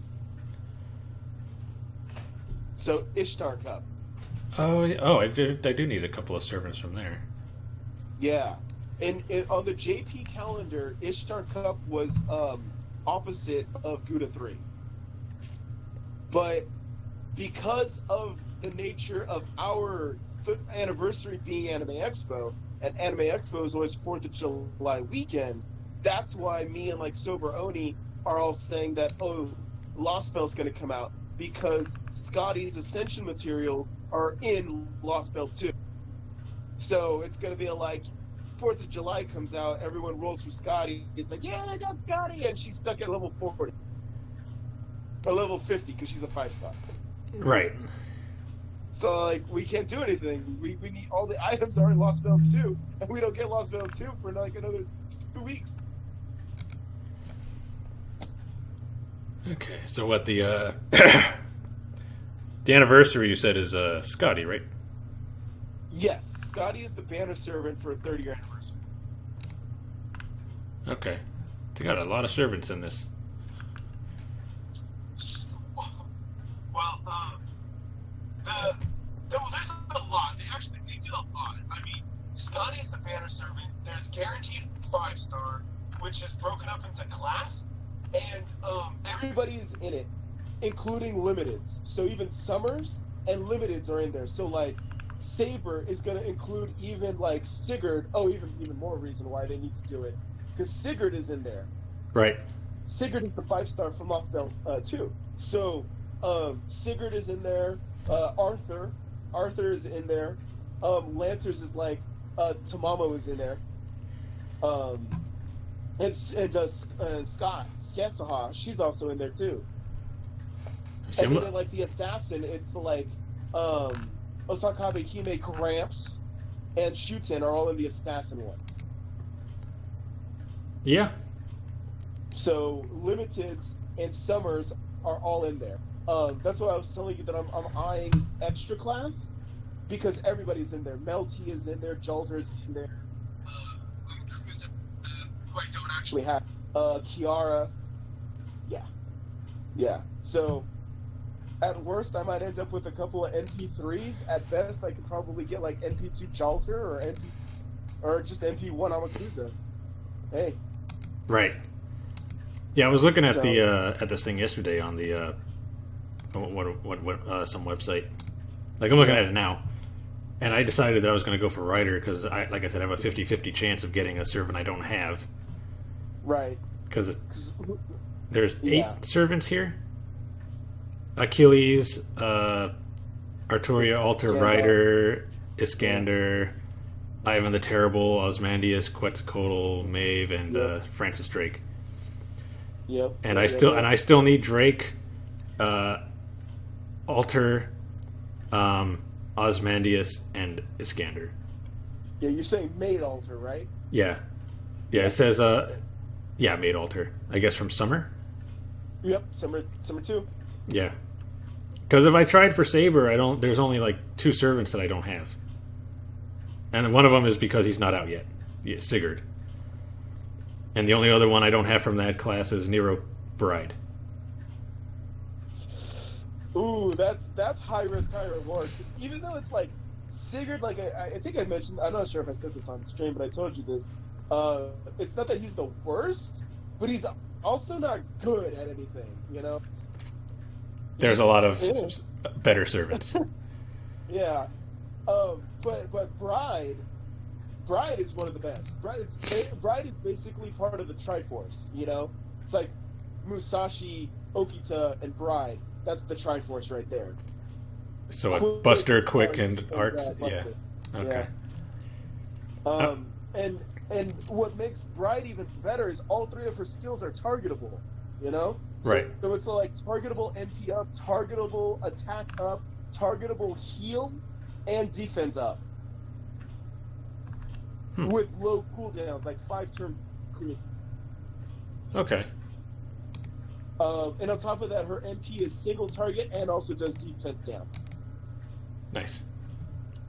So Ishtar Cup. I do need a couple of servants from there. Yeah. And on the JP calendar, Ishtar Cup was opposite of Gouda 3. But because of the nature of our anniversary being Anime Expo, and Anime Expo is always 4th of July weekend, that's why me and like Sober Oni are all saying that, Lost Bell's going to come out, because Scotty's Ascension materials are in Lost Bell 2. So it's going to be like 4th of July comes out, everyone rolls for Scotty. It's like, yeah, I got Scotty, and she's stuck at level 40. Or level 50, because she's a 5-star. Right. So, like, we can't do anything. We need all the items are in Lost Bell 2, and we don't get Lost Bell 2 for, like, another 2 weeks. Okay, so what the the anniversary you said is Scotty, right? Yes, Scotty is the banner servant for a 30-year anniversary. Okay. They got a lot of servants in this. Well, there's a lot. They did a lot. I mean, Scotty is the banner servant. There's guaranteed 5-star, which is broken up into class, and everybody's in it, including limiteds. So even summers and limiteds are in there. So like, Saber is going to include even like Sigurd. Oh, even more reason why they need to do it, because Sigurd is in there. Right. Sigurd is the 5-star from Lost Bell 2. So Sigurd is in there. Arthur is in there. Lancers is like Tamamo is in there. And Scott Skatsaha, she's also in there too. And then like the assassin, it's like Osakabe Hime, Gramps, and Shuten are all in the assassin one. Yeah. So limiteds and summers are all in there. That's why I was telling you that I'm eyeing extra class, because everybody's in there. Melty is in there. Jalter is in there. Who I don't actually have. Kiara. Yeah. So at worst, I might end up with a couple of NP3s. At best, I could probably get like NP2 Jalter or just NP1 Amakusa. Hey. Right. Yeah, I was looking at at this thing yesterday on the some website. Like, I'm looking at it now, and I decided that I was going to go for Rider because like I said, I have a 50-50 chance of getting a servant I don't have. Right. Because there's 8 servants here. Achilles, Arturia, Alter, Rider, Iskander, Ivan the Terrible, Osmandius, Quetzalcoatl, Maeve, and Francis Drake. Yep. And I still need Drake, Alter, Osmandius, and Iskander. Yeah, you're saying made Alter, right? Yeah. It says made Alter. I guess from Summer. Yep, summer 2. Yeah. Because if I tried for Saber, there's only like 2 servants that I don't have. And one of them is because he's not out yet. Yeah, Sigurd. And the only other one I don't have from that class is Nero Bride. Ooh, that's high risk, high reward. Even though it's like Sigurd, like I think I mentioned, I'm not sure if I said this on the stream, but I told you this. It's not that he's the worst, but he's also not good at anything. You know. There's a lot of better servants. Yeah, but Bride is one of the best. Bride is basically part of the Triforce. You know, it's like Musashi, Okita, and Bride. That's the Triforce right there. So Buster, Quick, and Arcs. Yeah. Okay. Yeah. And what makes Bride even better is all 3 of her skills are targetable. You know. Right. So it's like targetable NP up, targetable attack up, targetable heal, and defense up. With low cooldowns, like 5-turn cool. Okay. And on top of that, her MP is single target and also does defense down. Nice.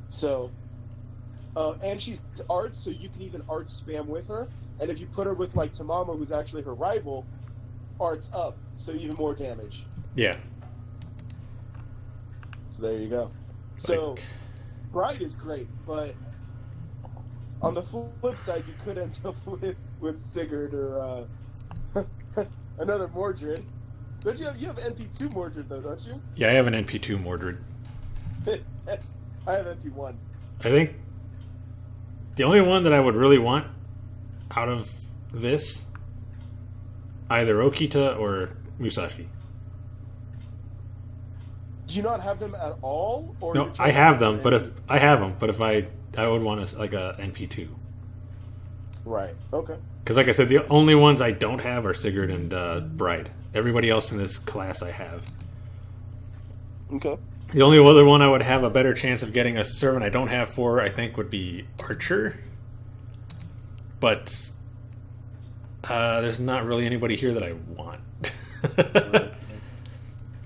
So, And she's art, so you can even art spam with her. And if you put her with like Tamamo, who's actually her rival, art's up, so even more damage. Yeah. So there you go. So Bride is great, but on the flip side, you could end up with Sigurd or another Mordred. Don't you have NP2 Mordred though, don't you? Yeah, I have an NP2 Mordred. I have NP1. I think the only one that I would really want out of this, either Okita or Musashi. Do you not have them at all? Or No, I have them, but if I would want like a NP2. Right. Okay. Because like I said, the only ones I don't have are Sigurd and Bride. Everybody else in this class I have. Okay. The only other one I would have a better chance of getting a servant I don't have for, I think, would be Archer. But there's not really anybody here that I want.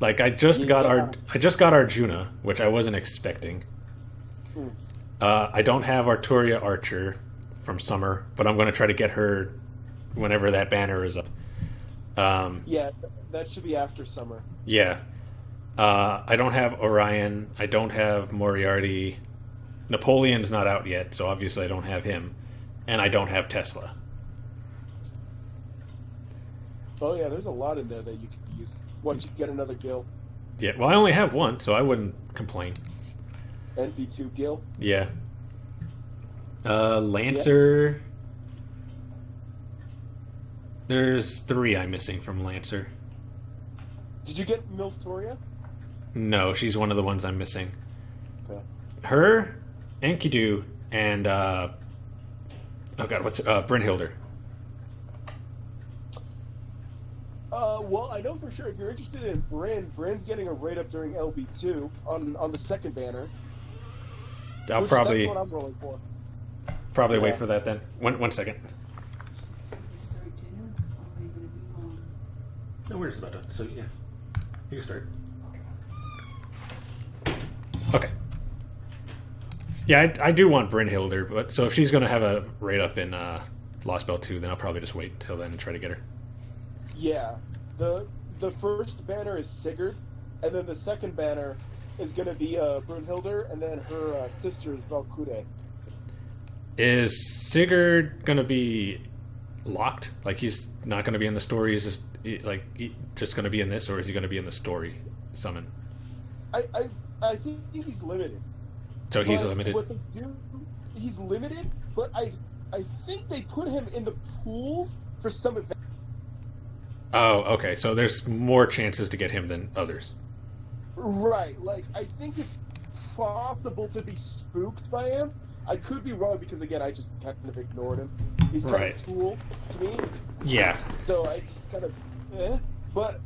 Like I just got Arjuna, which I wasn't expecting. I don't have Arturia Archer from Summer, but I'm going to try to get her whenever that banner is up. Yeah, that should be after Summer. Yeah. I don't have Orion. I don't have Moriarty. Napoleon's not out yet, so obviously I don't have him. And I don't have Tesla. Oh yeah, there's a lot in there that you could use once you get another Gil. Yeah, well, I only have one, so I wouldn't complain. NP2 Gil. Yeah. Lancer. Yeah. There's 3 I'm missing from Lancer. Did you get Miltoria? No, she's one of the ones I'm missing. Okay. Her, Enkidu, and Brynhilder. Well, I know for sure if you're interested in Bryn's getting a rate up during LB2 on the second banner. I'll probably that's what I'm rolling for. Probably wait for that then. One second. No, we're just about done. So yeah, you can start. Okay. Yeah, I do want Brynhilder, but so if she's going to have a rate up in Lost Belt 2, then I'll probably just wait until then and try to get her. Yeah, the first banner is Sigurd, and then the second banner is going to be Brunhilde, and then her sister is Valkyrie. Is Sigurd going to be locked? Like he's not going to be in the story? He's just going to be in this, or is he going to be in the story summon? I think he's limited. So he's limited. What they do, he's limited, but I think they put him in the pools for some events. Oh, okay. So there's more chances to get him than others. Right. Like, I think it's possible to be spooked by him. I could be wrong because, again, I just kind of ignored him. He's kind of a tool to me. Yeah. So I just kind of, But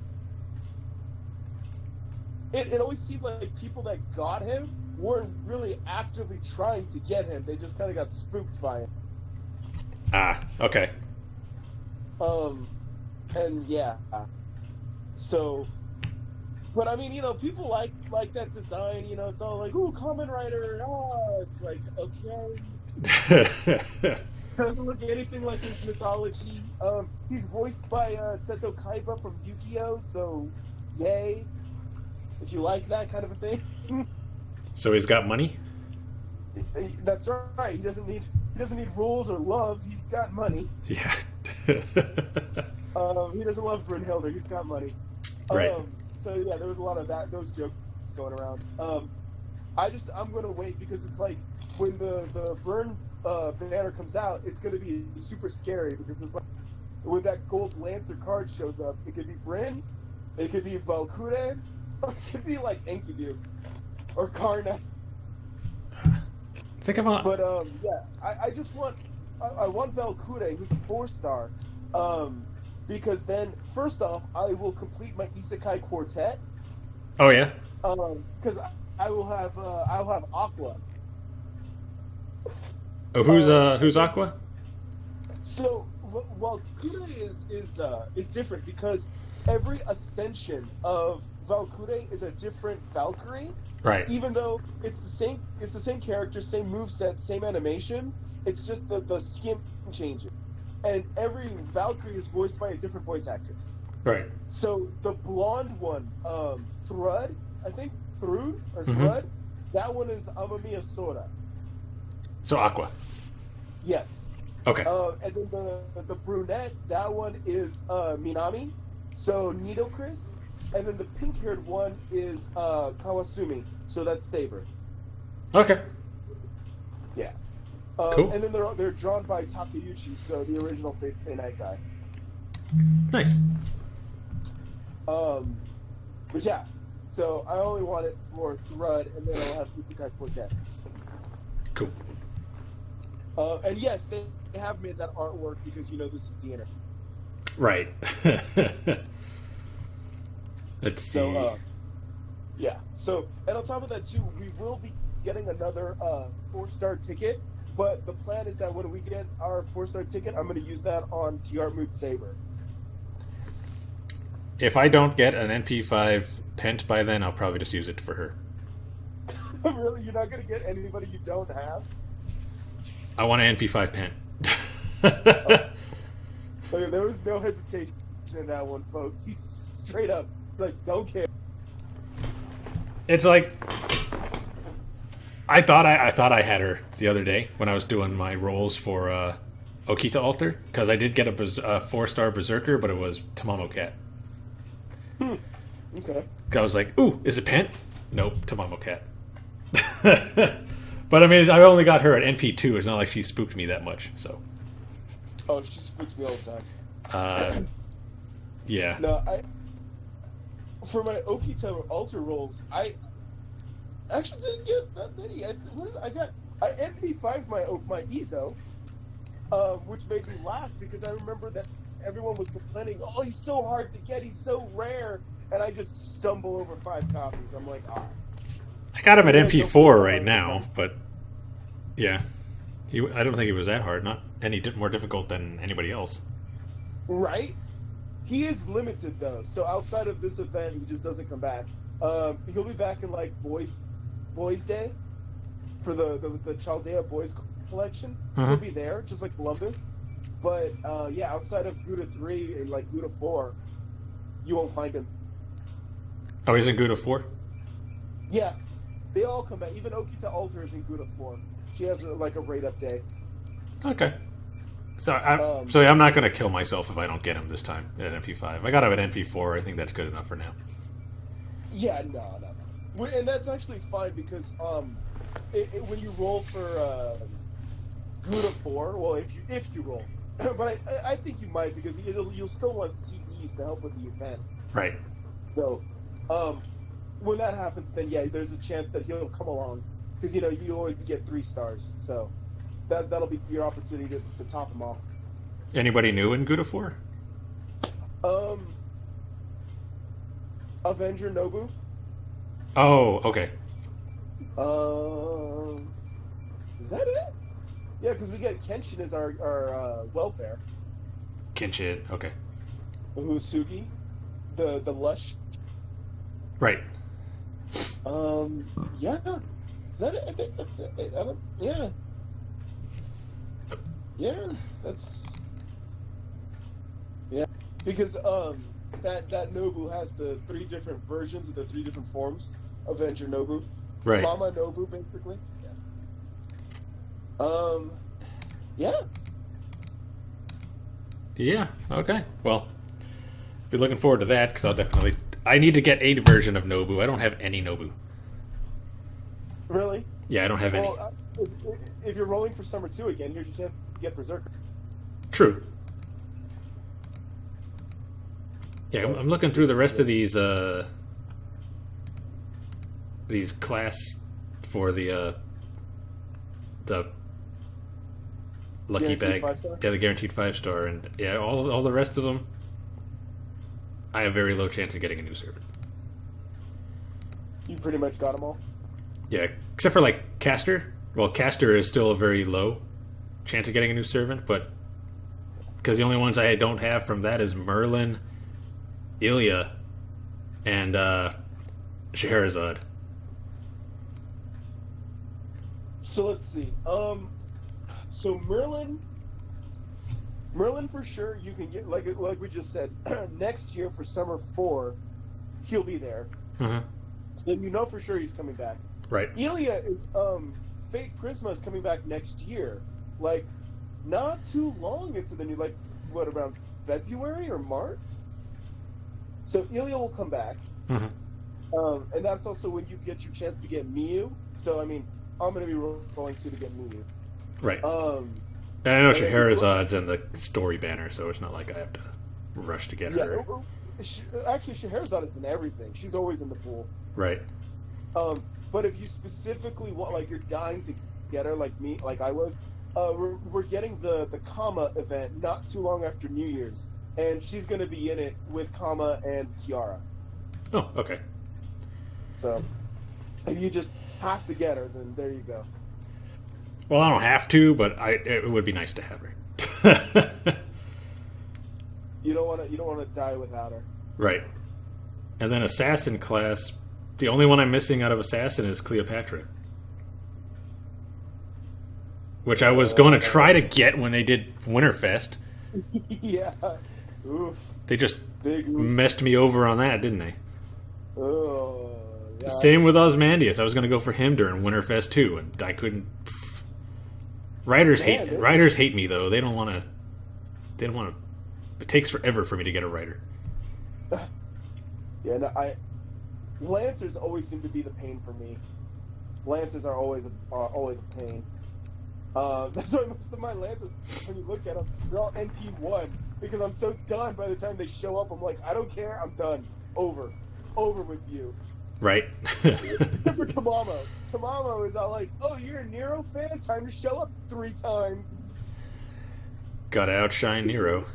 it always seemed like people that got him weren't really actively trying to get him. They just kind of got spooked by him. Ah, okay. And yeah, so, but I mean, people like that design. It's all like, ooh, Kamen Rider. Oh, it's like, okay. Doesn't look anything like his mythology. He's voiced by Seto Kaiba from Yu-Gi-Oh, so yay. If you like that kind of a thing. So he's got money? That's right. He doesn't need rules or love. He's got money. Yeah. He doesn't love Brunhilde. He's got money. Right. So yeah, there was a lot of those jokes going around. I'm gonna wait because it's like when the Burn banner comes out, it's gonna be super scary because it's like when that gold Lancer card shows up, it could be Bryn, it could be Valkyrie, or it could be like Enkidu or Karna. Think about. But yeah, I just want I want Valkyrie, who's a 4-star, because then first off I will complete my Isekai quartet. Oh yeah. Because I'll have Aqua. Oh, who's Aqua? So Valkyrie is different because every ascension of Valkyrie is a different Valkyrie, Right. even though it's the same character, same moveset, same animations. It's just the skin changes, and every Valkyrie is voiced by a different voice actress. Right. So the blonde one, Thrud, I think Thrud or Mhm. Thrud, that one is Amamiya Sora. So Aqua. Yes. Okay. And then the brunette, that one is Minami. So Nidocris. And then the pink-haired one is Kawasumi. So that's Saber. Okay. Yeah. Cool. And then they're drawn by Takeuchi, so the original Fate Stay Night guy. Nice. But yeah. So I only want it for Thrud, and then I'll have Isekai Quartet. Cool. And yes, they have made that artwork because this is the internet. Right. Let's see. So, yeah. So, and on top of that too, we will be getting another 4-star ticket. But the plan is that when we get our 4-star ticket, I'm going to use that on Tiarmuth Saber. If I don't get an NP5 pent by then, I'll probably just use it for her. Really, you're not going to get anybody you don't have? I want an NP5 pent. Okay, there was no hesitation in that one, folks. He's straight up. It's like, don't care. It's like I thought I had her the other day when I was doing my rolls for Okita Altar, because I did get a 4-star Berserker, but it was Tamamo Cat. Okay. I was like, ooh, is it Pent? Nope, Tamamo Cat. But I mean, I only got her at NP2. It's not like she spooked me that much, so. Oh, she spooks me all the time. Yeah. No, for my Okita Altar rolls, I actually didn't get that many. I NP5 my Izo, which made me laugh because I remember that everyone was complaining, oh, he's so hard to get, he's so rare, and I just stumble over 5 copies. I'm like, I got him at MP4 right now, but yeah. I don't think it was that hard. Not any more difficult than anybody else. Right? He is limited though, so outside of this event, he just doesn't come back. He'll be back in like Boys Day for the Chaldea Boys collection. He'll be there, just like Columbus. But yeah, outside of Gouda 3 and like Gouda 4, you won't find him. Oh, he's in Gouda 4? Yeah, they all come back. Even Okita Altar is in Gouda 4. She has like a rate up day. Okay. So I'm not going to kill myself if I don't get him this time at MP5. I got him at MP4. I think that's good enough for now. Yeah, no. And that's actually fine because when you roll for Gouda 4, well, if you roll, but I think you might because you'll still want CEs to help with the event. Right. So, when that happens, then yeah, there's a chance that he'll come along because you always get 3 stars. So that'll be your opportunity to top him off. Anybody new in Gouda 4? Avenger Nobu. Oh, okay. Is that it? Yeah, because we get Kenshin as our welfare. Kenshin, okay. Usugi, the lush. Right. Yeah. Is that it? I think that's it. Yeah. Yeah, that's. Yeah, because that Nobu has the 3 different versions of the 3 different forms. Avenger Nobu. Right. Mama Nobu, basically. Yeah. Yeah. Yeah, okay. Well, be looking forward to that because I need to get a version of Nobu. I don't have any Nobu. Really? Yeah, I don't have any. If you're rolling for Summer 2 again, here's your chance to get Berserker. True. Yeah, I'm looking through the rest of these class for the lucky Guaranteed bag. 5-star? Yeah, the guaranteed 5-star, and yeah, all the rest of them, I have very low chance of getting a new servant. You pretty much got them all. Yeah, except for like Caster. Well, Caster is still a very low chance of getting a new servant, but because the only ones I don't have from that is Merlin, Ilya, and Scheherazade. So let's see. So Merlin for sure you can get like we just said next year for summer 4, he'll be there. Mm-hmm. So you know for sure he's coming back. Right. Ilya is Fate Prisma is coming back next year. Like not too long into the new what around February or March. So Ilya will come back. Mm-hmm. And that's also when you get your chance to get Miyu. So I mean, I'm gonna be rolling to get Miyu. Right. And I know and Scheherazade's in the story banner, so it's not like I have to rush to get her. Actually, Scheherazade is in everything. She's always in the pool. Right. But if you specifically want, like, you're dying to get her, like me, like I was, we're getting the Kama event not too long after New Year's, and she's gonna be in it with Kama and Kiara. Oh, okay. So, if you just have to get her, then there you go. Well, I don't have to, but it would be nice to have her. You don't want to die without her. Right. And then Assassin class, the only one I'm missing out of Assassin is Cleopatra. Which I was going to try to get when they did Winterfest. Yeah. Oof. They just Big oof. messed me over on that, didn't they? Oh. Yeah. Same with Osmandius. I was going to go for him during Winterfest too, and I couldn't. Writers hate me though. They don't want to. It takes forever for me to get a writer. Yeah, no, Lancers always seem to be the pain for me. Lancers are always a pain. That's why most of my Lancers, when you look at them, they're all NP1 because I'm so done by the time they show up. I'm like, I don't care. I'm done. Over with you. Right. Except for Tamamo. Tamamo is all like, oh, you're a Nero fan? Time to show up 3 times. Gotta outshine Nero.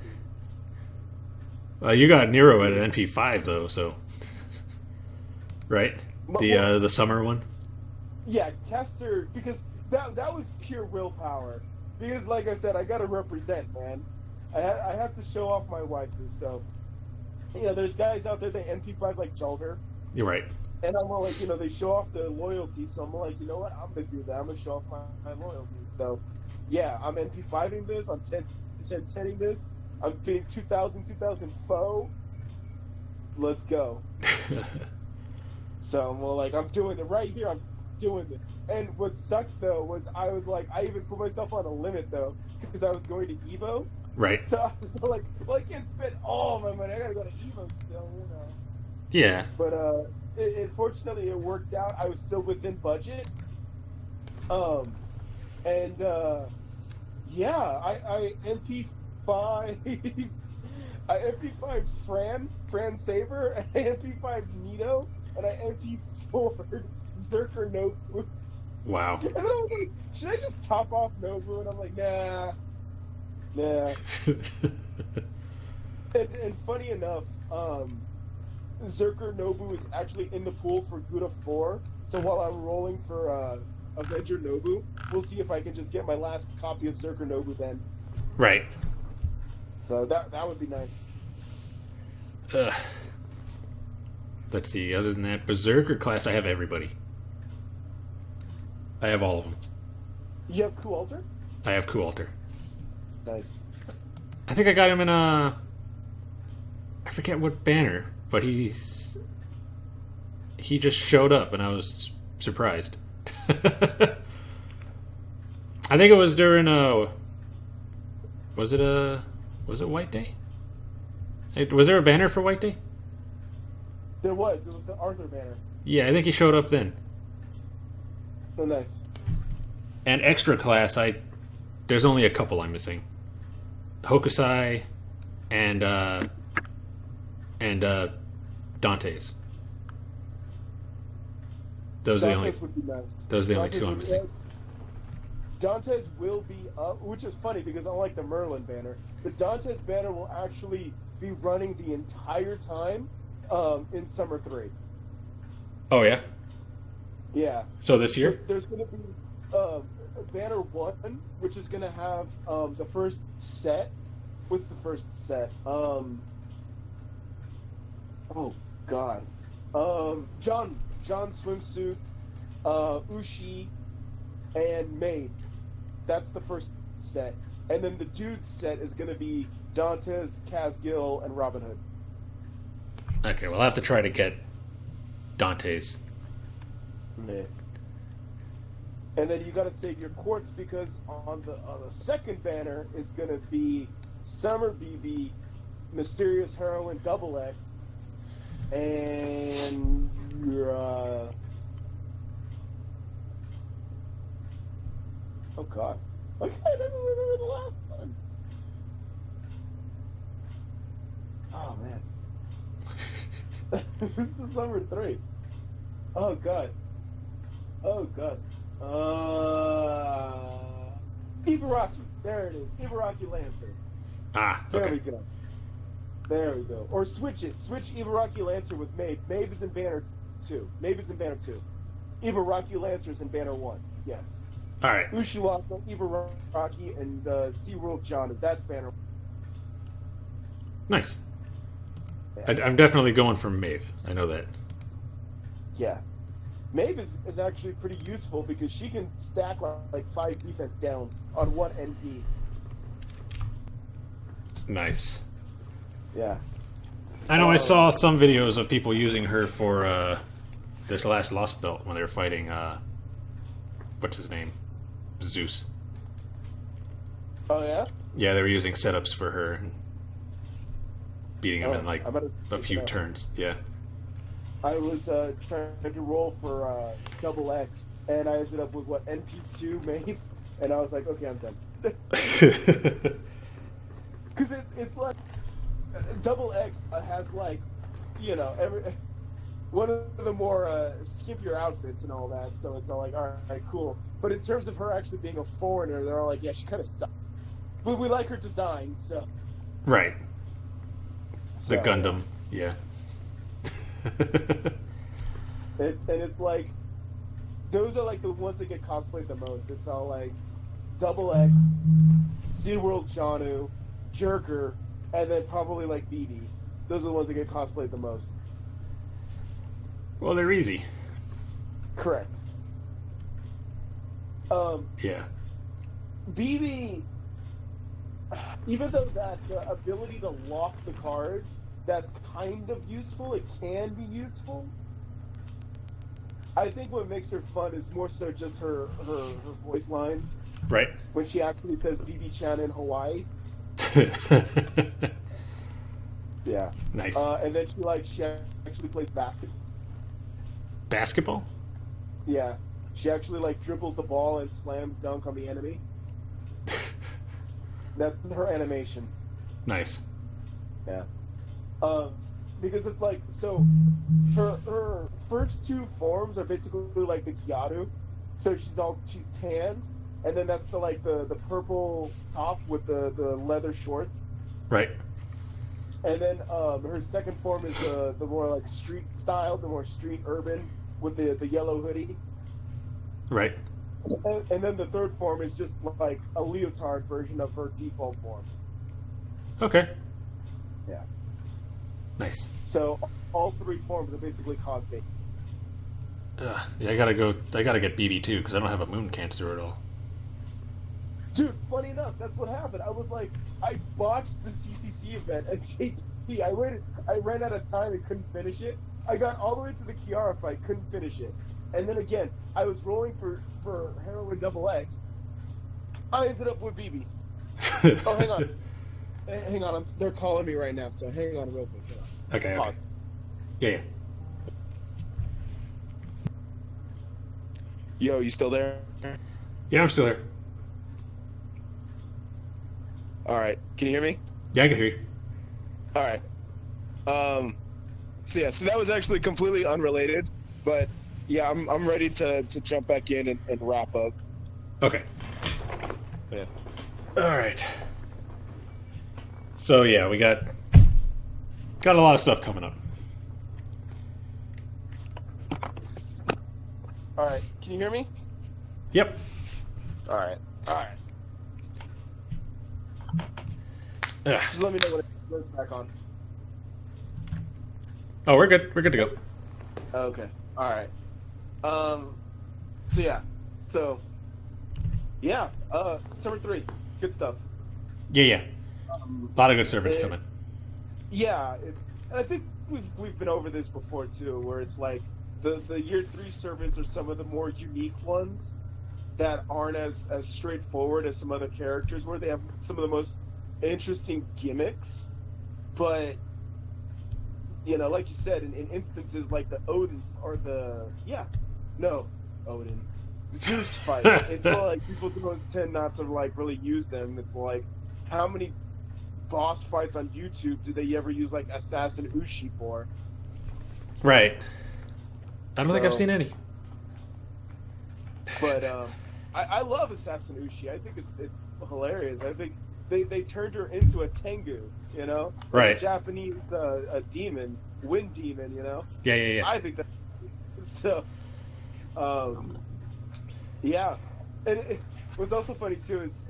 You got Nero at an NP5 though, so right? The summer one. Yeah, Kester, because that was pure willpower. Because, like I said, I gotta represent, man. I have to show off my waifu. So, there's guys out there that NP5 like Jalter. You're right. And I'm all like, they show off the loyalty. So I'm like, you know what? I'm gonna do that. I'm gonna show off my loyalty. So, yeah, I'm NP5ing this. I'm 10-10ing this. I'm feeding 2,000 foe. Let's go. So I'm all like, I'm doing it right here. I'm doing it. And what sucked though was I was like, I even put myself on a limit though because I was going to Evo. Right. So I was like, well, I can't spend all my money. I gotta go to Evo still, Yeah. But fortunately it worked out. I was still within budget. Yeah, I NP5. I MP5 Fran Saber, I MP5 Nito, and I MP4 Zerker Nobu. Wow. And then I was like, should I just top off Nobu? And I'm like, nah. And funny enough, Zerker Nobu is actually in the pool for Gouda 4. So while I'm rolling for Avenger Nobu, we'll see if I can just get my last copy of Zerker Nobu then. Right. So that would be nice. Let's see. Other than that, Berserker class, I have everybody. I have all of them. You have Kualter? I have Kualter. Nice. I think I got him in I forget what banner, but he just showed up, and I was surprised. I think it was during was it White Day? Was there a banner for White Day? There was. It was the Arthur banner. Yeah, I think he showed up then. Oh, nice. And extra class, there's only a couple I'm missing. Hokusai and Dante's. Those are the only. Would be nice. Those are the only two I'm missing. Dante's will be up, which is funny because unlike the Merlin banner, the Dante's banner will actually be running the entire time in Summer 3. Oh, yeah? Yeah. So this year? So there's going to be Banner 1, which is going to have the first set. What's the first set? Oh, God. John John Swimsuit, Ushi, and Maid. That's the first set. And then the dude set is going to be Dantes, Kazgil, and Robin Hood. Okay, we'll have to try to get Dante's. Yeah. And then you got to save your quartz because on the second banner is going to be Summer BB, Mysterious Heroine Double X, and oh god, I can't even remember the last ones. Oh man, this is number 3. Oh god. Ibaraki. There it is. Ibaraki Lancer. Ah, okay. There we go. Or switch it. Switch Ibaraki Lancer with Mabe. Mabe is in banner 2. Ibaraki Lancer's in banner 1. Yes. All right. Ushiwaka, Ibaraki, and SeaWorld John. That's banner 1. Nice. I'm definitely going for Maeve. I know that. Yeah. Maeve is actually pretty useful because she can stack like 5 defense downs on 1 NP. Nice. Yeah. I know I saw some videos of people using her for this last Lost Belt when they were fighting, what's his name? Zeus. Oh, yeah? Yeah, they were using setups for her and beating him in like a few turns. turns. Yeah. I was trying to roll for double X, and I ended up with NP2 Maeve, and I was like, okay, I'm done. Because it's like double X has like, every one of the more skimpier outfits and all that, so it's all like, all right, cool. But in terms of her actually being a foreigner, they're all like, yeah, she kind of sucks. But we like her design, so. Right. The So, Gundam, yeah. And it's like, those are like the ones that get cosplayed the most. It's all like Double X, SeaWorld Janu, Jerker, and then probably like BB. Those are the ones that get cosplayed the most. Well, they're easy. Correct. Yeah. BB, even though that ability to lock the cards, that's kind of useful. It can be useful. I think what makes her fun is more so just her voice lines. Right. When she actually says BB-chan in Hawaii. Yeah. Nice. And then she actually plays basketball. Basketball? Yeah. She actually like dribbles the ball and slams dunk on the enemy. That's her animation. Nice. Yeah. Because it's like, so her first 2 forms are basically like the Gyaru. So she's tanned, and then that's the purple top with the leather shorts. Right. And then her second form is the more like street style, the more street urban with the yellow hoodie. Right. And then the third form is just like a leotard version of her default form. Okay. Yeah. Nice. So all 3 forms are basically cosplay. Yeah, I gotta get BB too because I don't have a moon cancer at all. Dude, funny enough, that's what happened. I was like, I botched the CCC event at JP. I ran out of time and couldn't finish it. I got all the way to the Kiara fight, couldn't finish it. And then again, I was rolling for Heroine Double X. I ended up with BB. Oh, hang on. Hang on, they're calling me right now, so hang on real quick. Hang on. Okay. Pause. Yeah. Yo, you still there? Yeah, I'm still here. All right. Can you hear me? Yeah, I can hear you. All right. So that was actually completely unrelated, but yeah, I'm ready to jump back in and wrap up. Okay. Yeah. All right. So yeah, we got a lot of stuff coming up. All right. Can you hear me? Yep. All right. Ugh. Just let me know when it's back on. Oh, we're good. We're good to go. Oh, okay. All right. So yeah. So yeah. Summer 3. Good stuff. Yeah. A lot of good servants coming. Yeah. And I think we've been over this before too, where it's like the year 3 servants are some of the more unique ones that aren't as straightforward as some other characters, where they have some of the most interesting gimmicks. But like you said, in instances like the Odin or Odin, Zeus fight, it's all like people don't tend not to like really use them. It's like, how many boss fights on YouTube do they ever use like Assassin Ushi for? Right. I don't think I've seen any. But I love Assassin Ushi. I think it's hilarious. I think they turned her into a Tengu, like right? A Japanese a demon, wind demon, Yeah. I think that. So, yeah. And what's also funny too is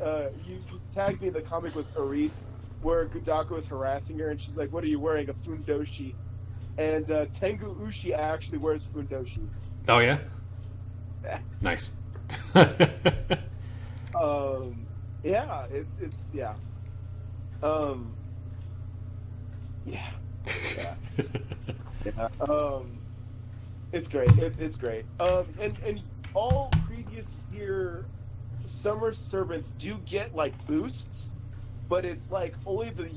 you tagged me in the comic with Aris, where Gudako is harassing her, and she's like, "What are you wearing? A fundoshi?" And Tengu Ushi actually wears fundoshi. Oh yeah. Nice. Yeah, it's yeah. Yeah. It's great. It's great. And all previous year summer servants do get like boosts, but it's like only the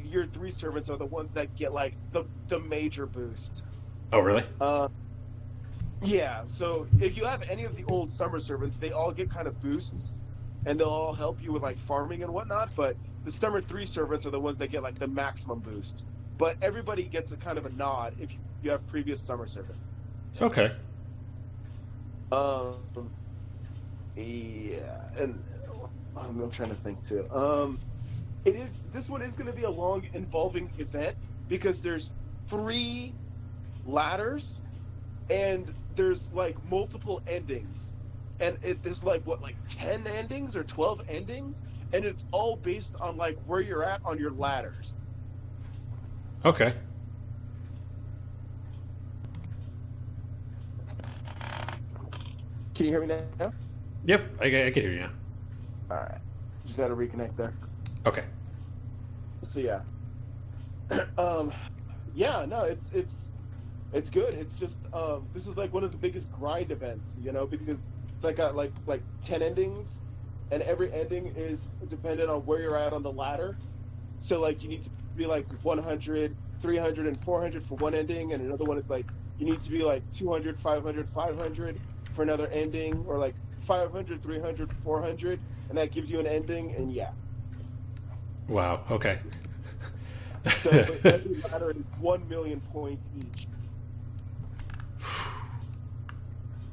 year 3 servants are the ones that get like the major boost. Oh really? Yeah. So if you have any of the old summer servants, they all get kind of boosts, and they'll all help you with like farming and whatnot. But the summer 3 servants are the ones that get like the maximum boost. But everybody gets a kind of a nod if you have previous summer servant. Okay. Yeah, and I'm trying to think too. This one is going to be a long, involving event because there's 3 ladders, and there's like multiple endings, and there's like 10 endings or 12 endings, and it's all based on like where you're at on your ladders. Okay. Can you hear me now? Yep, I can hear you now. All right, just had to reconnect there. Okay. So yeah, yeah, no, it's good. It's just this is like one of the biggest grind events, because it's like got like 10 endings, and every ending is dependent on where you're at on the ladder. So like you need to be like 100, 300, and 400 for one ending, and another one is like you need to be like 200, 500, 500 for another ending, or like 500, 300, 400, and that gives you an ending, and yeah. Wow. Okay. So every ladder is 1 million points each.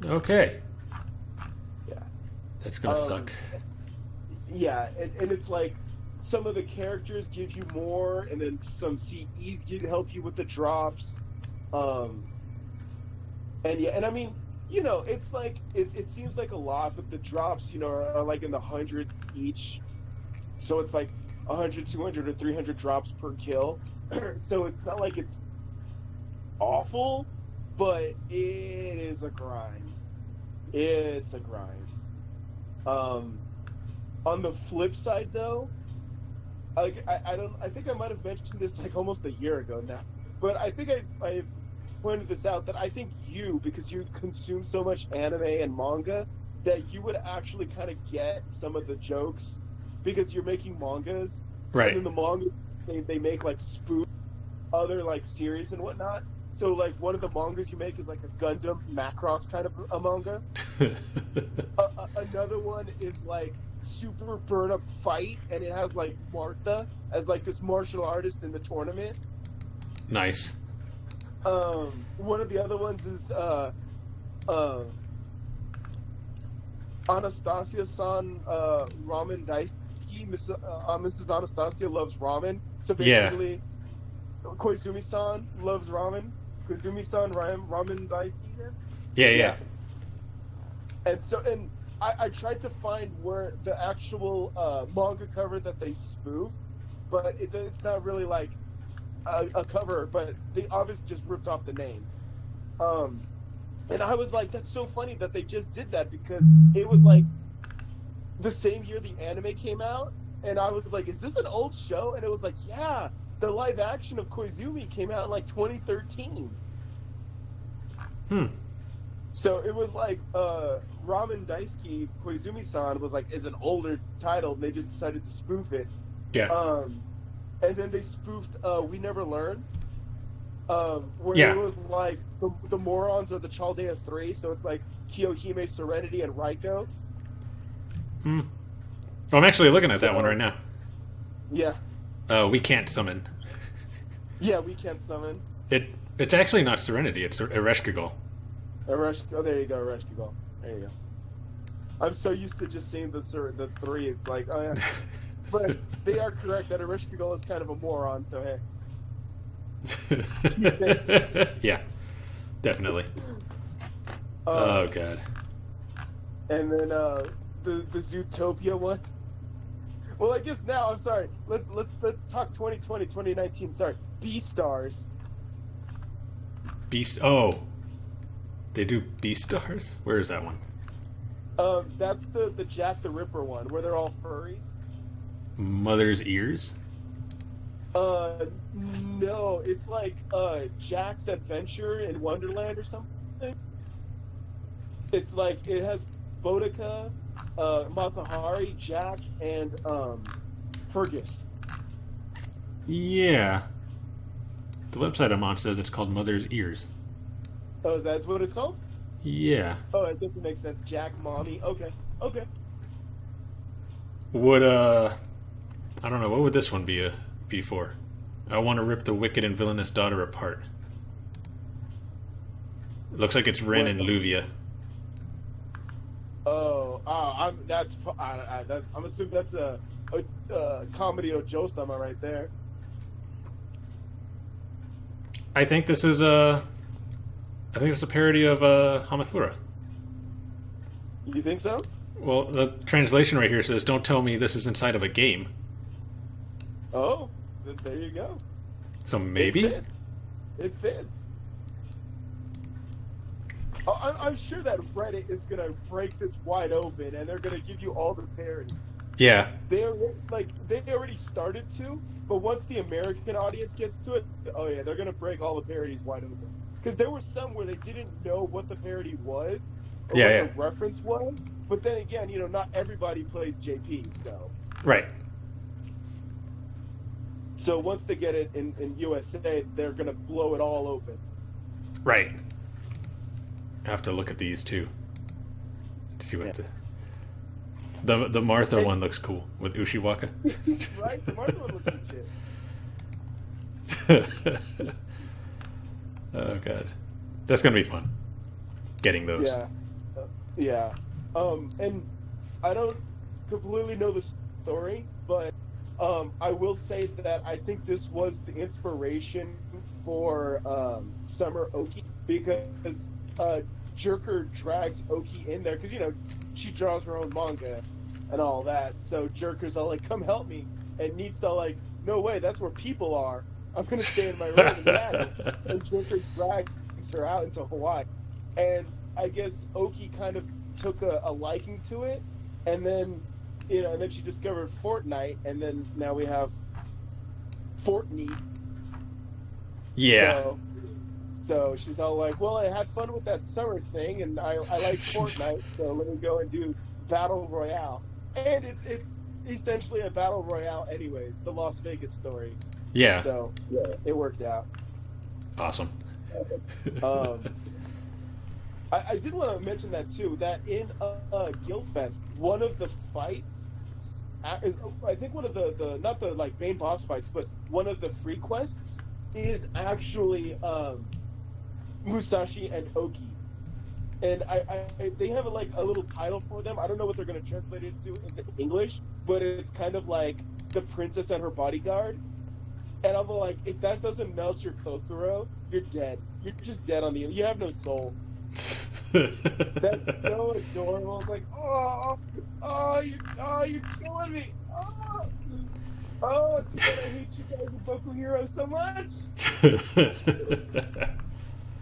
Okay. Yeah. That's gonna suck. Yeah, and it's like some of the characters give you more, and then some CEs help you with the drops. And yeah, and I mean, it's like it seems like a lot, but the drops, are like in the hundreds each. So it's like 100, 200, or 300 drops per kill. So it's not like it's awful, but it is a grind. It's a grind. On the flip side, though, like I think I might have mentioned this like almost a year ago now, but I think I pointed this out, that I think because you consume so much anime and manga, that you would actually kind of get some of the jokes, because you're making mangas, right? And then the manga they make like spoof other like series and whatnot. So like one of the mangas you make is like a Gundam Macross kind of a manga. Another one is like super burn up fight, and it has like Martha as like this martial artist in the tournament. Nice. One of the other ones is Anastasia-san ramen daisuki. Mrs. Anastasia loves ramen. So basically, Koizumi-san loves ramen. Koizumi-san ramen daisuki. Yeah. And so, I tried to find where the actual manga cover that they spoof, but it's not really like a cover, but they obviously just ripped off the name. And I was like, that's so funny that they just did that, because it was like the same year the anime came out, and I was like, is this an old show? And it was like, yeah, the live action of Koizumi came out in like 2013. So it was like Ramen Daisuke Koizumi-san was like, is an older title, and they just decided to spoof it. Yeah. And then they spoofed We Never Learn, where Yeah. it was like the morons are the Chaldea 3, so it's like Kiyohime, Serenity, and Raiko. Oh, I'm actually looking at that one right now. Yeah. We can't summon. Yeah, we can't summon. It's actually not Serenity. It's Ereshkigal. Oh, there you go, Ereshkigal. There you go. I'm so used to just seeing the 3. It's like, oh yeah. But they are correct that Ereshkigal is kind of a moron, so hey. Yeah, definitely. Oh god. And then the Zootopia one. Well, I guess now, I'm sorry. Let's talk 2020, 2019. Sorry, Beastars. Beast. Oh, they do Beastars. Where is that one? That's the Jack the Ripper one, where they're all furries. Mother's Ears. No, it's like Jack's Adventure in Wonderland or something. It's like it has Boudica, Matahari, Jack, and Fergus. Yeah. The website I'm on says it's called Mother's Ears. Oh, that's what it's called? Yeah. Oh, it doesn't make sense. Jack, Mommy. Okay. Would I don't know, what would this one be for? I want to rip the wicked and villainous daughter apart. It looks like it's Ren and Luvia. I'm assuming that's a comedy of Joe-sama right there. I think this is a parody of Hamafura. You think so? Well, the translation right here says, "Don't tell me this is inside of a game." Oh, there you go. So maybe? It fits. I'm sure that Reddit is gonna break this wide open, and they're gonna give you all the parodies. Yeah. They already started to, but once the American audience gets to it, oh yeah, they're gonna break all the parodies wide open. Because there were some where they didn't know what the parody was, or what the reference was. But then again, not everybody plays JP, so. Right. So once they get it in USA, they're gonna blow it all open. Right. I have to look at these too. To see what the Martha one looks cool with Ushiwaka. Right? The Martha one looks legit. Oh god, that's gonna be fun. Getting those. Yeah. And I don't completely know the story, but I will say that I think this was the inspiration for Summer Oki, because Jerker drags Oki in there because she draws her own manga and all that. So Jerker's all like, "Come help me," and Neat's all like, "No way, that's where people are. I'm gonna stay in my room in the attic." And Jerker drags her out into Hawaii, and I guess Oki kind of took a liking to it, and then and then she discovered Fortnite, and then now we have Fortnite. Yeah. So she's all like, "Well, I had fun with that summer thing, and I like Fortnite, so let me go and do Battle Royale." And it's essentially a Battle Royale anyways, the Las Vegas story. Yeah. So, yeah, it worked out. Awesome. I did want to mention that, too, that in Guildfest, one of the fights, I think one of the not the, like, main boss fights, but one of the free quests is actually Musashi and Oki. And they have a little title for them. I don't know what they're going to translate it into English, but it's kind of like the princess and her bodyguard. And I'm like, if that doesn't melt your Kokoro, you're dead. You're just dead on the. You have no soul. That's so adorable. It's like, you're killing me. It's because I hate you guys in Boku Hero so much.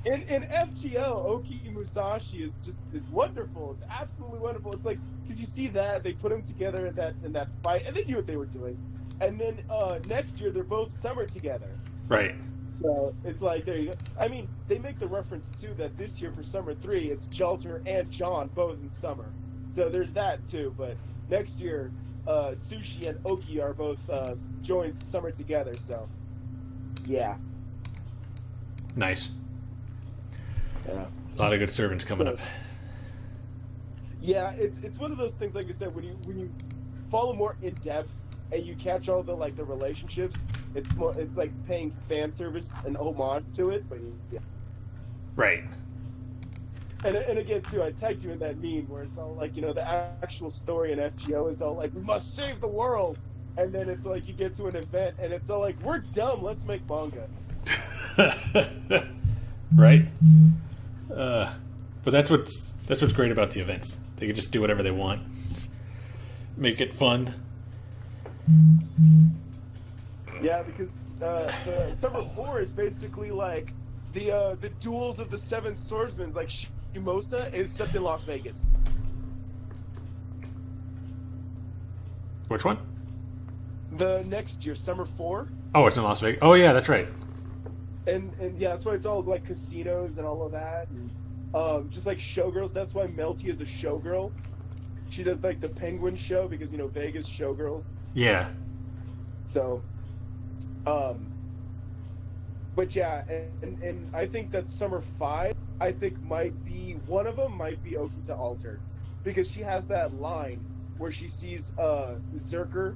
in FGO, Oki Musashi is wonderful. It's absolutely wonderful. It's like, because you see that they put them together in that fight, and they knew what they were doing. And then next year they're both summer together. Right. So it's like, there you go. I mean, they make the reference too that this year for Summer 3, it's Jalter and John both in summer. So there's that too. But next year, Sushi and Oki are both joined summer together. So yeah. Nice. Yeah. A lot of good servants coming up. Yeah, it's one of those things, like I said, when you follow more in depth and you catch all the the relationships, it's like paying fan service and homage to it. But yeah. Right. And again too, I tagged you in that meme where it's all like, the actual story in FGO is all like, we must save the world, and then it's like you get to an event and it's all like, we're dumb, let's make manga. Right. But that's what's great about the events. They can just do whatever they want, make it fun. Yeah, because the Summer 4 is basically like the duels of the Seven Swordsmen. Like Shimosa is except in Las Vegas. Which one? The next year, Summer 4. Oh, it's in Las Vegas. Oh yeah, that's right. And yeah, that's why it's all like casinos and all of that, and just like showgirls. That's why Melty is a showgirl. She does like the Penguin show because Vegas showgirls. Yeah. So, but yeah, and I think that Summer 5, I think one of them might be Okita Alter, because she has that line where she sees Zerker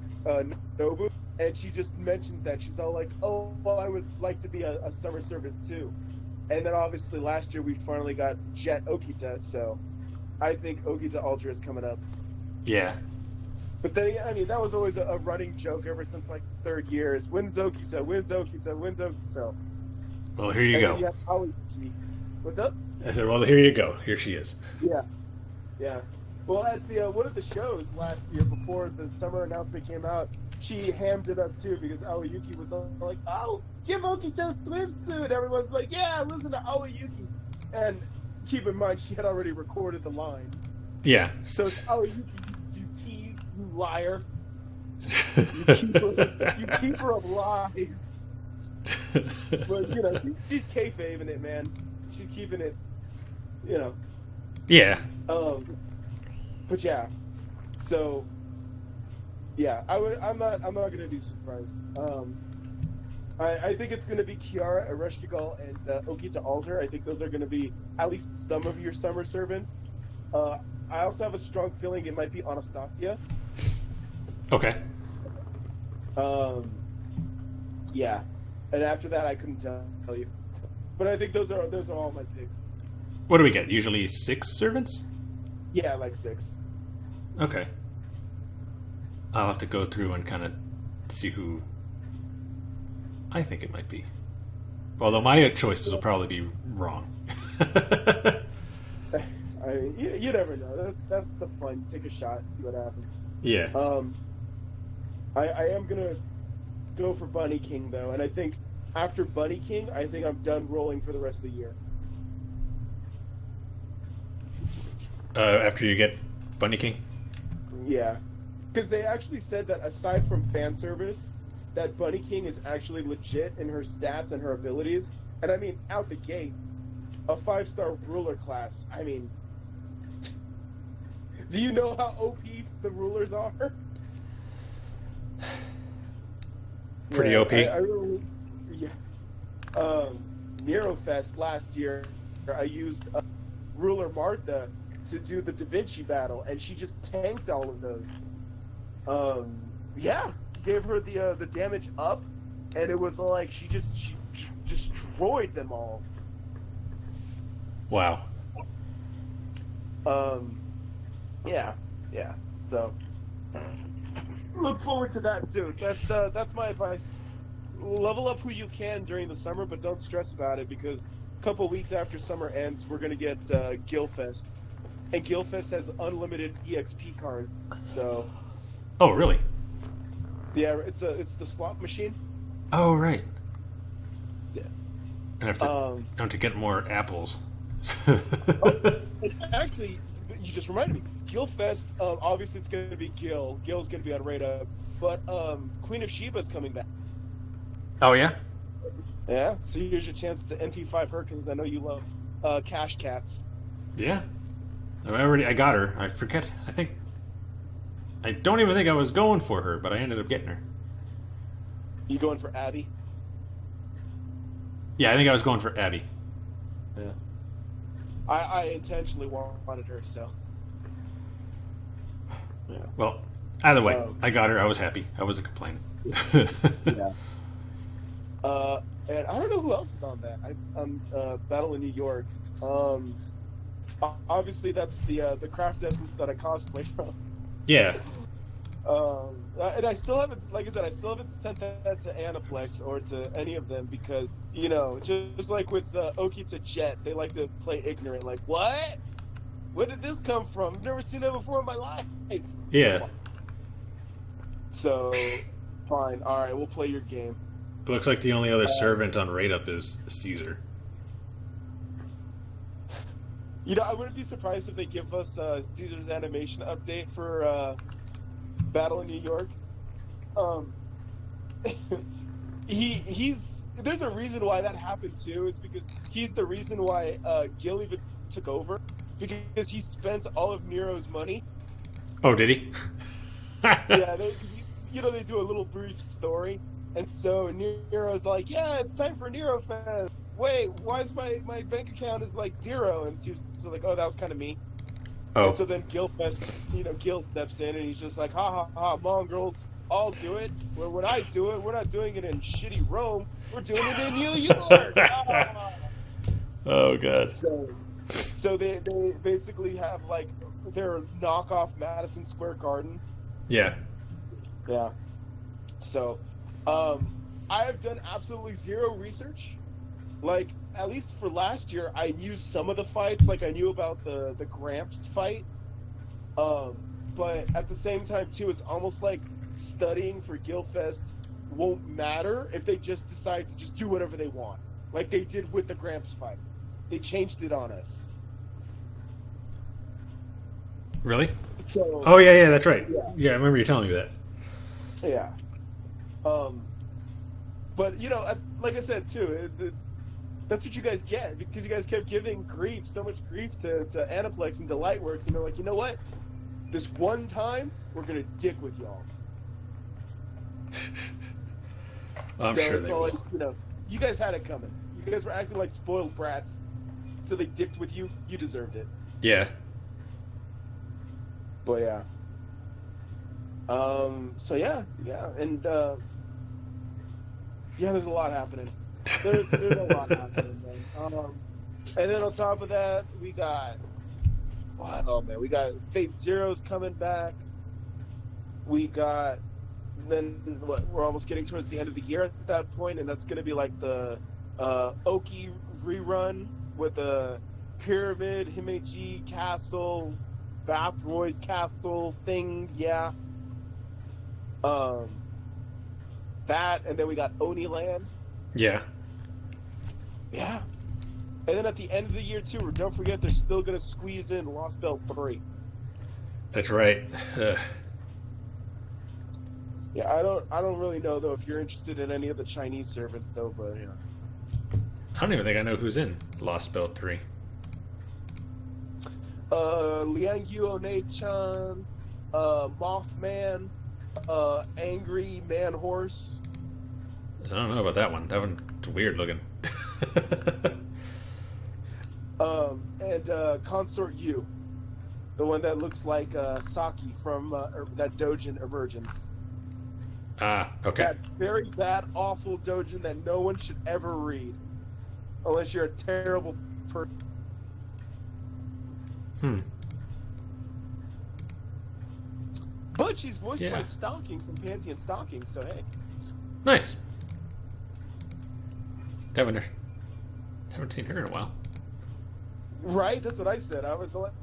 Nobu. And she just mentions that. She's all like, oh, well, I would like to be a summer servant too. And then obviously last year we finally got Jet Okita, so I think Okita Ultra is coming up. Yeah. But then, I mean, that was always a running joke ever since like third year is, when's Okita, when's Okita, when's Okita? Well, here you go. You have Aoyuki. What's up? I said, well, here you go. Here she is. Yeah. Yeah. Well, at the one of the shows last year before the summer announcement came out, she hammed it up too because Aoyuki was like, "Oh, give Okita a swimsuit." Everyone's like, "Yeah, listen to Aoyuki." And keep in mind, she had already recorded the lines. Yeah. So it's Aoyuki, you tease, you liar, you keeper of lies. But she's kayfabing it, man. She's keeping it, Yeah. But yeah, so. Yeah, I'm not gonna be surprised. I think it's gonna be Kiara, Ereshkigal, and Okita Alter. I think those are gonna be at least some of your summer servants. I also have a strong feeling it might be Anastasia. Okay. Yeah, and after that I couldn't tell you, but I think those are all my picks. What do we get? Usually 6 servants? Yeah, like 6. Okay. I'll have to go through and kind of see who I think it might be. Although my choices will probably be wrong. You never know. That's the fun. Take a shot, see what happens. Yeah. I am gonna go for Bunny King though, and I think after Bunny King, I think I'm done rolling for the rest of the year. After you get Bunny King? Yeah. Because they actually said that aside from fan service, that Bunny King is actually legit in her stats and her abilities. And I mean, out the gate, a 5-star ruler class. I mean, do you know how OP the rulers are? Pretty OP. I really, yeah. Nerofest last year, I used ruler Martha to do the Da Vinci battle, and she just tanked all of those. Yeah, gave her the damage up, and it was like she destroyed them all. Wow. Yeah. So look forward to that too. That's my advice. Level up who you can during the summer, but don't stress about it because a couple weeks after summer ends, we're gonna get Guildfest, and Guildfest has unlimited EXP cards. So. Oh, really? Yeah, it's the slot machine. Oh, right. Yeah. Um, I have to get more apples. and actually, you just reminded me. Gilfest, obviously it's going to be Gil. Gil's going to be on Radar, but Queen of Sheba's coming back. Oh yeah. Yeah, so here's your chance to MP5 her because I know you love Cash Cats. Yeah. I got her. I forget. I don't even think I was going for her, but I ended up getting her. You going for Abby? Yeah, I think I was going for Abby. Yeah. I intentionally wanted her, so. Yeah. Well, either way, I got her. I was happy. I wasn't complaining. Yeah. And I don't know who else is on that. I'm Battle in New York. Obviously that's the craft essence that I cosplay from. Yeah. And I still haven't, like I said, I still haven't sent that to Aniplex or to any of them because, you know, just like with Oki to Jet, they like to play ignorant. Like, what? Where did this come from? I've never seen that before in my life. Yeah. So, fine. All right, we'll play your game. It looks like the only other servant on Raid Up is Caesar. You know, I wouldn't be surprised if they give us Caesar's animation update for Battle in New York. He's there's a reason why that happened too. It's because he's the reason why Gil even took over because he spent all of Nero's money. Oh, did he? Yeah, they do a little brief story, and so Nero's like, "Yeah, it's time for Nero Fest." Wait, why is my bank account is like 0? And Caesar's like, "Oh, that was kind of me." Oh. And so then Gil steps in and he's just like, ha ha ha, mongrels, I'll do it. Well, when I do it, we're not doing it in shitty Rome, we're doing it in New York. Oh, God. So they basically have like their knockoff Madison Square Garden. Yeah. Yeah. So, I have done absolutely zero research. Like, at least for last year, I knew some of the fights. Like, I knew about the Gramps fight. But at the same time, too, it's almost like studying for Guildfest won't matter if they just decide to just do whatever they want. Like they did with the Gramps fight. They changed it on us. Really? So. Oh, yeah, that's right. Yeah, I remember you telling me that. Yeah. But, you know, like I said, too, that's what you guys get, because you guys kept giving so much grief to Aniplex and to Lightworks, and they're like, you know what? This one time, we're going to dick with y'all. I'm so sure it's they all will. like, you know, you guys had it coming. You guys were acting like spoiled brats, so they dicked with you. You deserved it. Yeah. But yeah. So yeah, and yeah, there's a lot happening. There's a lot happening, man. And then on top of that, we got what? Oh man, we got Fate Zero's coming back. We got what? We're almost getting towards the end of the year at that point, and that's going to be like the Oki rerun with the Pyramid, Himeji Castle, Bathroy's Castle thing. Yeah. That, and then we got Oniland. Yeah. Yeah. And then at the end of the year, too, don't forget they're still going to squeeze in Lost Belt 3. That's right. Yeah, I don't really know, though, if you're interested in any of the Chinese servants, though, but, you know. I don't even think I know who's in Lost Belt 3. Liang Yu One-chan, Mothman, Angry Man Horse. I don't know about that one. That one's weird looking. And Consort Yu, the one that looks like Saki from that Dojin Emergence. Ah, okay. That very bad, awful Dojin that no one should ever read, unless you're a terrible person. But she's voiced by Stalking from Pansy and Stalking, so hey. Nice. Haven't seen her in a while. Right? That's what I said. I was like,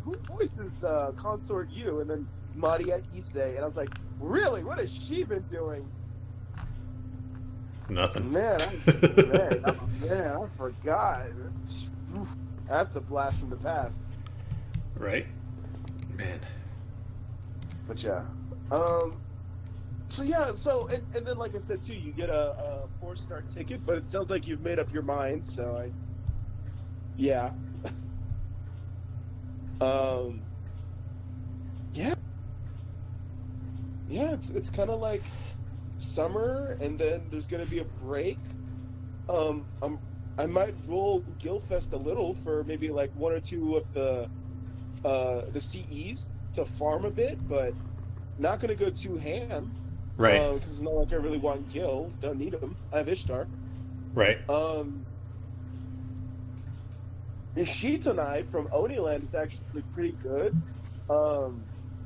who voices Consort Yu? And then Maria Issei. And I was like, really? What has she been doing? Nothing. Man, I forgot. Oof, that's a blast from the past. Right? Man. But yeah. So yeah, and then like I said too, you get a 4-star ticket, but it sounds like you've made up your mind, so yeah. Yeah. Yeah, it's kind of like summer, and then there's gonna be a break. I might roll Gilfest a little for maybe like 1 or 2 of the CEs to farm a bit, but not gonna go too ham. Right. Because it's not like I really want Gil. Don't need him. I have Ishtar. Right. Ishitonai from Oniland is actually pretty good.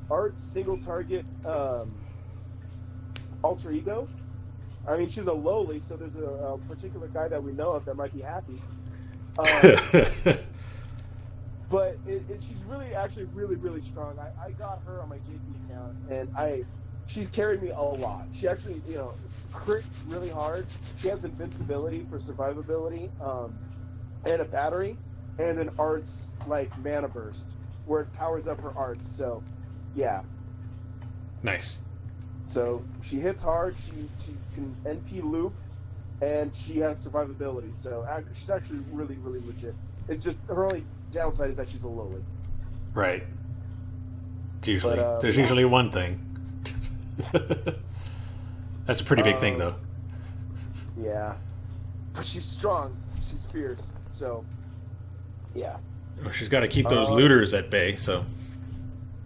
Art's single target alter ego. I mean, she's a lowly, so there's a particular guy that we know of that might be happy. But she's really, actually, really, really strong. I got her on my JP account, and she's carried me a lot. She actually, crit really hard. She has invincibility for survivability, and a battery, and an arts like mana burst, where it powers up her arts. So, yeah. Nice. So she hits hard. She can NP loop, and she has survivability. So she's actually really, really legit. It's just her only downside is that she's a lowly. Right. Usually, But, there's yeah. usually one thing. That's a pretty big thing, though. Yeah, but she's strong. She's fierce. So, yeah. Well, she's got to keep those looters at bay. So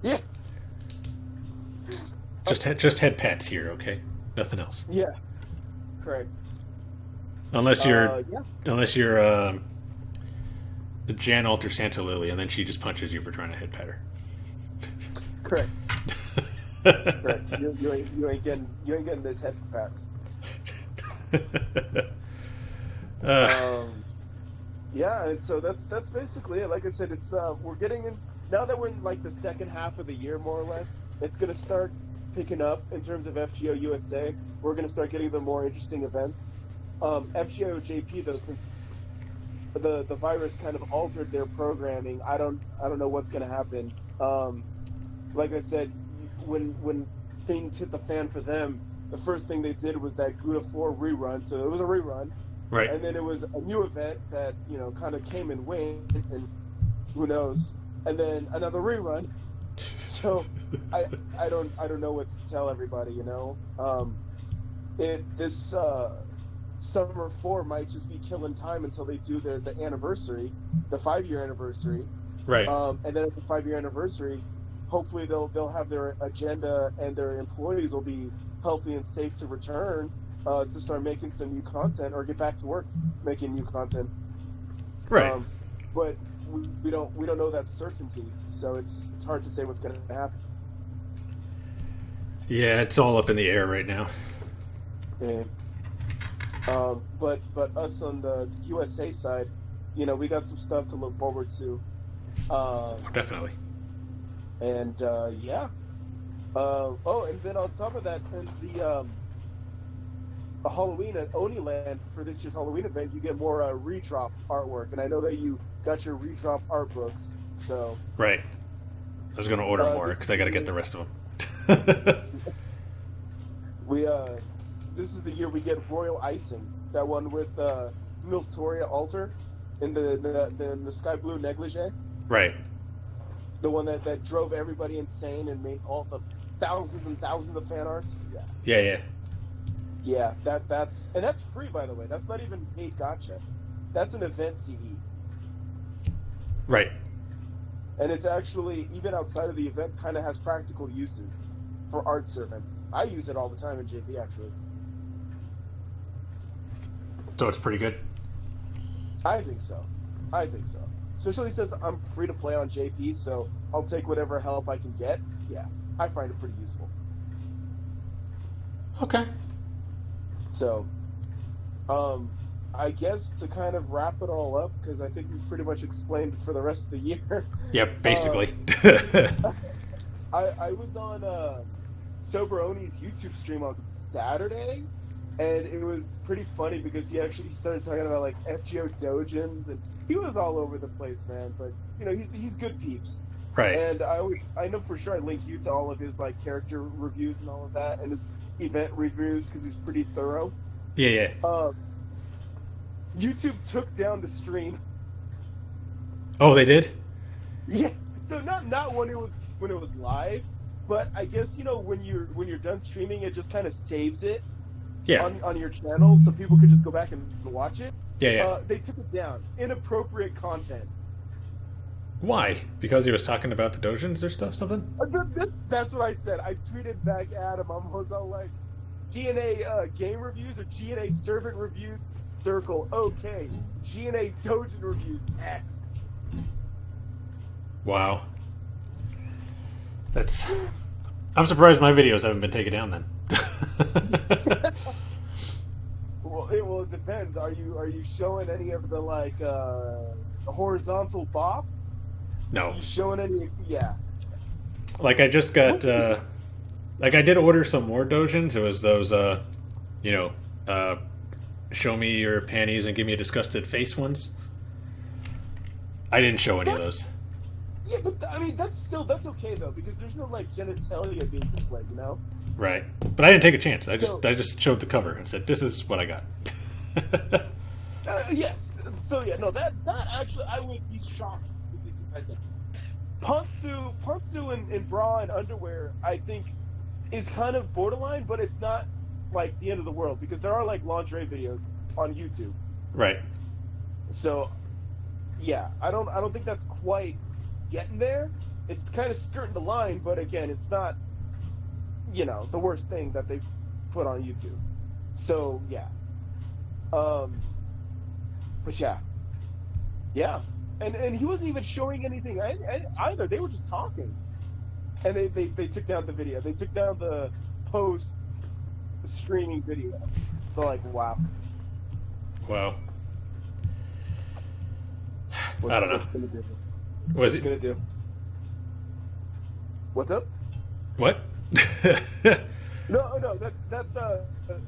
Yeah. just head pats here, okay? Nothing else. Yeah. Correct. Unless you're Yeah. Jan Alter Santa Lily, and then she just punches you for trying to head pat her. Correct. Correct. You ain't getting this head pats. Yeah, and so that's basically it. Like I said, it's we're getting in now that we're in like the second half of the year, more or less. It's gonna start picking up in terms of FGO USA. We're gonna start getting the more interesting events. FGO JP though, since the virus kind of altered their programming, I don't know what's gonna happen. Like I said, when things hit the fan for them, the first thing they did was that Gouda 4 rerun. So it was a rerun. Right. And then it was a new event that, kind of came and went, and who knows. And then another rerun. So I don't know what to tell everybody, This Summer 4 might just be killing time until they do the anniversary, the 5-year anniversary. Right. And then at the 5-year anniversary, hopefully they'll have their agenda and their employees will be healthy and safe to return to start making some new content or get back to work making new content. Right. But we don't know that certainty, so it's hard to say what's going to happen. Yeah, it's all up in the air right now. Yeah. But us on the USA side, we got some stuff to look forward to. Definitely. And yeah. And then on top of that, in the Halloween at Oniland for this year's Halloween event, you get more redrop artwork, and I know that you got your redrop art books. So Right. I was going to order more because I got to get the rest of them. This is the year we get Royal Icing, that one with Miltoria Alter in the sky blue negligee. Right. The one that drove everybody insane and made all the thousands and thousands of fan arts. Yeah. Yeah. Yeah, that's free, by the way. That's not even paid gotcha. That's an event CE. Right. And it's actually, even outside of the event, kind of has practical uses for art servants. I use it all the time in JP, actually. So it's pretty good. I think so. Especially since I'm free to play on JP, so I'll take whatever help I can get. Yeah, I find it pretty useful. Okay. So, I guess to kind of wrap it all up, because I think we've pretty much explained for the rest of the year. Yep, basically. I was on Sober Oni's YouTube stream on Saturday, and it was pretty funny because he started talking about like FGO dojins, and he was all over the place, man. But you know, he's good peeps. Right. And I know for sure I link you to all of his like character reviews and all of that, and his event reviews because he's pretty thorough. Yeah. YouTube took down the stream. Oh, they did? Yeah. So not when it was live, but I guess you know when you're done streaming, it just kind of saves it. Yeah. On your channel, so people could just go back and watch it. Yeah. They took it down. Inappropriate content. Why? Because he was talking about the dojins or something? That's what I said. I tweeted back at him. I was all like, GNA game reviews or GNA servant reviews, circle, okay. GNA dojin reviews, X. Wow. I'm surprised my videos haven't been taken down then. Well, it depends. Are you showing any of the like the horizontal bop? No. Are you showing any? Yeah. Like I just got, like I did order some more dojins. It was those, show me your panties and give me a disgusted face ones. I didn't show any of those. Yeah, but I mean that's okay though because there's no like genitalia being displayed, you know. Right, but I didn't take a chance. I just showed the cover and said, "This is what I got." Yes. So yeah, no, that actually I would be shocked. Pantsu in bra and underwear, I think, is kind of borderline, but it's not like the end of the world because there are like lingerie videos on YouTube. Right. So, yeah, I don't think that's quite getting there. It's kind of skirting the line, but again, it's not, you know, the worst thing that they put on YouTube. So yeah. But yeah. And he wasn't even showing anything either. They were just talking, and they took down the video. They took down the post streaming video. So like, wow. Wow. I don't know. What's it gonna do? What's up? What? No. That's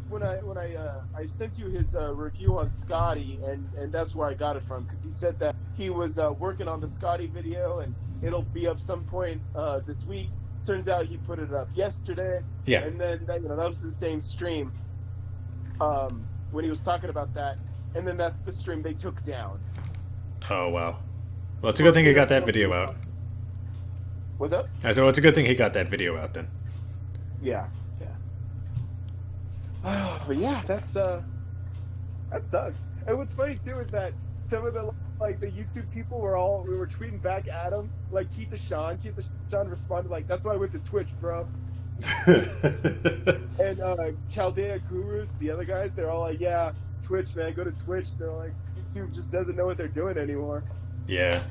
when I sent you his review on Scotty, and that's where I got it from because he said that he was working on the Scotty video and it'll be up some point this week. Turns out he put it up yesterday. Yeah. And then that was the same stream when he was talking about that, and then that's the stream they took down. Oh wow. Well, it's a good thing he got that video out. What's up? I said, well, it's a good thing he got that video out then. Yeah. But yeah, that sucks. And what's funny too is that some of the YouTube people we were tweeting back at him, like Keith Deshawn responded like, "That's why I went to Twitch, bro." And Chaldea Gurus, the other guys, they're all like, "Yeah, Twitch, man, go to Twitch." They're like, YouTube just doesn't know what they're doing anymore. Yeah.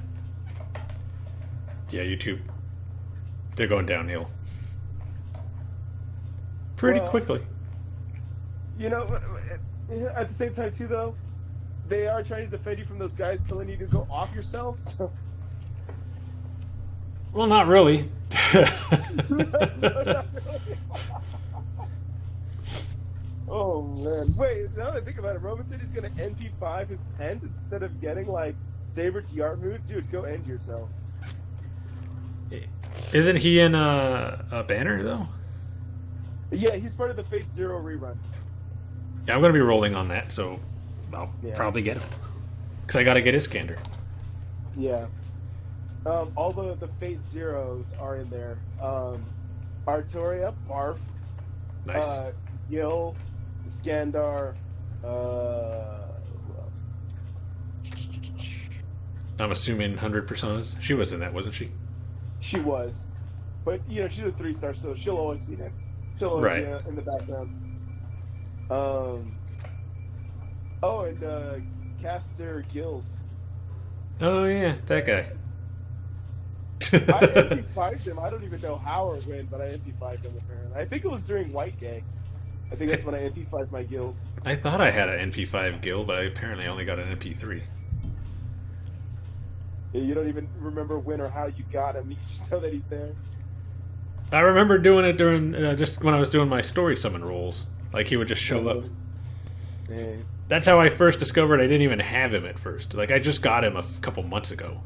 Yeah, YouTube. They're going downhill. Pretty quickly. You know, at the same time too, though, they are trying to defend you from those guys telling you to go off yourself. So. Well, not really. Not really. Oh man! Wait, now that I think about it, Roman said he's gonna NP5 his pens instead of getting like Saber TR mood. Dude, go end yourself. Isn't he in a banner though? Yeah, he's part of the Fate Zero rerun. Yeah, I'm gonna be rolling on that, so I'll probably get it because I gotta get his Iskander. Yeah. All the Fate Zeros are in there. Artoria, Barf, Nice. Gil, Skandar. I'm assuming 100 personas. She was in that, wasn't she? She was, but you know she's a 3-star, so she'll always be there. She'll always be in the background. And Caster Gills. Oh yeah, that guy. I MP5'd him. I don't even know how or when, but I MP5'd him apparently. I think it was during White Day. I think that's when I MP5'd my Gills. I thought I had an NP5 Gil, but I apparently only got an NP3. Yeah, you don't even remember when or how you got him. You just know that he's there. I remember doing it during just when I was doing my story summon rolls. Like he would just show up. Yeah. That's how I first discovered I didn't even have him at first. Like, I just got him a couple months ago.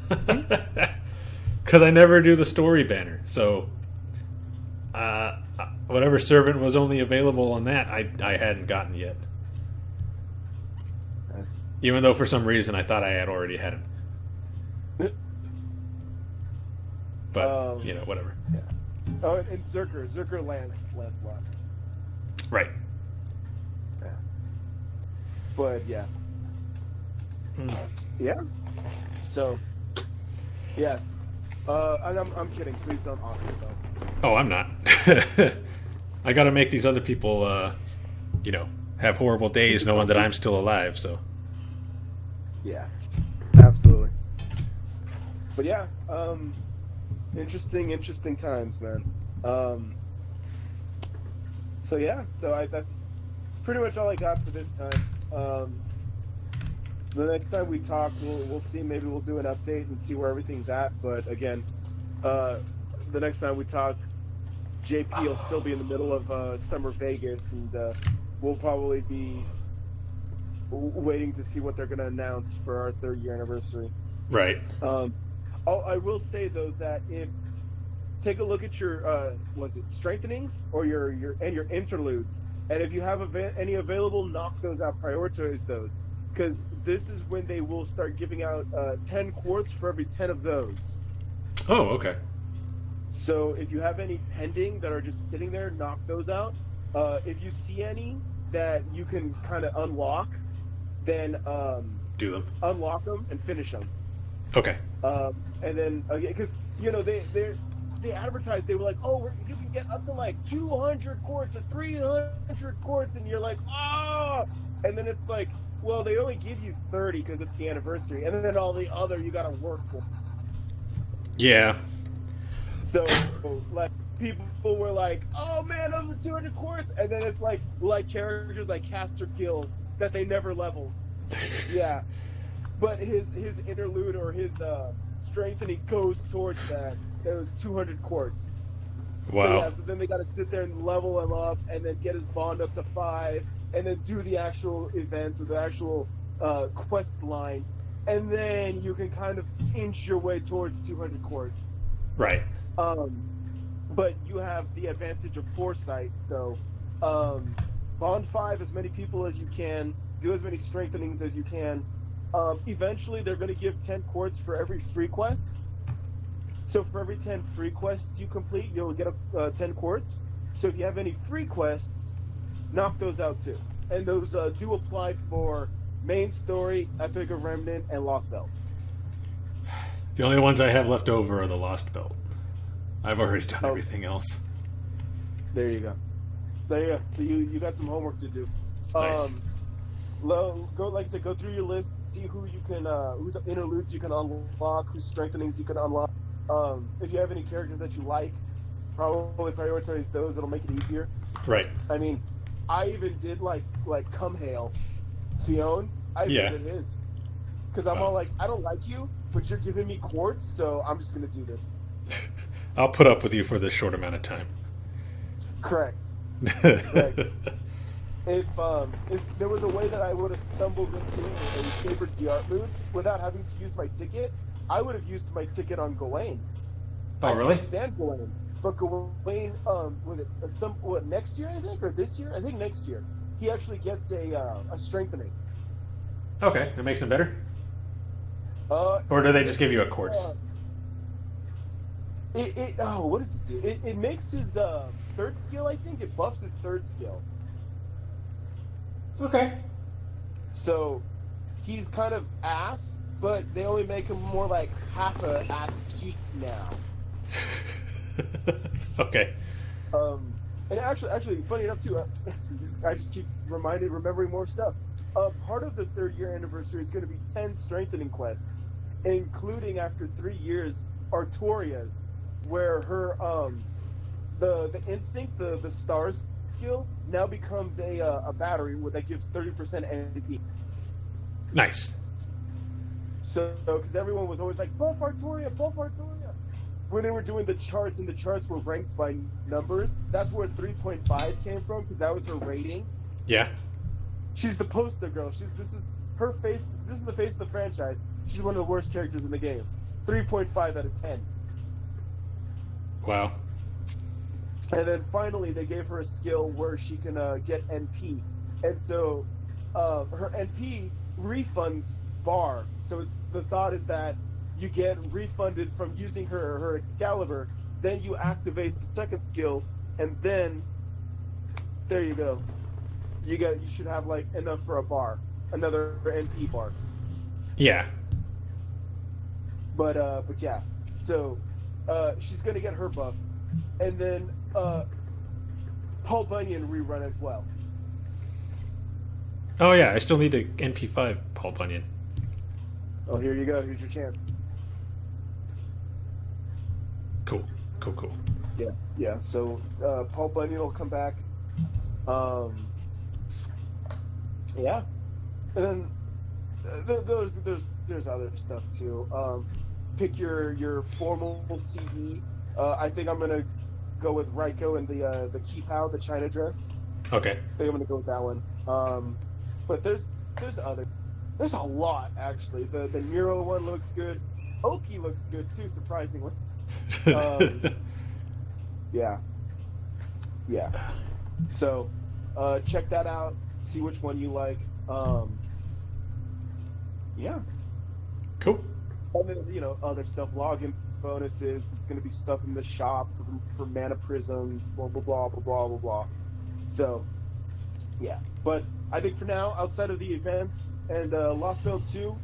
Because I never do the story banner. So, whatever servant was only available on that, I hadn't gotten yet. Nice. Even though for some reason I thought I had already had him. But, whatever. Yeah. Oh, and Zerker Lancelot. Right. Yeah. But yeah. Yeah. So, yeah. And I'm kidding. Please don't off yourself. Oh, I'm not. I got to make these other people, have horrible days knowing that I'm still alive. So. Yeah. Absolutely. But yeah. Interesting times, man. So yeah. So that's pretty much all I got for this time. The next time we talk, we'll see. Maybe we'll do an update and see where everything's at. But again, the next time we talk, JP will still be in the middle of Summer Vegas, and we'll probably be waiting to see what they're going to announce for our 3rd year anniversary. Right. I will say though that take a look at your strengthenings or your interludes, and if you have any available, knock those out. Prioritize those. Because this is when they will start giving out 10 quartz for every 10 of those. Oh, okay. So if you have any pending that are just sitting there, knock those out. If you see any that you can kind of unlock, then do them. Unlock them and finish them. Okay. And then because they advertised, they were like, oh, you can get up to like 200 quartz or 300 quartz, and you're like, ah, and then it's like, well, they only give you 30 because it's the anniversary, and then all the other you gotta work for. Yeah. So, like, people were like, oh man, over 200 quartz, and then it's like characters like Caster Kills that they never leveled. Yeah. But his interlude or his strengthening goes towards those 200 quartz. Wow. So then they gotta sit there and level him up, and then get his bond up to 5. And then do the actual events or the actual quest line, and then you can kind of inch your way towards 200 quartz. Right. But you have the advantage of foresight, so bond 5 as many people as you can, do as many strengthenings as you can. Eventually, they're going to give 10 quartz for every free quest. So for every 10 free quests you complete, you'll get 10 quartz. So if you have any free quests, knock those out too. And those do apply for main story, Epic of Remnant, and Lost Belt. The only ones I have left over are the Lost Belt. I've already done everything else. There you go. So yeah, so you got some homework to do. Nice. Like I said, go through your list, see who you can, whose interludes you can unlock, whose strengthenings you can unlock. If you have any characters that you like, probably prioritize those. It'll make it easier. Right. I mean, I even did like Come Hail, Fionn. I even did his, because I'm all like, I don't like you, but you're giving me quartz, so I'm just gonna do this. I'll put up with you for this short amount of time. Correct. Correct. If there was a way that I would have stumbled into a Saber D'Art mood without having to use my ticket, I would have used my ticket on Gawain. Oh, really? I can't stand Gawain. But Gawain, was it next year, I think, or this year? I think next year. He actually gets a strengthening. Okay, that makes him better? Or do they just give you a quartz? What does it do? It makes his 3rd skill, I think. It buffs his 3rd skill. Okay. So, he's kind of ass, but they only make him more like half a ass cheek now. Okay. And actually, funny enough too, I just keep remembering more stuff. Part of the 3rd year anniversary is going to be 10 strengthening quests, including after 3 years, Artoria's, where her the instinct, the stars skill now becomes a battery that gives 30% NP. Nice. So, because everyone was always like, buff Artoria. When they were doing the charts, and the charts were ranked by numbers, that's where 3.5 came from, because that was her rating. Yeah. she's the poster girl. This is her face. This is the face of the franchise. She's one of the worst characters in the game. 3.5 out of 10. Wow. And then finally, they gave her a skill where she can get NP, and so her NP refunds bar. So the thought is that you get refunded from using her Excalibur. Then you activate the second skill, and then there you go. You should have like enough for a bar, another NP bar. Yeah. But yeah. So she's gonna get her buff, and then Paul Bunyan rerun as well. Oh yeah, I still need to NP5 Paul Bunyan. Oh, here you go. Here's your chance. Cool. Yeah. So Paul Bunyan will come back. Yeah, and then there's other stuff too. Pick your formal CE. I think I'm gonna go with Raiko and the Kipao, the China dress. Okay. I think I'm gonna go with that one. But there's a lot actually. The Nero one looks good. Oki looks good too, surprisingly. Yeah. So check that out. See which one you like. Yeah. Cool. And then, other stuff, login bonuses. There's going to be stuff in the shop for mana prisms, blah, blah, blah, blah, blah, blah, blah. So, yeah. But I think for now, outside of the events and Lost Veil 2,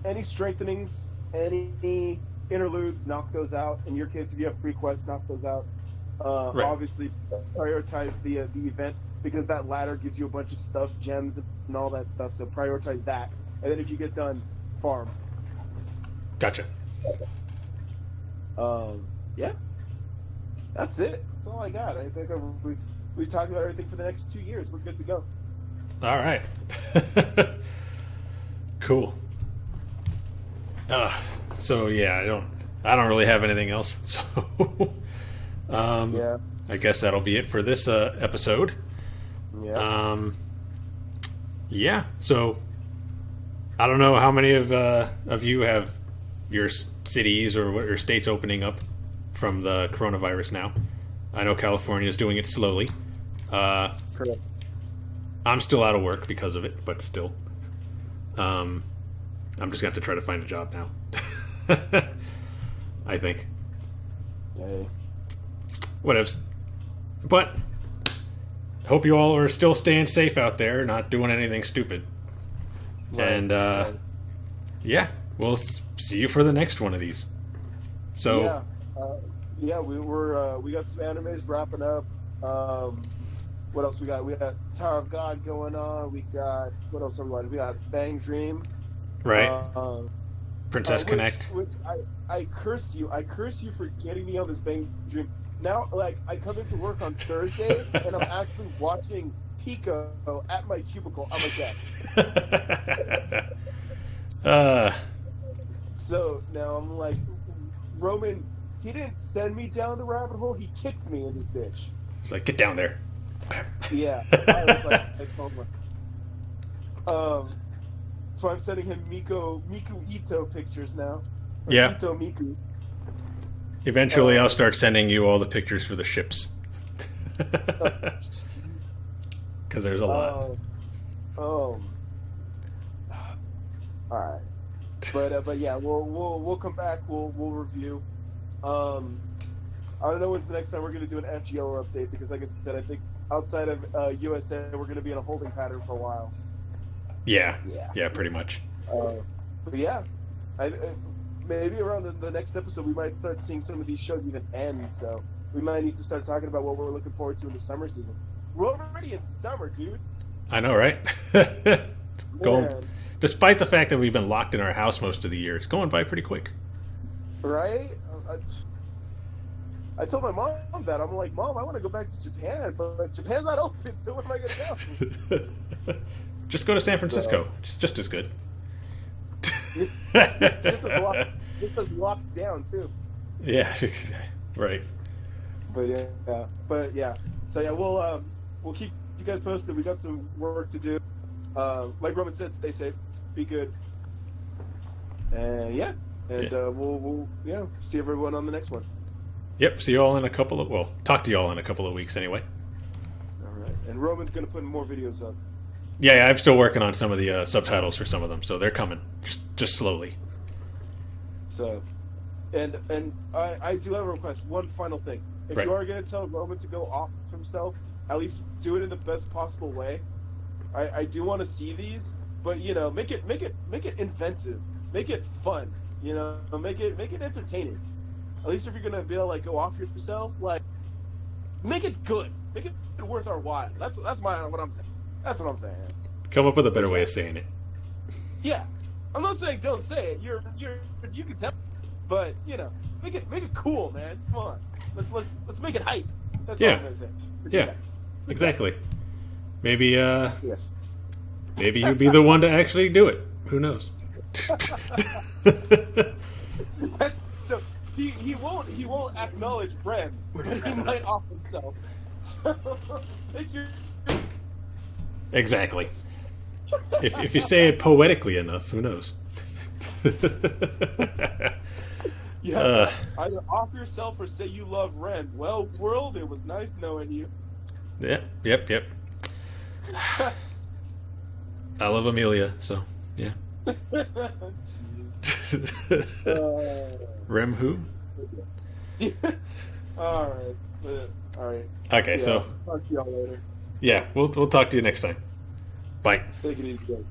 any strengthenings, any interludes, knock those out. In your case, if you have free quests, knock those out. Right. Obviously, prioritize the event, because that ladder gives you a bunch of stuff, gems and all that stuff, so prioritize that. And then if you get done, farm. Gotcha. Yeah. That's it. That's all I got. I think we've talked about everything for the next 2 years. We're good to go. All right. Cool. So yeah, I don't really have anything else. So Yeah. I guess that'll be it for this episode. Yeah. Yeah. So I don't know how many of you have your cities or what your states opening up from the coronavirus now. I know California is doing it slowly. Correct. I'm still out of work because of it, but still. I'm just going to have to try to find a job now. I think. Yay. Whatevs. But hope you all are still staying safe out there, not doing anything stupid. Right. And yeah, we'll see you for the next one of these. So yeah, we got some animes wrapping up. What else we got? We got Tower of God going on. We got what else? We got Bang Dream. right, Princess Connect. Which I curse you. I curse you for getting me on this Bang Dream. Now, like, I come into work on Thursdays, and I'm actually watching Pico at my cubicle on my desk. So now I'm like, Roman, he didn't send me down the rabbit hole. He kicked me in this bitch. It's like, get down there. Yeah. I was like, so I'm sending him Miku Ito pictures now. Or Yeah. Ito Miku. Eventually, I'll start sending you all the pictures for the ships. Jeez. Because there's a lot. All right. But yeah, we'll come back. We'll review. I don't know when's the next time we're gonna do an FGO update, because, like I said, I think outside of USA, we're gonna be in a holding pattern for a while. Yeah, pretty much. But yeah, maybe around the next episode, we might start seeing some of these shows even end. So we might need to start talking about what we're looking forward to in the summer season. We're already in summer, dude. I know, right? Man. Despite the fact that we've been locked in our house most of the year, it's going by pretty quick. Right? I told my mom that. I'm like, Mom, I want to go back to Japan, but Japan's not open, so where am I going to go? Just go to San Francisco. It's just as good. just as locked down, too. Yeah, right. But yeah. So yeah, we'll keep you guys posted. We got some work to do. Like Roman said, stay safe, be good, and we'll see everyone on the next one. Yep. See you all in a couple of talk to you all in a couple of weeks anyway. All right. And Roman's gonna put more videos up. Yeah, I'm still working on some of the subtitles for some of them, so they're coming just slowly. So, and I do have a request. One final thing: if Right. you are gonna tell Roman to go off himself, at least do it in the best possible way. I do want to see these, but make it inventive, make it fun, make it entertaining. At least if you're gonna be able to like go off yourself, like make it good, make it worth our while. That's what I'm saying. That's what I'm saying. Come up with a better way of saying it. Yeah, I'm not saying don't say it. You can tell, but make it cool, man. Come on, let's make it hype. That's all I'm gonna say. Yeah, exactly. Maybe maybe you'd be the one to actually do it. Who knows? So he won't acknowledge Bren, but he might off himself. So make your Exactly. If you say it poetically enough, who knows? Either off yourself or say you love Ren. Well, world, it was nice knowing you. Yep. I love Amelia, so yeah. Rem who? All right. Okay, so talk to y'all later. yeah, we'll talk to you next time. Bye. Take it easy, guys.